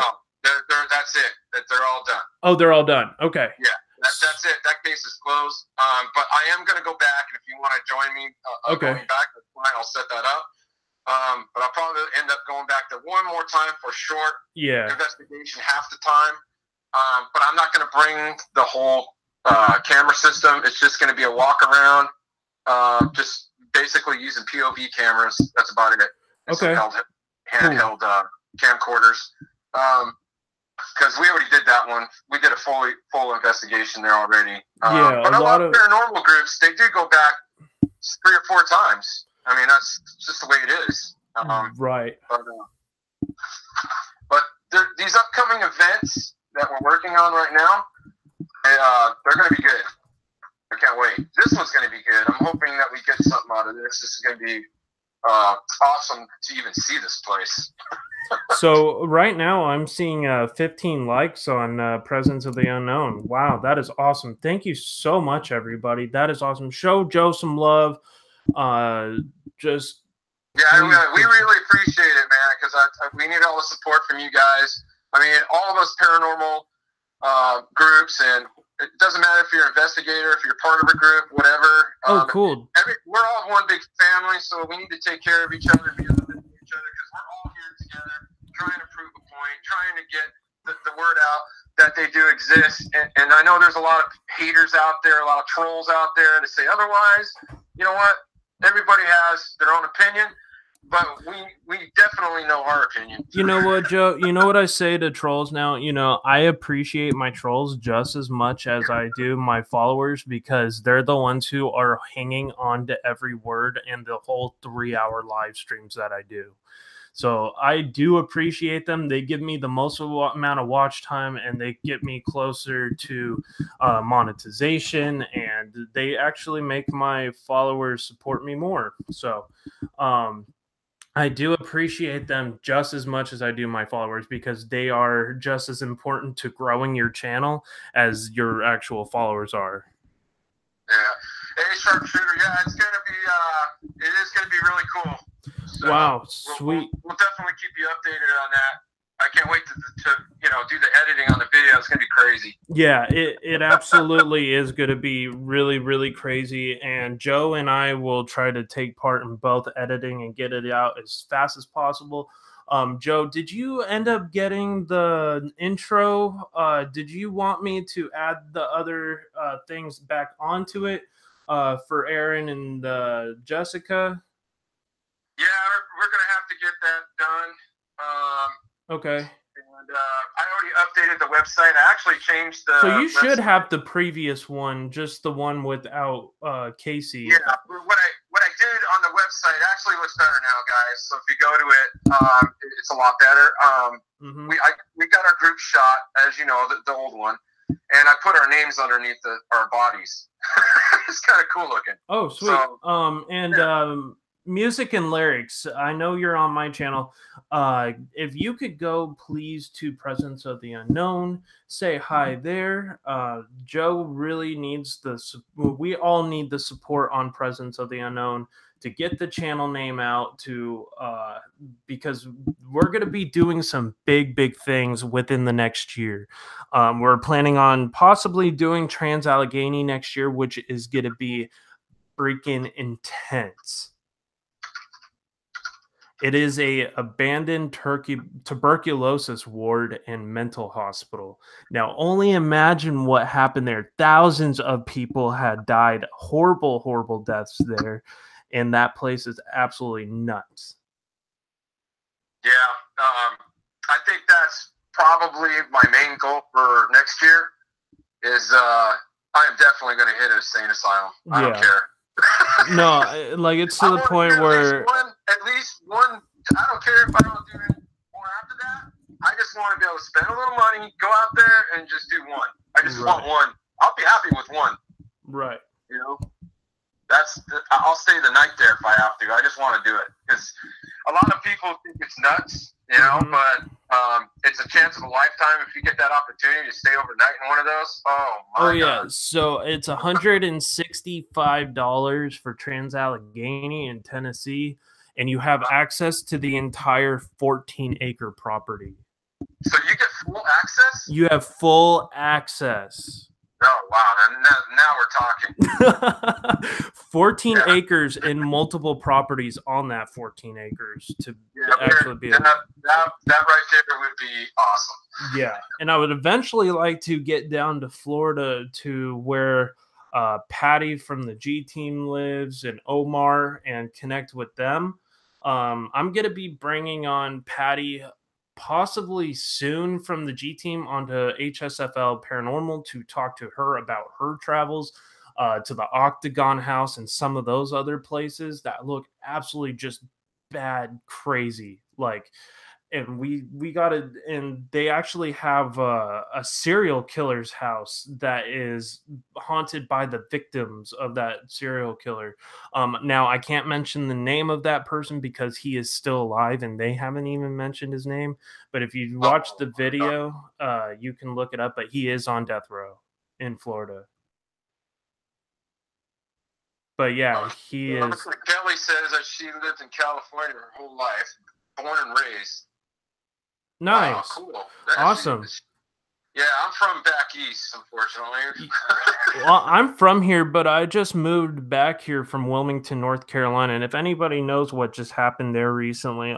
Speaker 7: that's it. That they're all done.
Speaker 1: Oh, they're all done. Okay.
Speaker 7: Yeah. That's it. That case is closed. But I am going to go back, and if you want to join me going back, that's fine. I'll set that up. But I'll probably end up going back there one more time for short investigation, half the time. But I'm not going to bring the whole camera system. It's just going to be a walk around, just basically using POV cameras. That's about it.
Speaker 1: Okay.
Speaker 7: Handheld camcorders. Because we already did that one. We did a full investigation there already. But a lot of paranormal groups, they do go back 3 or 4 times. I mean, that's just the way it is.
Speaker 1: Right.
Speaker 7: But these upcoming events that we're working on right now, they're going to be good. I can't wait. This one's going to be good. I'm hoping that we get something out of this. This is going to be awesome to even see this place.
Speaker 1: So right now I'm seeing 15 likes on Presence of the Unknown. Wow, that is awesome. Thank you so much, everybody. That is awesome. Show Joe some love. We
Speaker 7: really appreciate it, man, because we need all the support from you guys. I mean, all of us paranormal groups, and it doesn't matter if you're an investigator, if you're part of a group, whatever.
Speaker 1: Cool.
Speaker 7: We're all one big family, so we need to take care of each other, be loving to each other, because we're all here together, trying to prove a point, trying to get the word out that they do exist. And I know there's a lot of haters out there, a lot of trolls out there to say otherwise. You know what? Everybody has their own opinion, but we definitely know our opinion.
Speaker 1: You know what, Joe? You know what I say to trolls now? You know, I appreciate my trolls just as much as I do my followers, because they're the ones who are hanging on to every word and the whole 3-hour live streams that I do. So I do appreciate them. They give me the most amount of watch time, and they get me closer to monetization, and they actually make my followers support me more. So I do appreciate them just as much as I do my followers, because they are just as important to growing your channel as your actual followers are.
Speaker 7: Yeah. Hey, Sharpshooter, yeah, it is going to be really cool. So
Speaker 1: wow, sweet.
Speaker 7: We'll definitely keep you updated on that. I can't wait to do the editing on the video. It's going to be crazy.
Speaker 1: Yeah, it absolutely is going to be really, really crazy. And Joe and I will try to take part in both editing and get it out as fast as possible. Joe, did you end up getting the intro? Did you want me to add the other things back onto it for Aaron and Jessica?
Speaker 7: Yeah, we're going to have to get that done.
Speaker 1: Okay.
Speaker 7: And I already updated the website. I actually changed the
Speaker 1: So you should
Speaker 7: website.
Speaker 1: have the previous one, just the one without Casey.
Speaker 7: Yeah, what I did on the website actually looks better now, guys. So if you go to it, it's a lot better. We got our group shot, as you know, the old one, and I put our names underneath our bodies. It's kind of cool looking.
Speaker 1: Oh, sweet. So, music and lyrics. I know you're on my channel. If you could go, please, to Presence of the Unknown, say hi there. Joe really needs we all need the support on Presence of the Unknown to get the channel name out, because we're going to be doing some big things within the next year. We're planning on possibly doing Trans Allegheny next year, which is going to be freaking intense. It is a abandoned tuberculosis ward and mental hospital. Now, only imagine what happened there. Thousands of people had died, horrible, horrible deaths there, and that place is absolutely nuts.
Speaker 7: Yeah, I think that's probably my main goal for next year. Is I am definitely going to hit a insane asylum. I don't care.
Speaker 1: No, like it's to the point where
Speaker 7: at least one. I don't care if I don't do any more after that. I just want to be able to spend a little money, go out there, and just do one. I just want one. I'll be happy with one.
Speaker 1: Right.
Speaker 7: You know, I'll stay the night there if I have to. I just want to do it because a lot of people think it's nuts, you know, but it's a chance of a lifetime if you get that opportunity to stay overnight in one of those. Oh my God.
Speaker 1: So it's $165 for Trans-Allegheny in Tennessee, and you have access to the entire 14-acre property.
Speaker 7: So you get full access?
Speaker 1: You have full access.
Speaker 7: Oh, wow. Now we're talking.
Speaker 1: 14 acres in multiple properties on that 14 acres to actually be able
Speaker 7: that right there would be awesome.
Speaker 1: Yeah. And I would eventually like to get down to Florida to where Patty from the G team lives and Omar and connect with them. I'm going to be bringing on Patty possibly soon from the G team onto Hsfl Paranormal to talk to her about her travels to the Octagon House and some of those other places that look absolutely just bad, crazy. Like, and we got it, and they actually have a serial killer's house that is haunted by the victims of that serial killer. Now I can't mention the name of that person because he is still alive and they haven't even mentioned his name. But if you watch the video, you can look it up. But he is on death row in Florida. But yeah, he is.
Speaker 7: Kelly says that she lived in California her whole life, born and raised.
Speaker 1: Nice.
Speaker 7: Wow, cool.
Speaker 1: Awesome.
Speaker 7: Yeah, I'm from back east, unfortunately.
Speaker 1: Well, I'm from here, but I just moved back here from Wilmington, North Carolina. And if anybody knows what just happened there recently,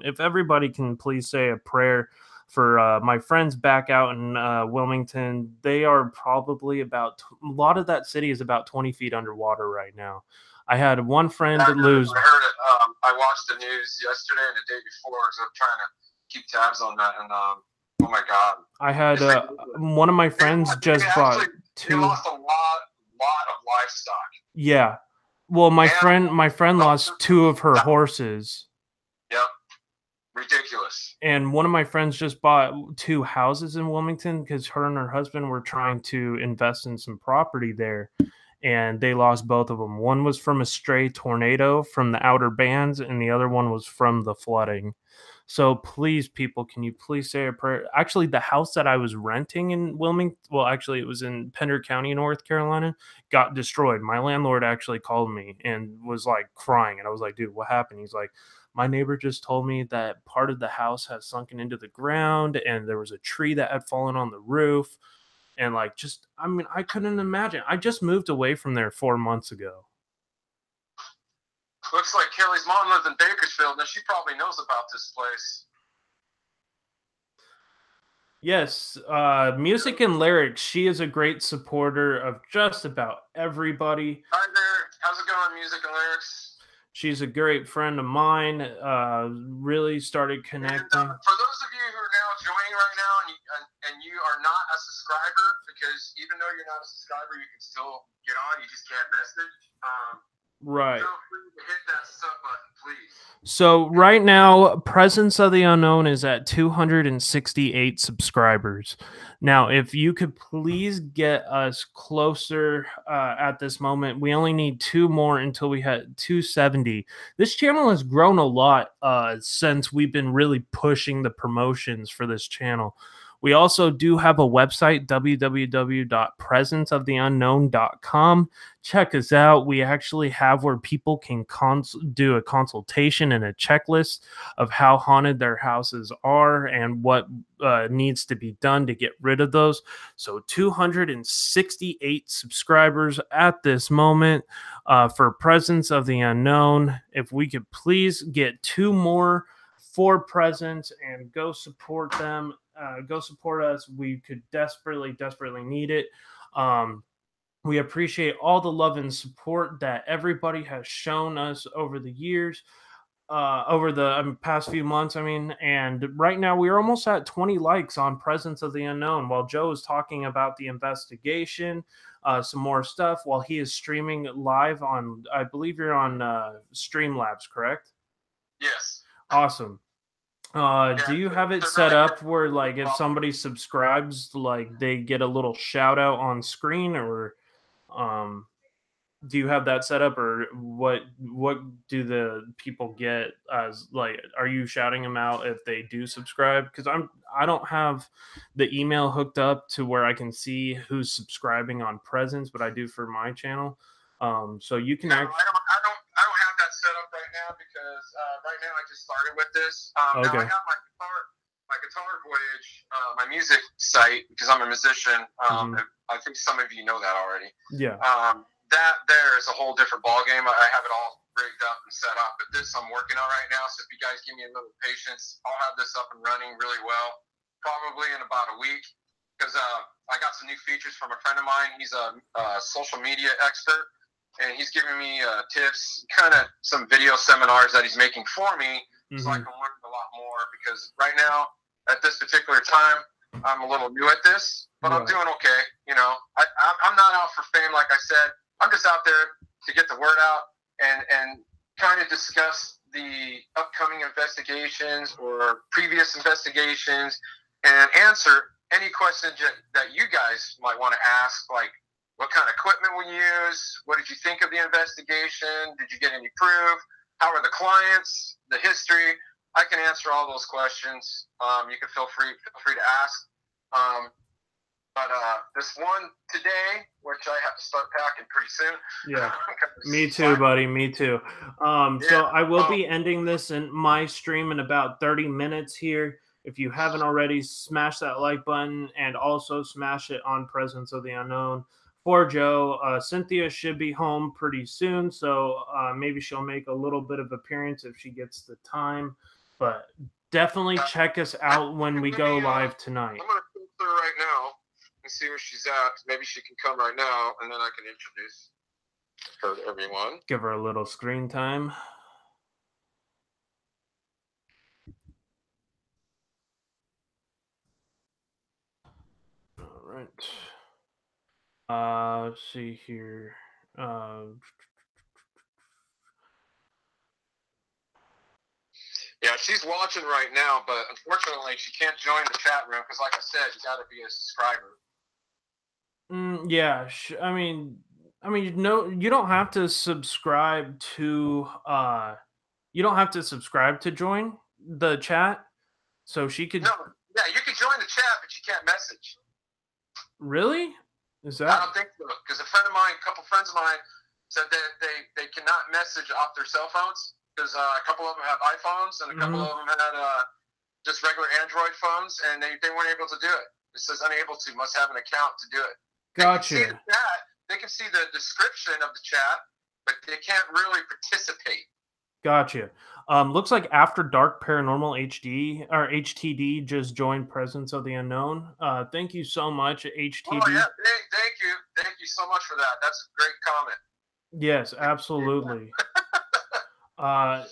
Speaker 1: if everybody can please say a prayer for my friends back out in Wilmington. They are probably about, a lot of that city is about 20 feet underwater right now. I had one friend lose.
Speaker 7: I heard it. I watched the news yesterday and the day before because I'm trying to keep tabs on that, and oh my God! I had
Speaker 1: one of my friends just bought
Speaker 7: two. They lost a lot of livestock.
Speaker 1: Yeah, well, my friend lost two of her horses.
Speaker 7: Yep, ridiculous.
Speaker 1: And one of my friends just bought two houses in Wilmington because her and her husband were trying to invest in some property there, and they lost both of them. One was from a stray tornado from the outer bands, and the other one was from the flooding. So please, people, can you please say a prayer? Actually, the house that I was renting in Wilmington, well, actually, it was in Pender County, North Carolina, got destroyed. My landlord actually called me and was like crying. And I was like, dude, what happened? He's like, my neighbor just told me that part of the house has sunken into the ground and there was a tree that had fallen on the roof. And like, just, I mean, I couldn't imagine. I just moved away from there 4 months ago.
Speaker 7: Looks like Kelly's mom lives in Bakersfield, and she probably knows about this place.
Speaker 1: Yes, Music and Lyrics. She is a great supporter of just about everybody.
Speaker 7: Hi there. How's it going, Music and Lyrics?
Speaker 1: She's a great friend of mine. Really started connecting.
Speaker 7: And, for those of you who are now joining right now, and you are not a subscriber, because even though you're not a subscriber, you can still get on. You just can't message.
Speaker 1: Right.
Speaker 7: Feel free to hit that sub button, please.
Speaker 1: So right now, Presence of the Unknown is at 268 subscribers. Now, if you could please get us closer at this moment, we only need 2 more until we hit 270. This channel has grown a lot since we've been really pushing the promotions for this channel. We also do have a website, www.presenceoftheunknown.com. Check us out. We actually have where people can do a consultation and a checklist of how haunted their houses are and what needs to be done to get rid of those. So 268 subscribers at this moment for Presence of the Unknown. If we could please get 2 more for Presence and go support them, go support us. We could desperately need it. We appreciate all the love and support that everybody has shown us over the years, over the past few months. I mean, and right now we're almost at 20 likes on Presence of the Unknown while Joe is talking about the investigation, some more stuff while he is streaming live on, I believe you're on Streamlabs, correct?
Speaker 7: Yes.
Speaker 1: Awesome. Do you have it set up where, like, if somebody subscribes, like, they get a little shout out on screen, or do you have that set up, or what do the people get as, like, are you shouting them out if they do subscribe? Because I don't have the email hooked up to where I can see who's subscribing on Presence, but I do for my channel. So you can actually.
Speaker 7: I don't have that set up right now because right now I just started with this.
Speaker 1: Okay.
Speaker 7: Now I have my guitar voyage, my music site, because I'm a musician. I think some of you know that already.
Speaker 1: Yeah.
Speaker 7: That there is a whole different ballgame. I have it all rigged up and set up, but this I'm working on right now. So if you guys give me a little patience, I'll have this up and running really well, probably in about a week. Because I got some new features from a friend of mine. He's a social media expert. And he's giving me tips, kind of some video seminars that he's making for me, so I can learn a lot more. Because right now, at this particular time, I'm a little new at this, but I'm doing okay. You know, I'm not out for fame, like I said. I'm just out there to get the word out and kind of discuss the upcoming investigations or previous investigations and answer any questions that you guys might want to ask, like, what kind of equipment we use? What did you think of the investigation? Did you get any proof? How are the clients? The history? I can answer all those questions. You can feel free to ask. But this one today, which I have to start packing pretty soon.
Speaker 1: Yeah, me too, buddy. Me too. So I will be ending this in my stream in about 30 minutes here. If you haven't already, smash that like button and also smash it on Presence of the Unknown. For Joe, Cynthia should be home pretty soon, so maybe she'll make a little bit of appearance if she gets the time. But definitely check us out when we go live tonight.
Speaker 7: I'm going to filter her right now and see where she's at. Maybe she can come right now, and then I can introduce her to everyone.
Speaker 1: Give her a little screen time. All right. Let's see here.
Speaker 7: Yeah, she's watching right now, but unfortunately she can't join the chat room because, like I said, you got to be a subscriber.
Speaker 1: Yeah, I mean, no, you don't have to subscribe to. You don't have to subscribe to join the chat, so she could.
Speaker 7: No, yeah, you can join the chat, but you can't message.
Speaker 1: Really? Is that?
Speaker 7: I don't think so, because a couple friends of mine said that they cannot message off their cell phones because a couple of them have iPhones and a couple of them had just regular Android phones, and they weren't able to do it. It says unable to, must have an account to do it.
Speaker 1: Gotcha.
Speaker 7: They can see the description of the chat, but they can't really participate.
Speaker 1: Gotcha. Looks like After Dark Paranormal HD or HTD just joined Presence of the Unknown. Thank you so much, HTD.
Speaker 7: Oh yeah, thank you so much for that. That's a great comment.
Speaker 1: Yes, absolutely.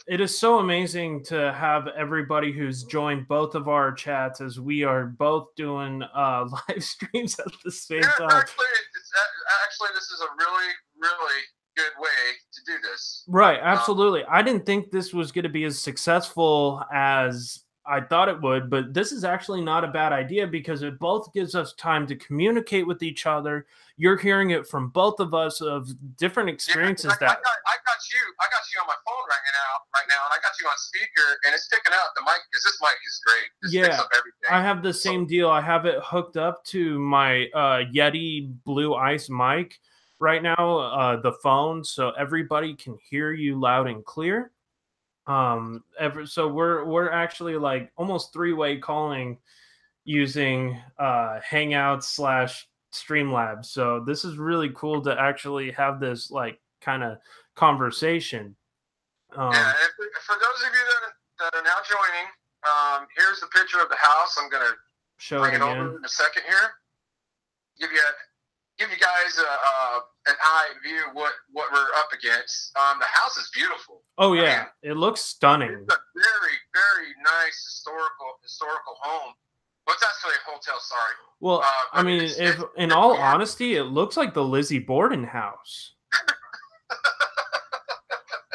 Speaker 1: It is so amazing to have everybody who's joined both of our chats as we are both doing live streams at the same time.
Speaker 7: Actually, this is a really, really good way to do this.
Speaker 1: Right, absolutely. I didn't think this was going to be as successful as I thought it would, but this is actually not a bad idea because it both gives us time to communicate with each other. You're hearing it from both of us of different experiences
Speaker 7: I got you on my phone right now, and I got you on speaker, and it's picking up the mic because this mic is great. This picks up everything.
Speaker 1: I have the same deal. I have it hooked up to my Yeti Blue Ice mic right now, the phone, so everybody can hear you loud and clear. So we're actually like almost three-way calling using Hangouts / Streamlabs. So this is really cool to actually have this like kind of conversation.
Speaker 7: Yeah, for those of you that are now joining, here's the picture of the house. I'm gonna bring it over in a second here. Give you guys an eye view what we're up against. The house is beautiful.
Speaker 1: Oh yeah, it looks stunning.
Speaker 7: It's a very, very nice historical home. What's actually a hotel? Sorry.
Speaker 1: Well, I mean, if in all honesty, it looks like the Lizzie Borden house.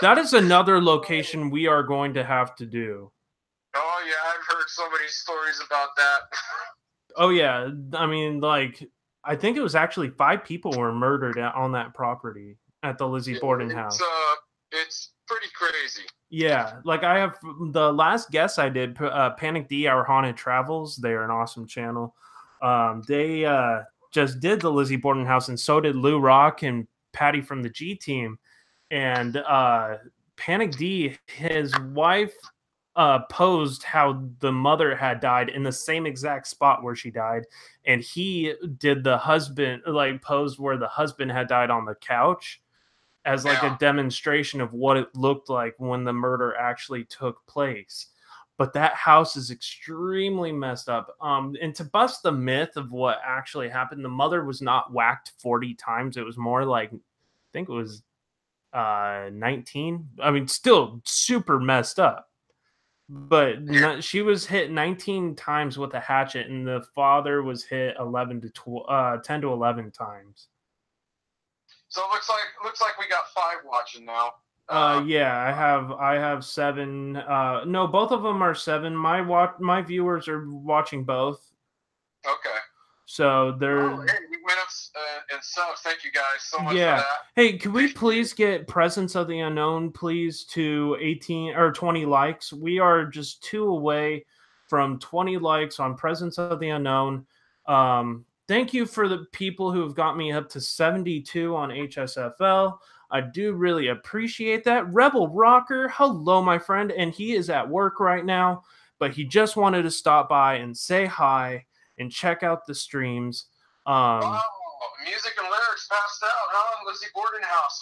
Speaker 1: That is another location we are going to have to do.
Speaker 7: Oh yeah, I've heard so many stories about that.
Speaker 1: Oh yeah, I mean, like, I think it was actually 5 people were murdered on that property at the Lizzie Borden house.
Speaker 7: It's pretty crazy.
Speaker 1: Yeah, like I have the last guest I did, Panic D, Our Haunted Travels. They're an awesome channel. They just did the Lizzie Borden house, and so did Lou Rock and Patty from the G Team. And Panic D, his wife posed how the mother had died in the same exact spot where she died, and he did the husband, like, posed where the husband had died on the couch as like a demonstration of what it looked like when the murder actually took place. But that house is extremely messed up. And to bust the myth of what actually happened, the mother was not whacked 40 times. It was more like, I think it was 19. I mean, still super messed up. But she was hit 19 times with a hatchet, and the father was hit 10 to 11 times.
Speaker 7: So it looks like we got 5 watching now.
Speaker 1: Yeah, I have 7. No, both of them are 7. My viewers are watching both.
Speaker 7: Okay.
Speaker 1: So they're.
Speaker 7: Oh, hey, we went up and subs. Thank you guys so much for that.
Speaker 1: Hey, can we please get Presence of the Unknown, please, to 18 or 20 likes? We are just 2 away from 20 likes on Presence of the Unknown. Thank you for the people who have got me up to 72 on HSFL. I do really appreciate that. Rebel Rocker, hello, my friend. And he is at work right now, but he just wanted to stop by and say hi and check out the streams.
Speaker 7: Wow, music and lyrics passed out, huh? Lizzie Borden house.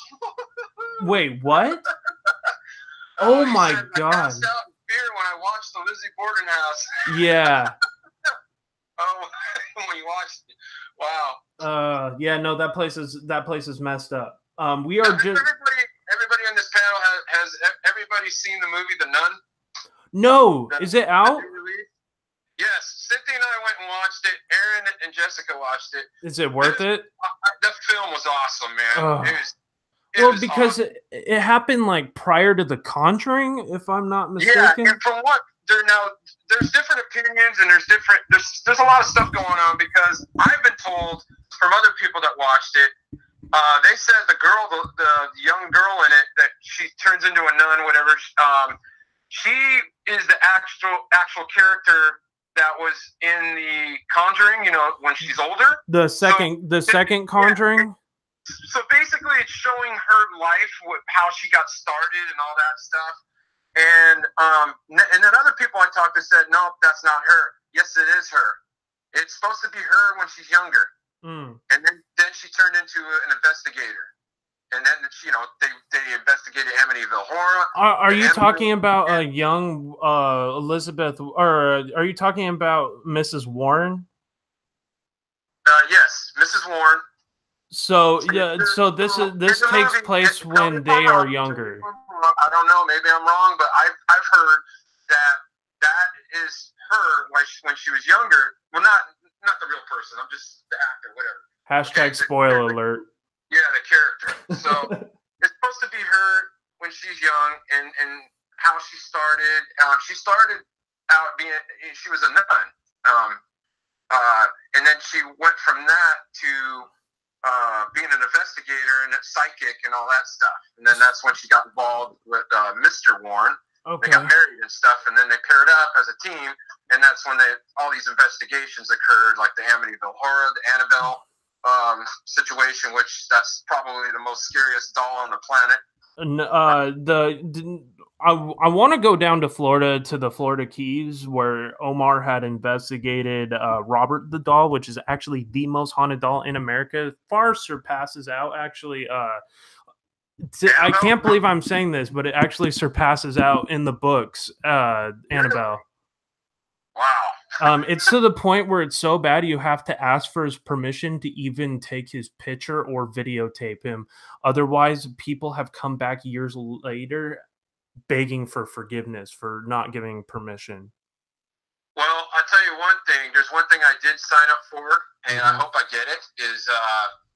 Speaker 1: Wait, what? Oh my God. I
Speaker 7: passed out in fear when I watched the Lizzie Borden house.
Speaker 1: Yeah.
Speaker 7: Oh, when you watched it. Wow.
Speaker 1: Yeah, no, that place is messed up. We are just
Speaker 7: everybody on this panel has everybody seen the movie The Nun?
Speaker 1: No, is it out?
Speaker 7: Yes, Cynthia and I went and watched it. Aaron and Jessica watched it.
Speaker 1: Is it worth it?
Speaker 7: The film was awesome, man.
Speaker 1: Well, because awesome. It happened like prior to The Conjuring, if I'm not mistaken.
Speaker 7: Yeah, and from what there's different opinions, and there's a lot of stuff going on, because I've been told from other people that watched it, they said the young girl in it, that she turns into a nun, whatever. She is the actual character that was in The Conjuring. You know, when she's older.
Speaker 1: The second Conjuring.
Speaker 7: Yeah, so basically, it's showing her life, how she got started, and all that stuff. And then other people I talked to said, no, that's not her. Yes, it is her. It's supposed to be her when she's younger. And then she turned into an investigator. And then, they investigated Amityville Horror.
Speaker 1: Are you talking about a young Elizabeth, or are you talking about Mrs. Warren?
Speaker 7: Yes, Mrs. Warren.
Speaker 1: So this takes place when they are younger.
Speaker 7: I don't know. Maybe I'm wrong, but I've heard that is her when she was younger. Well, not the real person. I'm just the actor, whatever.
Speaker 1: Hashtag spoiler alert.
Speaker 7: Yeah, the character. So it's supposed to be her when she's young, and how she started. She started out being, she was a nun. And then she went from that to being an investigator and a psychic and all that stuff. And then that's when she got involved with Mr. Warren.
Speaker 1: Okay.
Speaker 7: They got married and stuff, and then they paired up as a team, and that's when all these investigations occurred, like the Amityville Horror, the Annabelle situation, which that's probably the most scariest doll on the planet.
Speaker 1: I want to go down to Florida, to the Florida Keys, where Omar had investigated Robert the doll, which is actually the most haunted doll in America. Far surpasses out, actually. I can't believe I'm saying this, but it actually surpasses out in the books, Annabelle.
Speaker 7: Wow.
Speaker 1: It's to the point where it's so bad you have to ask for his permission to even take his picture or videotape him. Otherwise, people have come back years later begging for forgiveness for not giving permission.
Speaker 7: Well, I'll tell you one thing. There's one thing I did sign up for, and I hope I get it, is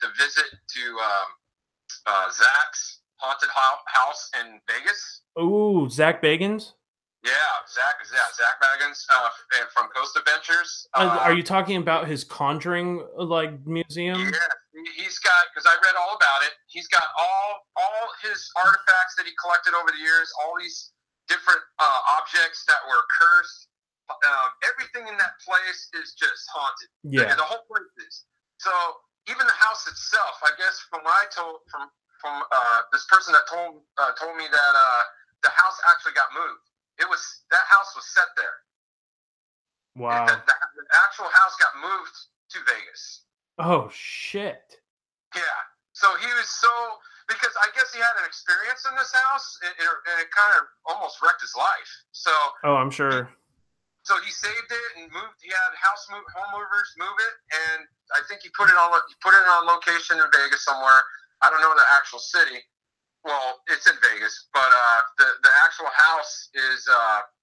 Speaker 7: the visit to Zach's haunted house in Vegas.
Speaker 1: Ooh, Zach Bagans?
Speaker 7: Yeah, Zach Bagans from Coast Adventures.
Speaker 1: Are you talking about his Conjuring museum?
Speaker 7: Yeah, he's got, because I read all about it. He's got all his artifacts that he collected over the years. All these different objects that were cursed. Everything in that place is just haunted.
Speaker 1: Yeah,
Speaker 7: the whole place is. So even the house itself, I guess, from what I told from this person that told me that the house actually got moved. That house was set there.
Speaker 1: Wow.
Speaker 7: The actual house got moved to Vegas.
Speaker 1: Oh shit.
Speaker 7: Yeah. So he was because I guess he had an experience in this house, and it kind of almost wrecked his life. So.
Speaker 1: Oh, I'm sure.
Speaker 7: So he saved it and moved. He had home movers move it, and I think he put it on location in Vegas somewhere. I don't know the actual city. Well, it's in Vegas, but the actual house is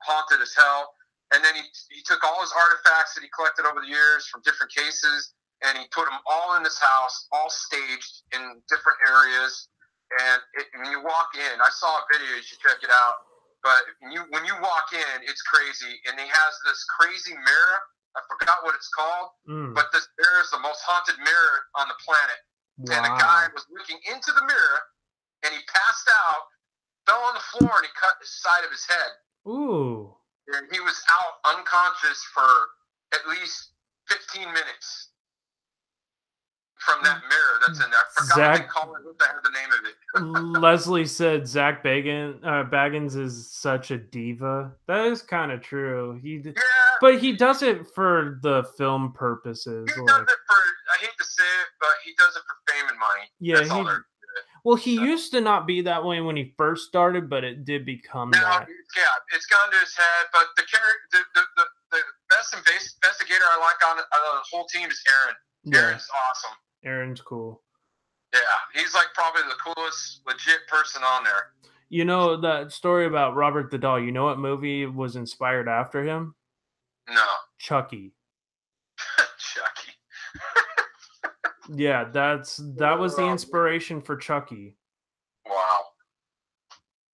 Speaker 7: haunted as hell. And then he took all his artifacts that he collected over the years from different cases, and he put them all in this house, all staged in different areas. And when you walk in, I saw a video. You should check it out. But when you walk in, it's crazy. And he has this crazy mirror. I forgot what it's called, but this mirror is the most haunted mirror on the planet. Wow. And the guy was looking into the mirror, and he passed out, fell on the floor, and he cut the side of his head.
Speaker 1: Ooh.
Speaker 7: And he was out unconscious for at least 15 minutes from that mirror that's in there. I forgot what the name of it.
Speaker 1: Leslie said Zach Bagans is such a diva. That is kind of true. But he does it for the film purposes.
Speaker 7: He does it for, I hate to say it, but he does it for fame and money.
Speaker 1: Yeah,
Speaker 7: that's all there is.
Speaker 1: Well, he used to not be that way when he first started, but it did become that.
Speaker 7: Yeah, it's gone to his head. But the best investigator I like on the whole team is Aaron.
Speaker 1: Yeah.
Speaker 7: Aaron's awesome.
Speaker 1: Aaron's cool.
Speaker 7: Yeah, he's like probably the coolest legit person on there.
Speaker 1: You know that story about Robert the doll? You know what movie was inspired after him?
Speaker 7: No.
Speaker 1: Chucky.
Speaker 7: Chucky.
Speaker 1: Yeah, that was the inspiration for Chucky.
Speaker 7: Wow.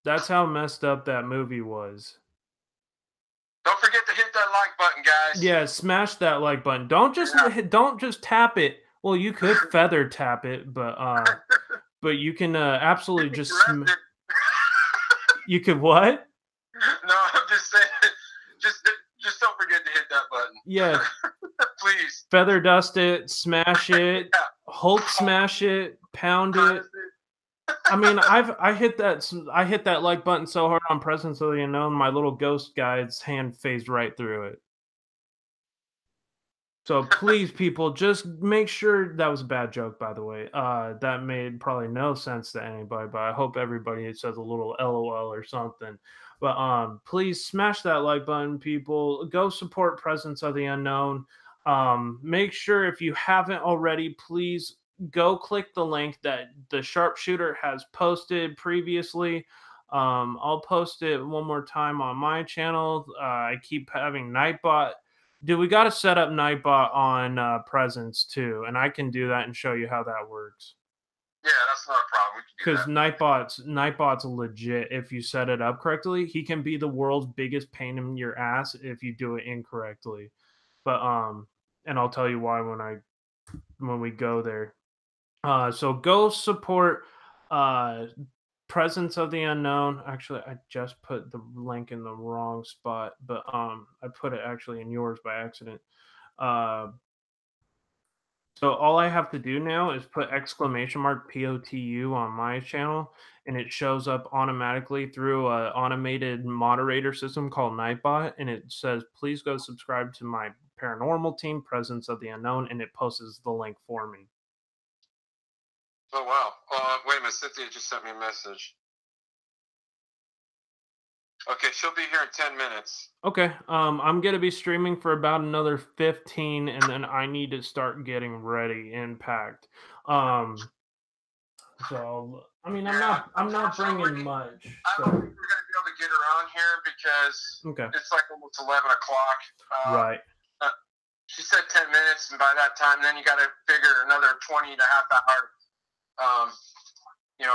Speaker 1: That's how messed up that movie was.
Speaker 7: Don't forget to hit that like button, guys.
Speaker 1: Yeah, smash that like button. Don't just tap it. Well, you could feather tap it, but you can absolutely just. You could what?
Speaker 7: No, I'm just saying. Just don't forget to hit that button.
Speaker 1: Yeah.
Speaker 7: Please.
Speaker 1: Feather dust it, smash it, Hulk smash it, pound it. I mean, I hit that like button so hard on Presence of the Unknown, my little ghost guide's hand phased right through it. So please, people, just make sure that was a bad joke, by the way. That made probably no sense to anybody, but I hope everybody says a little LOL or something. But please smash that like button, people. Go support Presence of the Unknown. Make sure, if you haven't already, please go click the link that the Sharpshooter has posted previously. I'll post it one more time on my channel. I keep having Nightbot. Dude, we got to set up Nightbot on Presence too, and I can do that and show you how that works.
Speaker 7: Yeah, that's not a problem. We can do
Speaker 1: Because
Speaker 7: that.
Speaker 1: Nightbot's legit. If you set it up correctly, he can be the world's biggest pain in your ass if you do it incorrectly. But and I'll tell you why when we go there. So go support Presence of the Unknown. Actually, I just put the link in the wrong spot, but I put it actually in yours by accident. So all I have to do now is put !POTU on my channel, and it shows up automatically through an automated moderator system called Nightbot, and it says, please go subscribe to my paranormal team, Presence of the Unknown, and it posts the link for me.
Speaker 7: Oh, wow. Wait a minute. Cynthia just sent me a message. Okay, she'll be here in 10 minutes.
Speaker 1: Okay, I'm going to be streaming for about another 15, and then I need to start getting ready and packed. So, I mean, I'm not bringing much.
Speaker 7: I don't think we're going to be able to get her on here because it's like almost 11 o'clock.
Speaker 1: Right.
Speaker 7: She said 10 minutes, and by that time, then you got to figure another 20 and a half hour,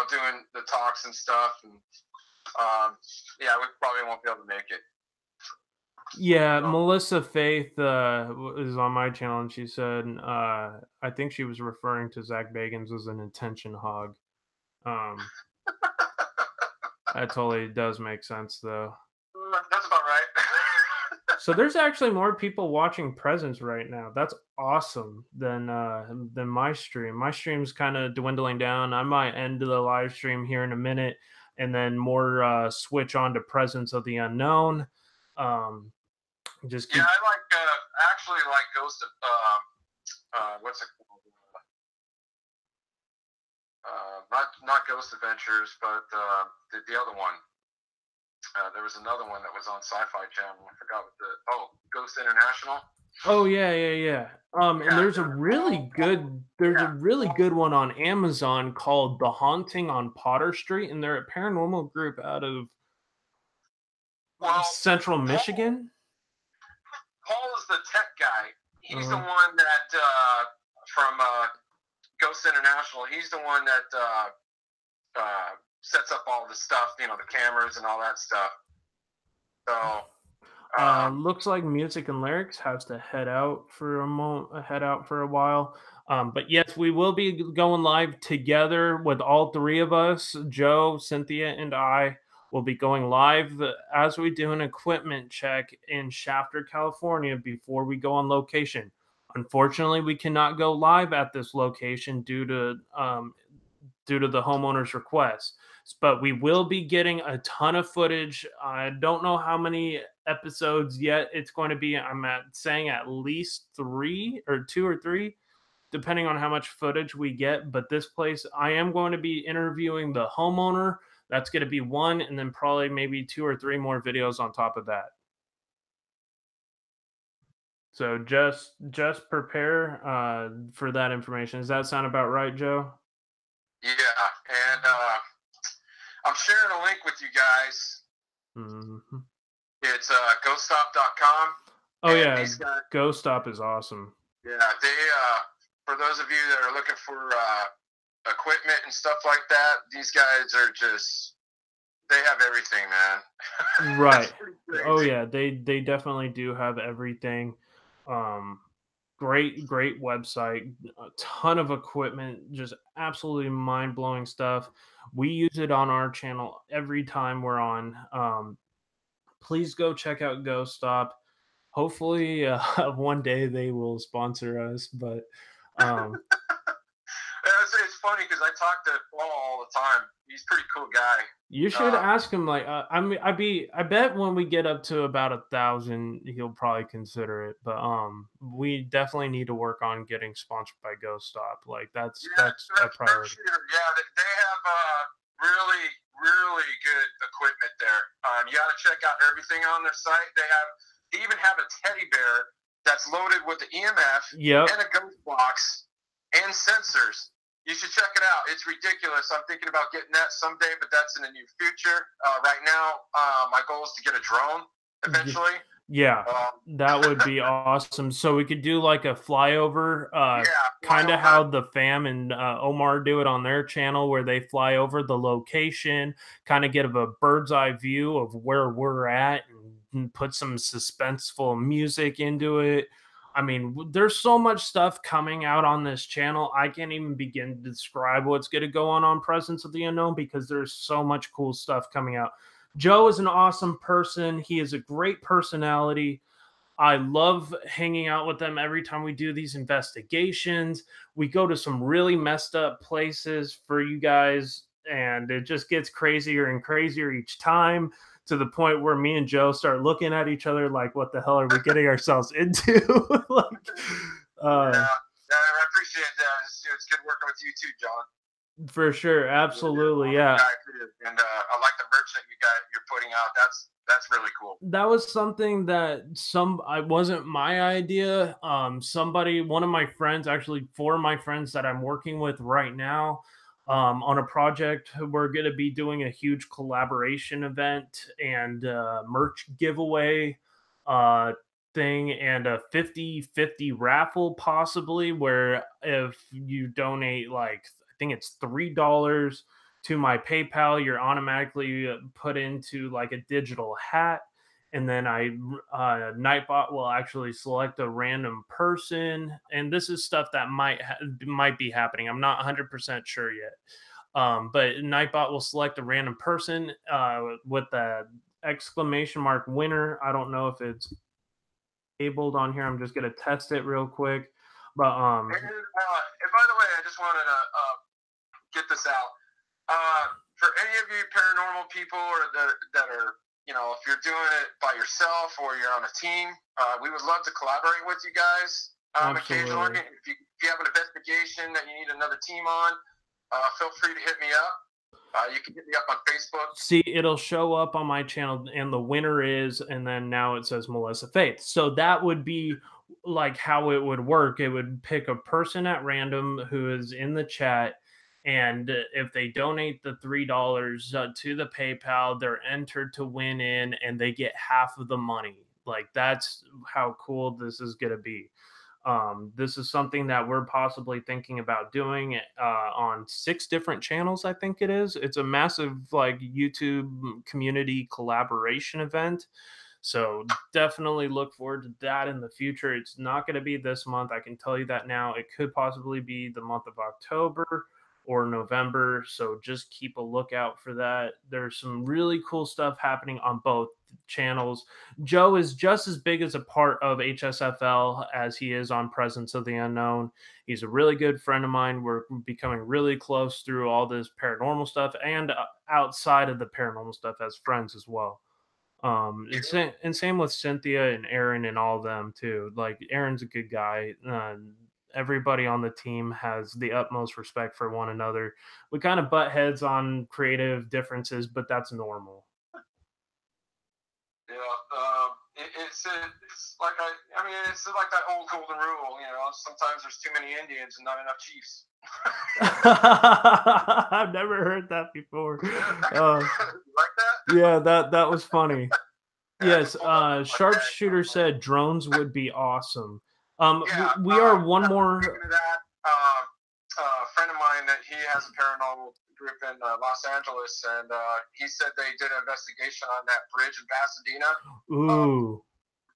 Speaker 7: doing the talks and stuff. And, yeah, we probably won't be able to make it.
Speaker 1: Yeah, Melissa Faith is on my channel, and she said, I think she was referring to Zach Bagans as an attention hog. That totally does make sense, though.
Speaker 7: That's about right.
Speaker 1: So there's actually more people watching Presence right now. That's awesome than my stream. My stream's kind of dwindling down. I might end the live stream here in a minute, and then more switch on to Presence of the Unknown. Just keep...
Speaker 7: Yeah, I actually like Ghost of what's it called? Not Ghost Adventures, but the other one. There was another one that was on Sci-Fi Channel. I forgot what Ghost International.
Speaker 1: Oh yeah. And there's a really good one on Amazon called The Haunting on Potter Street, and they're a paranormal group out of Central Michigan.
Speaker 7: Paul is the tech guy. He's the one that from Ghost International. He's the one that sets up all the stuff, the cameras and all that stuff. So
Speaker 1: looks like Music and Lyrics has to head out for a while. But yes, we will be going live together with all three of us. Joe, Cynthia, and I will be going live as we do an equipment check in Shafter, California before we go on location. Unfortunately, we cannot go live at this location due to the homeowner's request. But we will be getting a ton of footage. I don't know how many episodes yet it's going to be. I'm saying at least 2 or 3, depending on how much footage we get. But this place, I am going to be interviewing the homeowner. That's going to be 1, and then probably maybe 2 or 3 more videos on top of that. So just prepare for that information. Does that sound about right, Joe?
Speaker 7: Yeah, and I'm sharing a link with you guys.
Speaker 1: Mm-hmm.
Speaker 7: It's ghoststop.com.
Speaker 1: Oh yeah, Ghost Stop is awesome.
Speaker 7: Yeah, they for those of you that are looking for equipment and stuff like that, these guys are they have everything, man.
Speaker 1: Right. Oh yeah, they definitely do have everything. Great website, a ton of equipment, just absolutely mind-blowing stuff. We use it on our channel every time we're on. Please go check out Ghost Stop. Hopefully one day they will sponsor us, but
Speaker 7: it's funny because I talk to Paul all the time. He's a pretty cool guy.
Speaker 1: You should ask him. Like, I bet when we get up to about 1,000, he'll probably consider it. But we definitely need to work on getting sponsored by Ghost Stop. Like, that's a priority.
Speaker 7: Yeah, they have really good equipment there. You got to check out everything on their site. They even have a teddy bear that's loaded with the EMF and a ghost box and sensors. You should check it out. It's ridiculous. I'm thinking about getting that someday, but that's in the near future. Right now, my goal is to get a drone eventually.
Speaker 1: Yeah, that would be awesome. So we could do like a flyover, kind of how the fam and Omar do it on their channel, where they fly over the location, kind of get a bird's eye view of where we're at, and put some suspenseful music into it. I mean, there's so much stuff coming out on this channel. I can't even begin to describe what's going to go on Presence of the Unknown, because there's so much cool stuff coming out. Joe is an awesome person. He is a great personality. I love hanging out with them every time we do these investigations. We go to some really messed up places for you guys, and it just gets crazier and crazier each time, to the point where me and Joe start looking at each other like, what the hell are we getting ourselves into? Like,
Speaker 7: yeah, I appreciate that. It's good working with you too, John.
Speaker 1: For sure, absolutely, yeah.
Speaker 7: And I like the merch that you're putting out. That's really cool.
Speaker 1: That was something that I wasn't my idea. One of my friends, actually 4 of my friends that I'm working with right now, on a project, we're going to be doing a huge collaboration event and merch giveaway thing, and a 50-50 raffle possibly, where if you donate, like, I think it's $3 to my PayPal, you're automatically put into like a digital hat. And then Nightbot will actually select a random person. And this is stuff that might be happening. I'm not 100% sure yet. But Nightbot will select a random person with the exclamation mark winner. I don't know if it's enabled on here. I'm just going to test it real quick. But
Speaker 7: and by the way, I just wanted to get this out. For any of you paranormal people, or that are, if you're doing it by yourself or you're on a team, we would love to collaborate with you guys occasionally. If you have an investigation that you need another team on, feel free to hit me up. You can hit me up on Facebook.
Speaker 1: See, it'll show up on my channel, and the winner is, and then now it says Melissa Faith. So that would be like how it would work. It would pick a person at random who is in the chat, and if they donate the $3 to the PayPal, they're entered to win in, and they get half of the money. Like, that's how cool this is going to be. This is something that we're possibly thinking about doing on 6 different channels, I think it is. It's a massive like YouTube community collaboration event. So definitely look forward to that in the future. It's not going to be this month, I can tell you that now. It could possibly be the month of October or November. So just keep a lookout for that. There's some really cool stuff happening on both channels. Joe is just as big as a part of HSFL as he is on Presence of the Unknown. He's a really good friend of mine. We're becoming really close through all this paranormal stuff, and outside of the paranormal stuff as friends as well. And same with Cynthia and Aaron and all of them too. Like, Aaron's a good guy. Everybody on the team has the utmost respect for one another. We kind of butt heads on creative differences, but that's normal.
Speaker 7: Yeah, it's like it's like that old golden rule. Sometimes there's too many Indians and not enough chiefs.
Speaker 1: I've never heard that before.
Speaker 7: Like that?
Speaker 1: Yeah, that was funny. Yes, Sharpshooter said drones would be awesome. We are one more.
Speaker 7: A friend of mine, that he has a paranormal group in Los Angeles, and he said they did an investigation on that bridge in Pasadena.
Speaker 1: Ooh.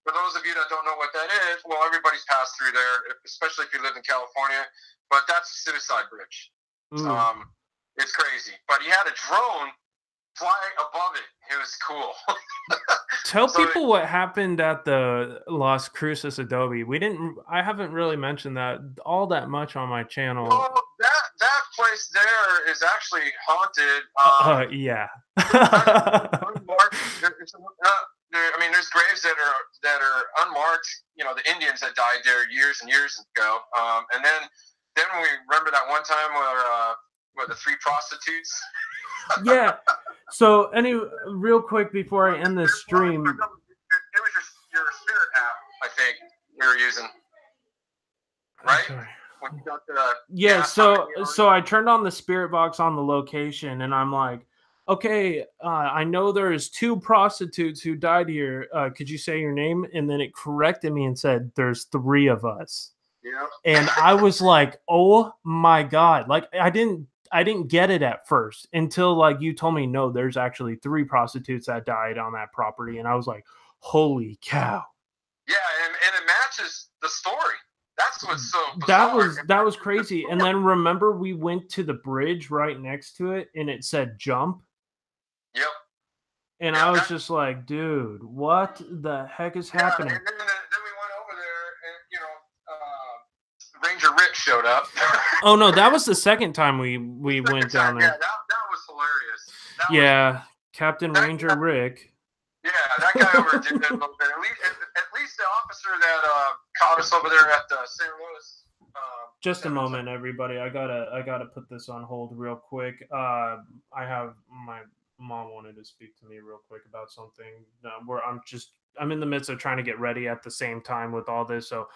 Speaker 7: For those of you that don't know what that is, well, everybody's passed through there, especially if you live in California. But that's a suicide bridge. It's crazy. But he had a drone fly above it. It was cool.
Speaker 1: Tell people what happened at the Las Cruces Adobe. I haven't really mentioned that all that much on my channel.
Speaker 7: Well, that place there is actually haunted.
Speaker 1: Yeah.
Speaker 7: There's graves that are unmarked. The Indians that died there years and years ago. And then we remember that one time where the 3 prostitutes.
Speaker 1: Yeah. So, real quick before I end this stream,
Speaker 7: it was your spirit app, I think we were using, right?
Speaker 1: Okay.
Speaker 7: When you got
Speaker 1: so I turned on the spirit box on the location, and I'm like, okay, I know there's 2 prostitutes who died here. Could you say your name? And then it corrected me and said, there's 3 of us.
Speaker 7: Yep.
Speaker 1: And I was like, oh my God. Like I didn't get it at first until like you told me, no, there's actually 3 prostitutes that died on that property. And I was like, holy cow.
Speaker 7: Yeah, and it matches the story. That's what's so bizarre.
Speaker 1: That was crazy. And then remember we went to the bridge right next to it and it said jump.
Speaker 7: Yep.
Speaker 1: And
Speaker 7: Yeah,
Speaker 1: I was just like, dude, what the heck is happening?
Speaker 7: And then we went over there, and Ranger Rick showed up.
Speaker 1: Oh no, that was the second time we went down there.
Speaker 7: Yeah, that was hilarious.
Speaker 1: Yeah, Captain Ranger Rick.
Speaker 7: Yeah, that guy overdid it a little bit. At least the officer that caught us over there at St. Louis.
Speaker 1: Just a moment, everybody. I gotta put this on hold real quick. I have my mom wanted to speak to me real quick about something where I'm in the midst of trying to get ready at the same time with all this. So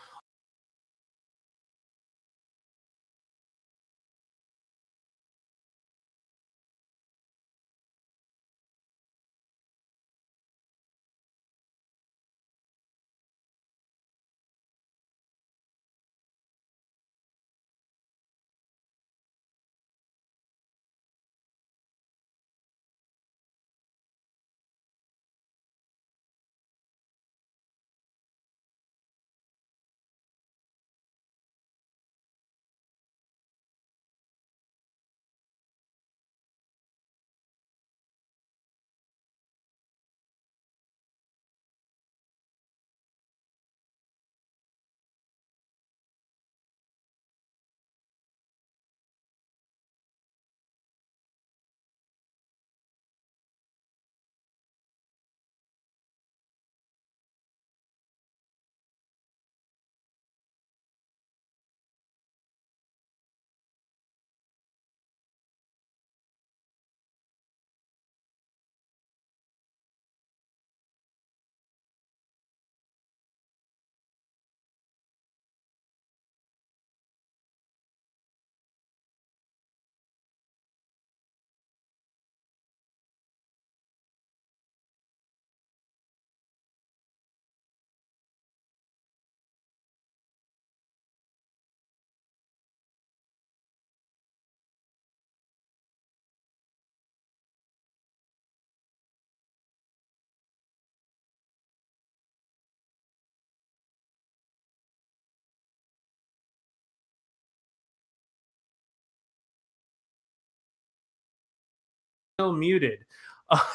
Speaker 1: still muted.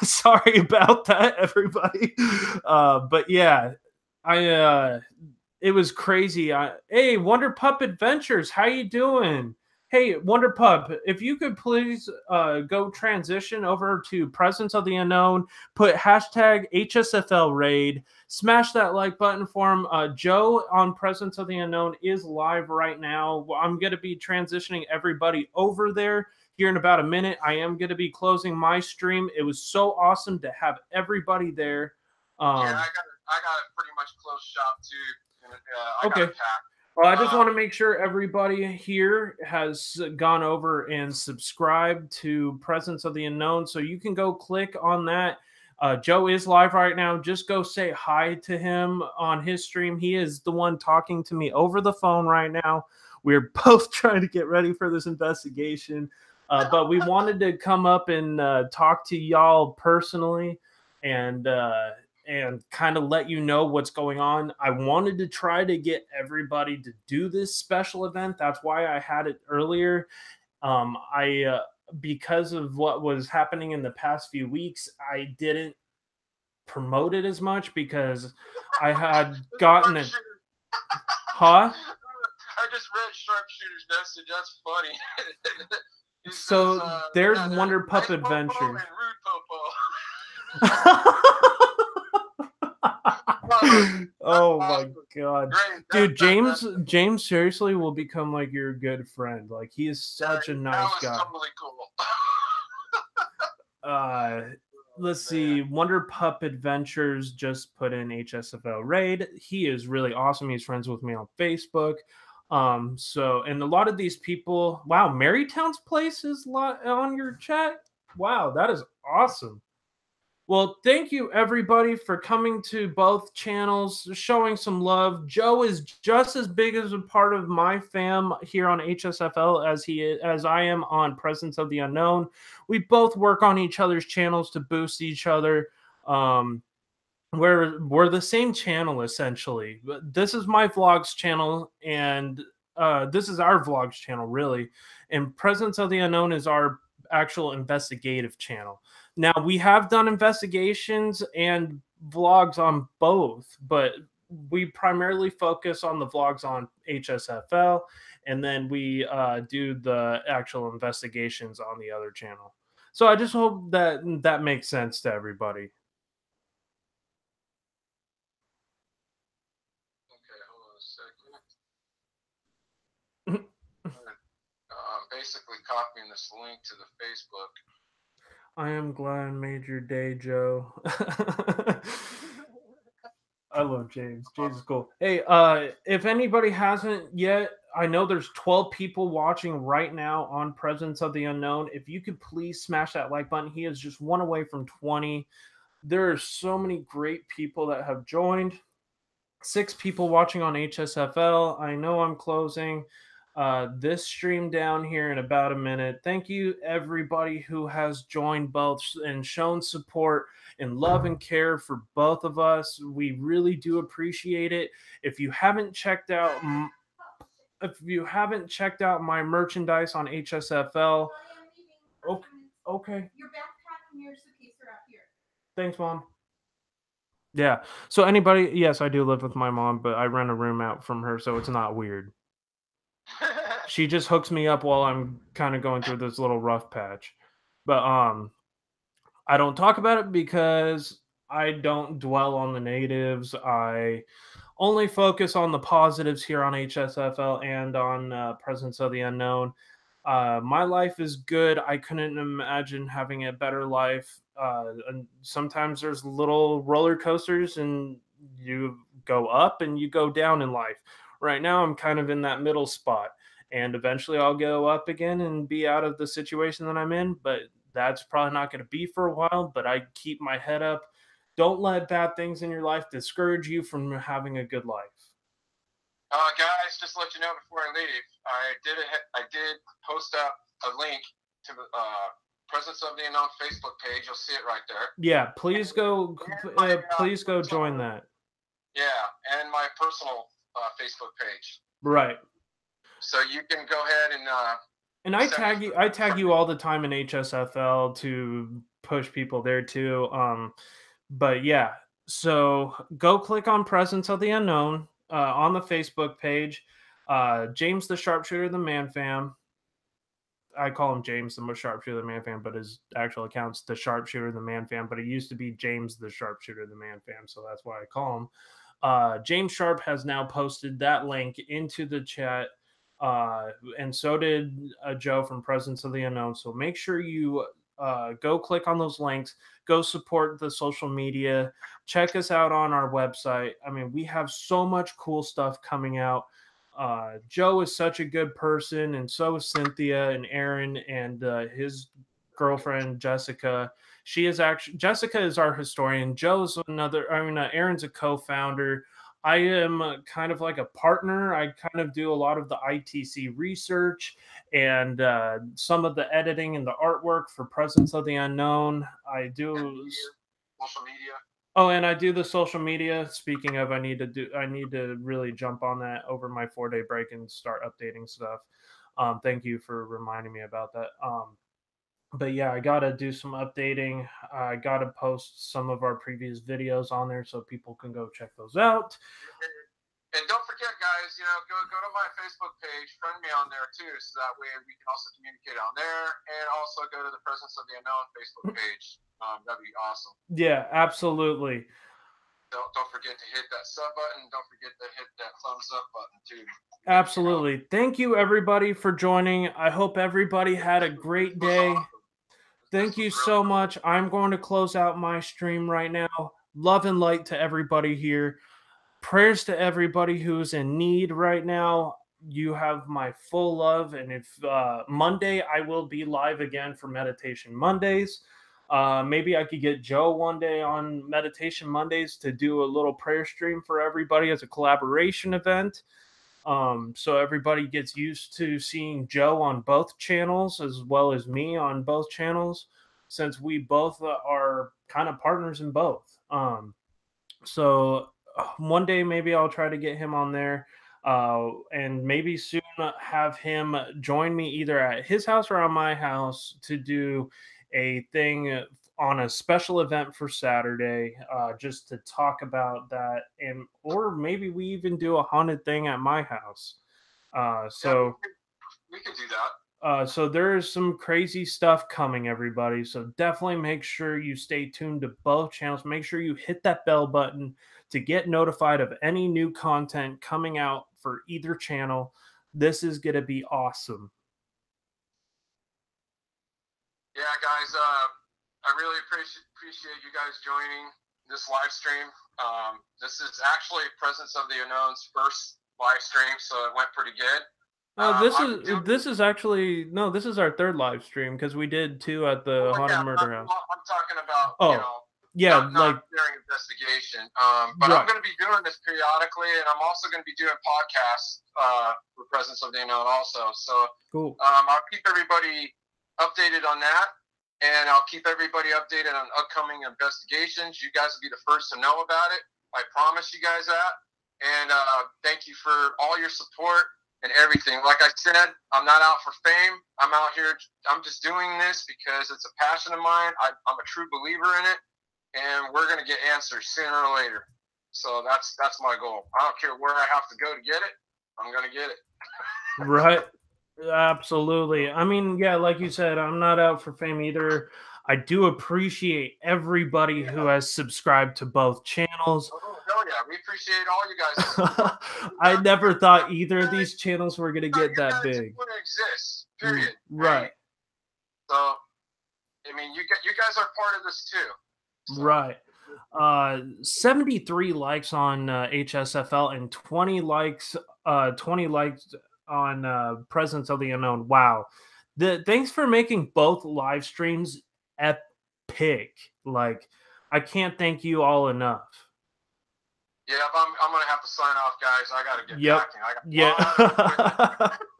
Speaker 1: Sorry about that, everybody. But yeah, it was crazy. Hey, Wonder Pup Adventures, how you doing? Hey, Wonder Pup, if you could please go transition over to Presence of the Unknown, put hashtag HSFL Raid, smash that like button for him. Joe on Presence of the Unknown is live right now. I'm going to be transitioning everybody over there here in about a minute. I am going to be closing my stream. It was so awesome to have everybody there.
Speaker 7: Yeah, I got it pretty much closed shop too.
Speaker 1: Okay. Well, I just want to make sure everybody here has gone over and subscribed to Presence of the Unknown. So you can go click on that. Joe is live right now. Just go say hi to him on his stream. He is the one talking to me over the phone right now. We're both trying to get ready for this investigation. But we wanted to come up and talk to y'all personally and kind of let you know what's going on. I wanted to try to get everybody to do this special event. That's why I had it earlier. Because of what was happening in the past few weeks, I didn't promote it as much because I had gotten it. Huh?
Speaker 7: I just read Sharpshooter's message. That's funny.
Speaker 1: So there's Wonder Pup Adventure. Oh my God, dude! James seriously will become like your good friend. Like he is such a nice guy.
Speaker 7: Totally cool.
Speaker 1: Let's see. Wonder Pup Adventures just put in HSFL Raid. He is really awesome. He's friends with me on Facebook. So, and a lot of these people, wow, Marytown's Place is on your chat. Wow, that is awesome. Well, thank you everybody for coming to both channels, showing some love. Joe is just as big as a part of my fam here on HSFL as I am on Presence of the Unknown. We both work on each other's channels to boost each other. We're the same channel essentially. This is my vlogs channel, and this is our vlogs channel really. And Presence of the Unknown is our actual investigative channel. Now we have done investigations and vlogs on both, but we primarily focus on the vlogs on HSFL, and then we do the actual investigations on the other channel. So I just hope that that makes sense to everybody.
Speaker 7: Basically copying this link to the Facebook.
Speaker 1: I am glad I made your day, Joe. I love James. James is cool. Hey, if anybody hasn't yet, I know there's 12 people watching right now on Presence of the Unknown. If you could please smash that like button. He is just one away from 20. There are so many great people that have joined. 6 people watching on HSFL. I know I'm closing this stream down here in about a minute. Thank you everybody who has joined both and shown support and love and care for both of us. We really do appreciate it. If you haven't checked out my merchandise on HSFL, okay. Your backpack and your suitcase are out here. Thanks, Mom. Yeah. So anybody, yes, I do live with my mom, but I rent a room out from her, so it's not weird. She just hooks me up while I'm kind of going through this little rough patch. But I don't talk about it because I don't dwell on the negatives. I only focus on the positives here on HSFL and on Presence of the Unknown. My life is good. I couldn't imagine having a better life. And sometimes there's little roller coasters, and you go up and you go down in life. Right now, I'm kind of in that middle spot, and eventually I'll go up again and be out of the situation that I'm in. But that's probably not going to be for a while. But I keep my head up. Don't let bad things in your life discourage you from having a good life.
Speaker 7: Guys, just to let you know before I leave, I did post up a link to the Presence of the Unknown Facebook page. You'll see it right there.
Speaker 1: Yeah, please go join that.
Speaker 7: Yeah, and my personal Facebook page.
Speaker 1: Right.
Speaker 7: So you can go ahead and
Speaker 1: I tag you all the time in HSFL to push people there too. But yeah, so go click on Presence of the Unknown on the Facebook page. James the Sharpshooter, the Man Fam. I call him James the Sharpshooter, the Man Fam, but his actual account's the Sharpshooter, the Man Fam. But it used to be James the Sharpshooter, the Man Fam, so that's why I call him. James Sharp has now posted that link into the chat, and so did Joe from Presence of the Unknown. So make sure you go click on those links, go support the social media, check us out on our website. I mean, we have so much cool stuff coming out. Joe is such a good person, and so is Cynthia and Aaron and his girlfriend Jessica. Jessica is our historian. Joe's Aaron's a co-founder. I am kind of like a partner. I kind of do a lot of the ITC research and some of the editing and the artwork for Presence of the Unknown. I do
Speaker 7: social media.
Speaker 1: Oh, and I do the social media. Speaking of, I need to really jump on that over my 4-day break and start updating stuff. Thank you for reminding me about that. But yeah, I got to do some updating. I got to post some of our previous videos on there so people can go check those out.
Speaker 7: And don't forget, guys, go to my Facebook page, friend me on there too, so that way we can also communicate on there, and also go to the Presence of the Unknown Facebook page. That'd be awesome.
Speaker 1: Yeah, absolutely.
Speaker 7: Don't forget to hit that sub button. Don't forget to hit that thumbs up button too.
Speaker 1: Absolutely. Thank you everybody for joining. I hope everybody had a great day. Thank you so much. I'm going to close out my stream right now. Love and light to everybody here. Prayers to everybody who's in need right now. you have my full love. And if Monday I will be live again for Meditation Mondays. Maybe I could get Joe one day on Meditation Mondays to do a little prayer stream for everybody as a collaboration event. So everybody gets used to seeing Joe on both channels as well as me on both channels, since we both are kind of partners in both. So one day maybe I'll try to get him on there, and maybe soon have him join me either at his house or on my house to do a thing on a special event for Saturday, just to talk about that, and or maybe we even do a haunted thing at my house. So
Speaker 7: we could do that.
Speaker 1: So there is some crazy stuff coming, everybody. So definitely make sure you stay tuned to both channels. Make sure you hit that bell button to get notified of any new content coming out for either channel. This is going to be awesome.
Speaker 7: Yeah, guys, I really appreciate you guys joining this live stream. This is actually Presence of the Unknown's first live stream, so it went pretty good.
Speaker 1: This is actually this is our third live stream, because we did 2 at the Haunted Murder House.
Speaker 7: I'm talking about not during investigation. But right. I'm going to be doing this periodically, and I'm also going to be doing podcasts for Presence of the Unknown also. So
Speaker 1: cool.
Speaker 7: I'll keep everybody updated on that, and I'll keep everybody updated on upcoming investigations. You guys will be the first to know about it. I promise you guys that. And thank you for all your support and everything. Like I said, I'm not out for fame. I'm out here. I'm just doing this because it's a passion of mine. I'm a true believer in it, and we're gonna get answers sooner or later. So that's my goal. I don't care where I have to go to get it. I'm gonna get it.
Speaker 1: Right. Absolutely. I mean, yeah, like you said, I'm not out for fame either. I do appreciate everybody who has subscribed to both channels.
Speaker 7: Oh, hell yeah. We appreciate all you guys.
Speaker 1: I never thought either of these channels were going to get that big.
Speaker 7: Wouldn't exist, period.
Speaker 1: Right.
Speaker 7: So, I mean, you guys are part of this too. So.
Speaker 1: Right. 73 likes on HSFL and 20 likes on Presence of the Unknown. Wow. Thanks for making both live streams epic. Like, I can't thank you all enough.
Speaker 7: Yeah, I'm gonna have to sign off, guys. I gotta get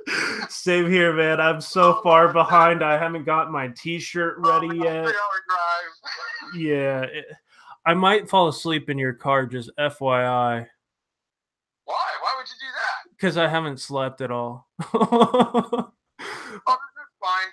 Speaker 1: packing. Same here, man. I'm so far behind. I haven't got my t-shirt ready yet.
Speaker 7: 3-hour drive.
Speaker 1: Yeah, I might fall asleep in your car. Just FYI.
Speaker 7: Why? Why would you do that?
Speaker 1: Because I haven't slept at all.
Speaker 7: Oh, that's fine.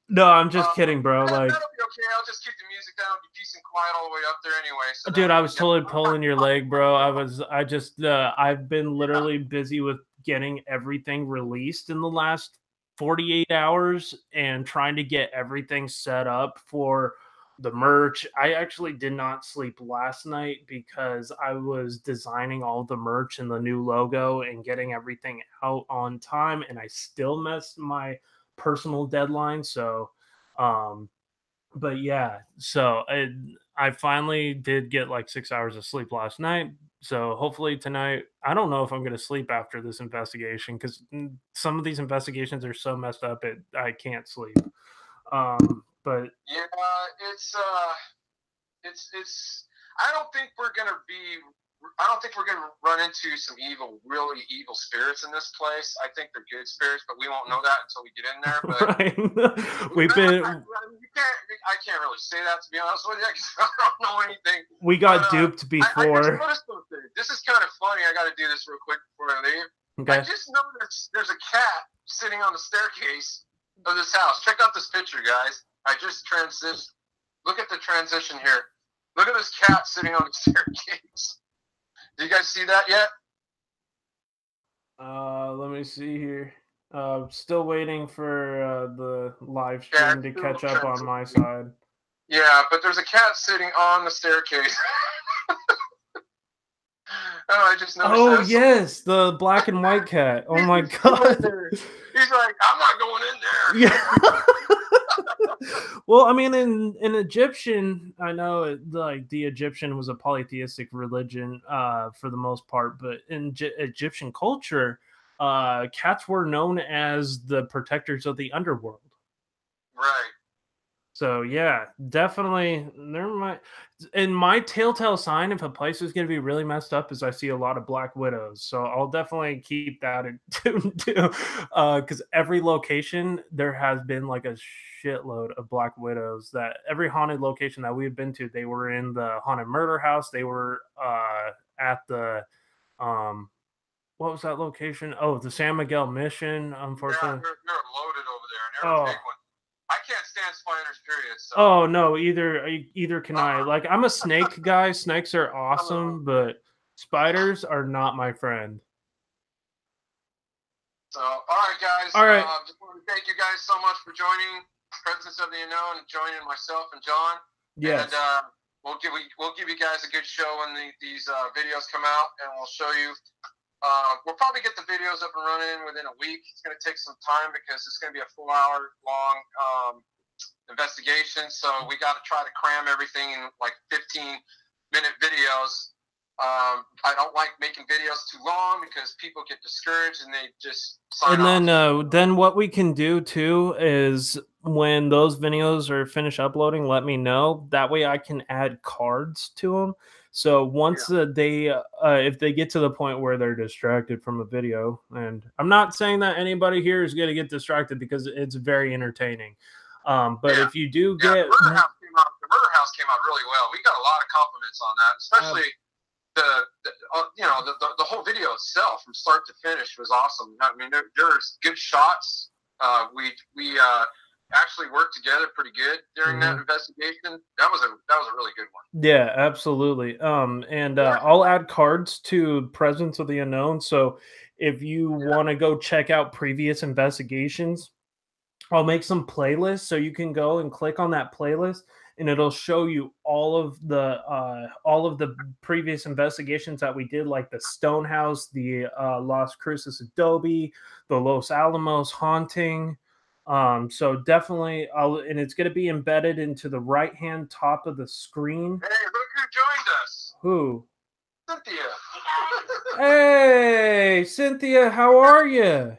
Speaker 1: No, I'm just kidding, bro. Like,
Speaker 7: that'll be okay. I'll just keep the music down. It'll be peace and quiet all the way up there anyway. So
Speaker 1: dude, I was totally pulling your leg, bro. I've been literally busy with getting everything released in the last 48 hours and trying to get everything set up for the merch. I actually did not sleep last night because I was designing all the merch and the new logo and getting everything out on time, and I still missed my personal deadline. So but yeah, so I finally did get like 6 hours of sleep last night. So hopefully tonight, I don't know if I'm going to sleep after this investigation, because some of these investigations are so messed up I can't sleep. But
Speaker 7: yeah, it's I don't think we're going to run into some really evil spirits in this place. I think they're good spirits, but we won't know that until we get in there. But
Speaker 1: right.
Speaker 7: I can't really say that, to be honest with you, because I don't know anything.
Speaker 1: We got duped before.
Speaker 7: I just noticed something. This is kind of funny. I got to do this real quick before I leave.
Speaker 1: Okay.
Speaker 7: I just noticed there's a cat sitting on the staircase of this house. Check out this picture, guys. I just transitioned. Look at the transition here. Look at this cat sitting on the staircase. Do you guys see that yet?
Speaker 1: Let me see here. Still waiting for the live stream to catch up on my side.
Speaker 7: Yeah, but there's a cat sitting on the staircase. Oh, I just noticed.
Speaker 1: Oh, yes, the black and white cat. Oh my god.
Speaker 7: He's like, I'm not going in there.
Speaker 1: Yeah. Well, I mean, in Egyptian, I know like the Egyptian was a polytheistic religion for the most part, but in Egyptian culture, cats were known as the protectors of the underworld.
Speaker 7: Right.
Speaker 1: So yeah, definitely. There might, in my telltale sign, if a place is going to be really messed up, is I see a lot of black widows. So I'll definitely keep that in tune too, because every location there has been like a shitload of black widows. That every haunted location that we've been to, they were in the haunted murder house. They were at the um, what was that location? Oh, the San Miguel Mission.
Speaker 7: Yeah,
Speaker 1: Unfortunately,
Speaker 7: they're loaded over there, and they're a
Speaker 1: oh.
Speaker 7: big one. I can't stand spiders, period. So.
Speaker 1: Oh no, either can I. Like I'm a snake guy. Snakes are awesome, but spiders are not my friend.
Speaker 7: So, all right, guys.
Speaker 1: All right.
Speaker 7: Just want to thank you guys so much for joining Presence of the Unknown, and joining myself and John.
Speaker 1: Yes.
Speaker 7: And we'll give you guys a good show when these videos come out, and we'll show you. We'll probably get the videos up and running within a week. It's going to take some time because it's going to be a 4-hour long investigation. So we got to try to cram everything in like 15-minute videos. I don't like making videos too long because people get discouraged and they just sign off.
Speaker 1: And then what we can do too is when those videos are finished uploading, let me know. That way I can add cards to them. So once they, if they get to the point where they're distracted from a video, and I'm not saying that anybody here is going to get distracted because it's very entertaining. But if you do get
Speaker 7: the murder house came out really well. We got a lot of compliments on that, especially the whole video itself from start to finish was awesome. I mean, there's good shots. We actually worked together pretty good during that investigation. That was a really good one.
Speaker 1: Yeah, absolutely. I'll add cards to Presence of the Unknown. So if you want to go check out previous investigations, I'll make some playlists so you can go and click on that playlist and it'll show you all of the previous investigations that we did, like the Stonehouse, the Las Cruces Adobe, the Los Alamos haunting. So definitely, and it's going to be embedded into the right-hand top of the screen.
Speaker 7: Hey, look who joined us.
Speaker 1: Who?
Speaker 7: Cynthia.
Speaker 1: Hey, Cynthia, how are you?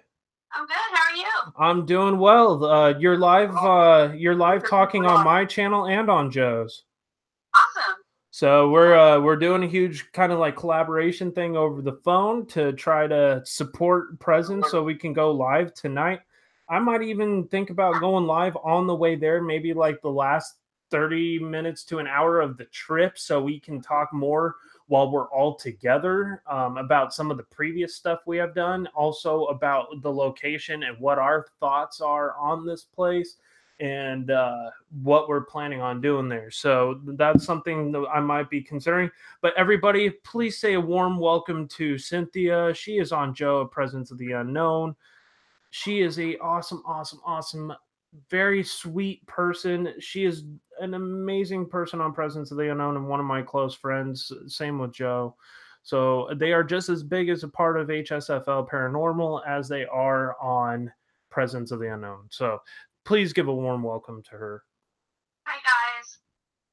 Speaker 6: I'm good. How are you?
Speaker 1: I'm doing well. You're live talking on my channel and on Joe's.
Speaker 6: Awesome.
Speaker 1: So we're doing a huge kind of like collaboration thing over the phone to try to support Presence so we can go live tonight. I might even think about going live on the way there, maybe like the last 30 minutes to an hour of the trip, so we can talk more while we're all together about some of the previous stuff we have done, also about the location and what our thoughts are on this place and what we're planning on doing there. So that's something that I might be considering. But everybody, please say a warm welcome to Cynthia. She is on Joe, Presence of the Unknown. She is a awesome, very sweet person. She is an amazing person on Presence of the Unknown and one of my close friends. Same with Joe. So they are just as big as a part of Hsfl Paranormal as they are on Presence of the Unknown. So please give a warm welcome to her.
Speaker 6: Hi, guys.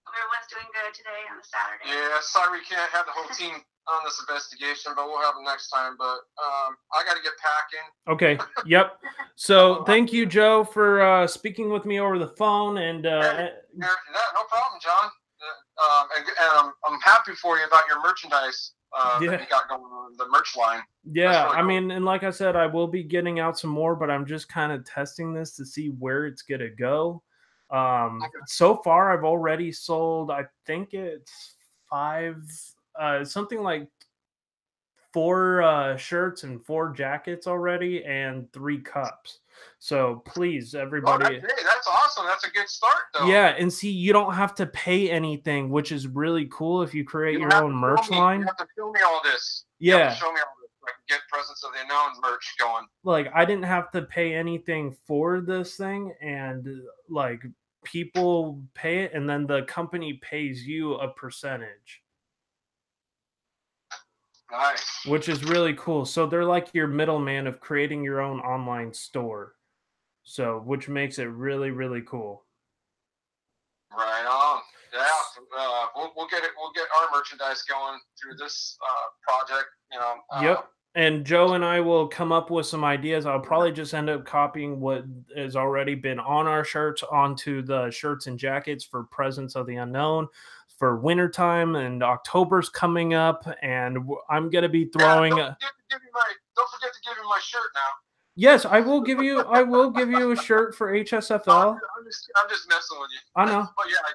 Speaker 6: Hope everyone's doing good today on a Saturday.
Speaker 7: Yeah, sorry we can't have the whole team on this investigation, but we'll have them next time. But I got to get packing.
Speaker 1: Okay. Yep. So thank you, Joe, for speaking with me over the phone. And
Speaker 7: no problem, John. And I'm happy for you about your merchandise that you got going on, the merch line.
Speaker 1: Yeah,
Speaker 7: really
Speaker 1: I mean, and like I said, I will be getting out some more, but I'm just kind of testing this to see where it's gonna go. So far, I've already sold, I think it's 5, something like 4 shirts and 4 jackets already, and 3 cups. So please, everybody.
Speaker 7: That's awesome. That's a good start, though.
Speaker 1: Yeah, and see, you don't have to pay anything, which is really cool if you create your own merch line.
Speaker 7: You have to show me all this.
Speaker 1: Yeah.
Speaker 7: You have to show me all this so I can get Presence of the Unknown merch going.
Speaker 1: Like, I didn't have to pay anything for this thing, and like people pay it, and then the company pays you a percentage.
Speaker 7: Nice.
Speaker 1: Which is really cool. So they're like your middleman of creating your own online store. So, which makes it really, really cool.
Speaker 7: Right on. Yeah. We'll get our merchandise going through this project. You know.
Speaker 1: Yep. And Joe and I will come up with some ideas. I'll probably just end up copying what has already been on our shirts onto the shirts and jackets for Presence of the Unknown for wintertime, and October's coming up, and I'm going to be throwing...
Speaker 7: Don't forget to give me my shirt now.
Speaker 1: Yes, I will give you a shirt for HSFL.
Speaker 7: I'm just messing with you.
Speaker 1: I know.
Speaker 7: But yeah, I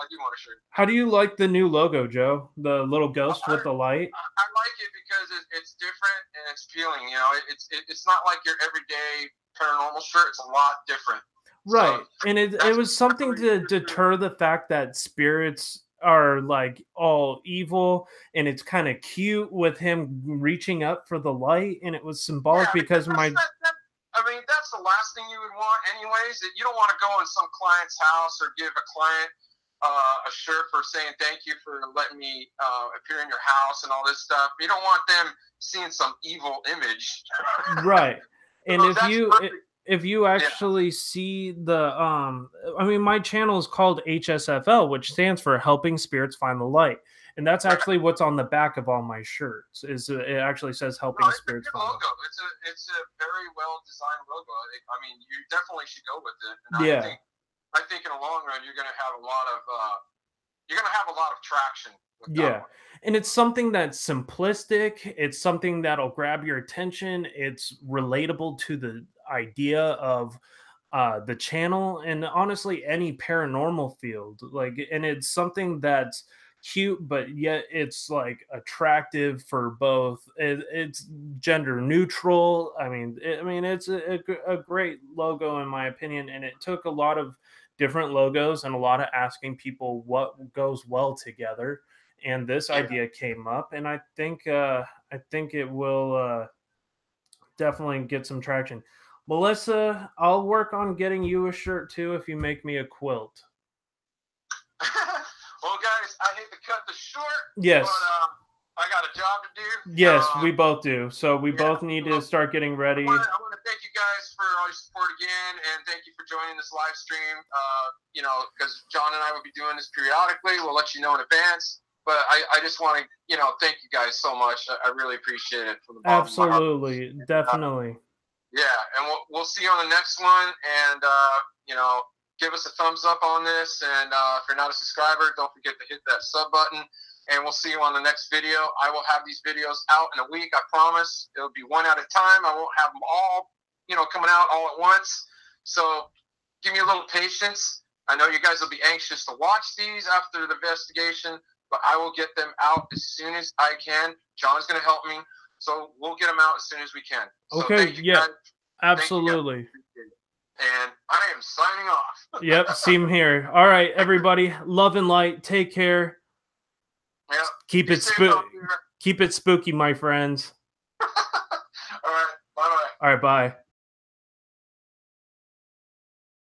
Speaker 7: do want a shirt.
Speaker 1: How do you like the new logo, Joe? The little ghost with the light?
Speaker 7: I like it because it's different and it's feeling. You know, it's not like your everyday paranormal shirt. It's a lot different.
Speaker 1: Right.
Speaker 7: So,
Speaker 1: and it was something to deter the fact that spirits are like all evil, and it's kind of cute with him reaching up for the light, and it was symbolic because my...
Speaker 7: I mean, that's the last thing you would want anyways. You don't want to go in some client's house or give a client a shirt for saying thank you for letting me appear in your house and all this stuff. You don't want them seeing some evil image.
Speaker 1: Right. And
Speaker 7: so
Speaker 1: if you actually see the I mean, my channel is called HSFL, which stands for Helping Spirits Find the Light, and that's actually what's on the back of all my shirts. Is it actually says Helping Spirits Find the Light.
Speaker 7: It's a very well designed logo. I mean, you definitely should go with it. And I think in the long run you're going to have a lot of traction with that one.
Speaker 1: And it's something that's simplistic. It's something that'll grab your attention. It's relatable to the idea of the channel, and honestly any paranormal field. And it's something that's cute, but yet it's like attractive for both. It's gender neutral. I mean, it's a great logo in my opinion, and it took a lot of different logos and a lot of asking people what goes well together. And this idea came up, and I think it will definitely get some traction. Melissa, I'll work on getting you a shirt too if you make me a quilt.
Speaker 7: Well, guys, I hate to cut this short.
Speaker 1: Yes.
Speaker 7: But I got a job to do.
Speaker 1: Yes, we both do. So we both need to start getting ready.
Speaker 7: I want to thank you guys for all your support again, and thank you for joining this live stream. You know, because John and I will be doing this periodically. We'll let you know in advance. But I just want to, thank you guys so much. I really appreciate it from the bottom of my heart.
Speaker 1: Absolutely, definitely.
Speaker 7: Yeah, and we'll see you on the next one. And give us a thumbs up on this. And if you're not a subscriber, don't forget to hit that sub button. And we'll see you on the next video. I will have these videos out in a week. I promise. It'll be one at a time. I won't have them all, coming out all at once. So give me a little patience. I know you guys will be anxious to watch these after the investigation, but I will get them out as soon as I can. John's going to help me. So we'll get them out as soon as we can. So
Speaker 1: okay,
Speaker 7: guys.
Speaker 1: Absolutely.
Speaker 7: And I am signing off.
Speaker 1: Yep, same here. All right, everybody. Love and light. Take care.
Speaker 7: Yeah.
Speaker 1: Keep it spooky, my friends.
Speaker 7: All right. Bye-bye.
Speaker 1: All right, bye.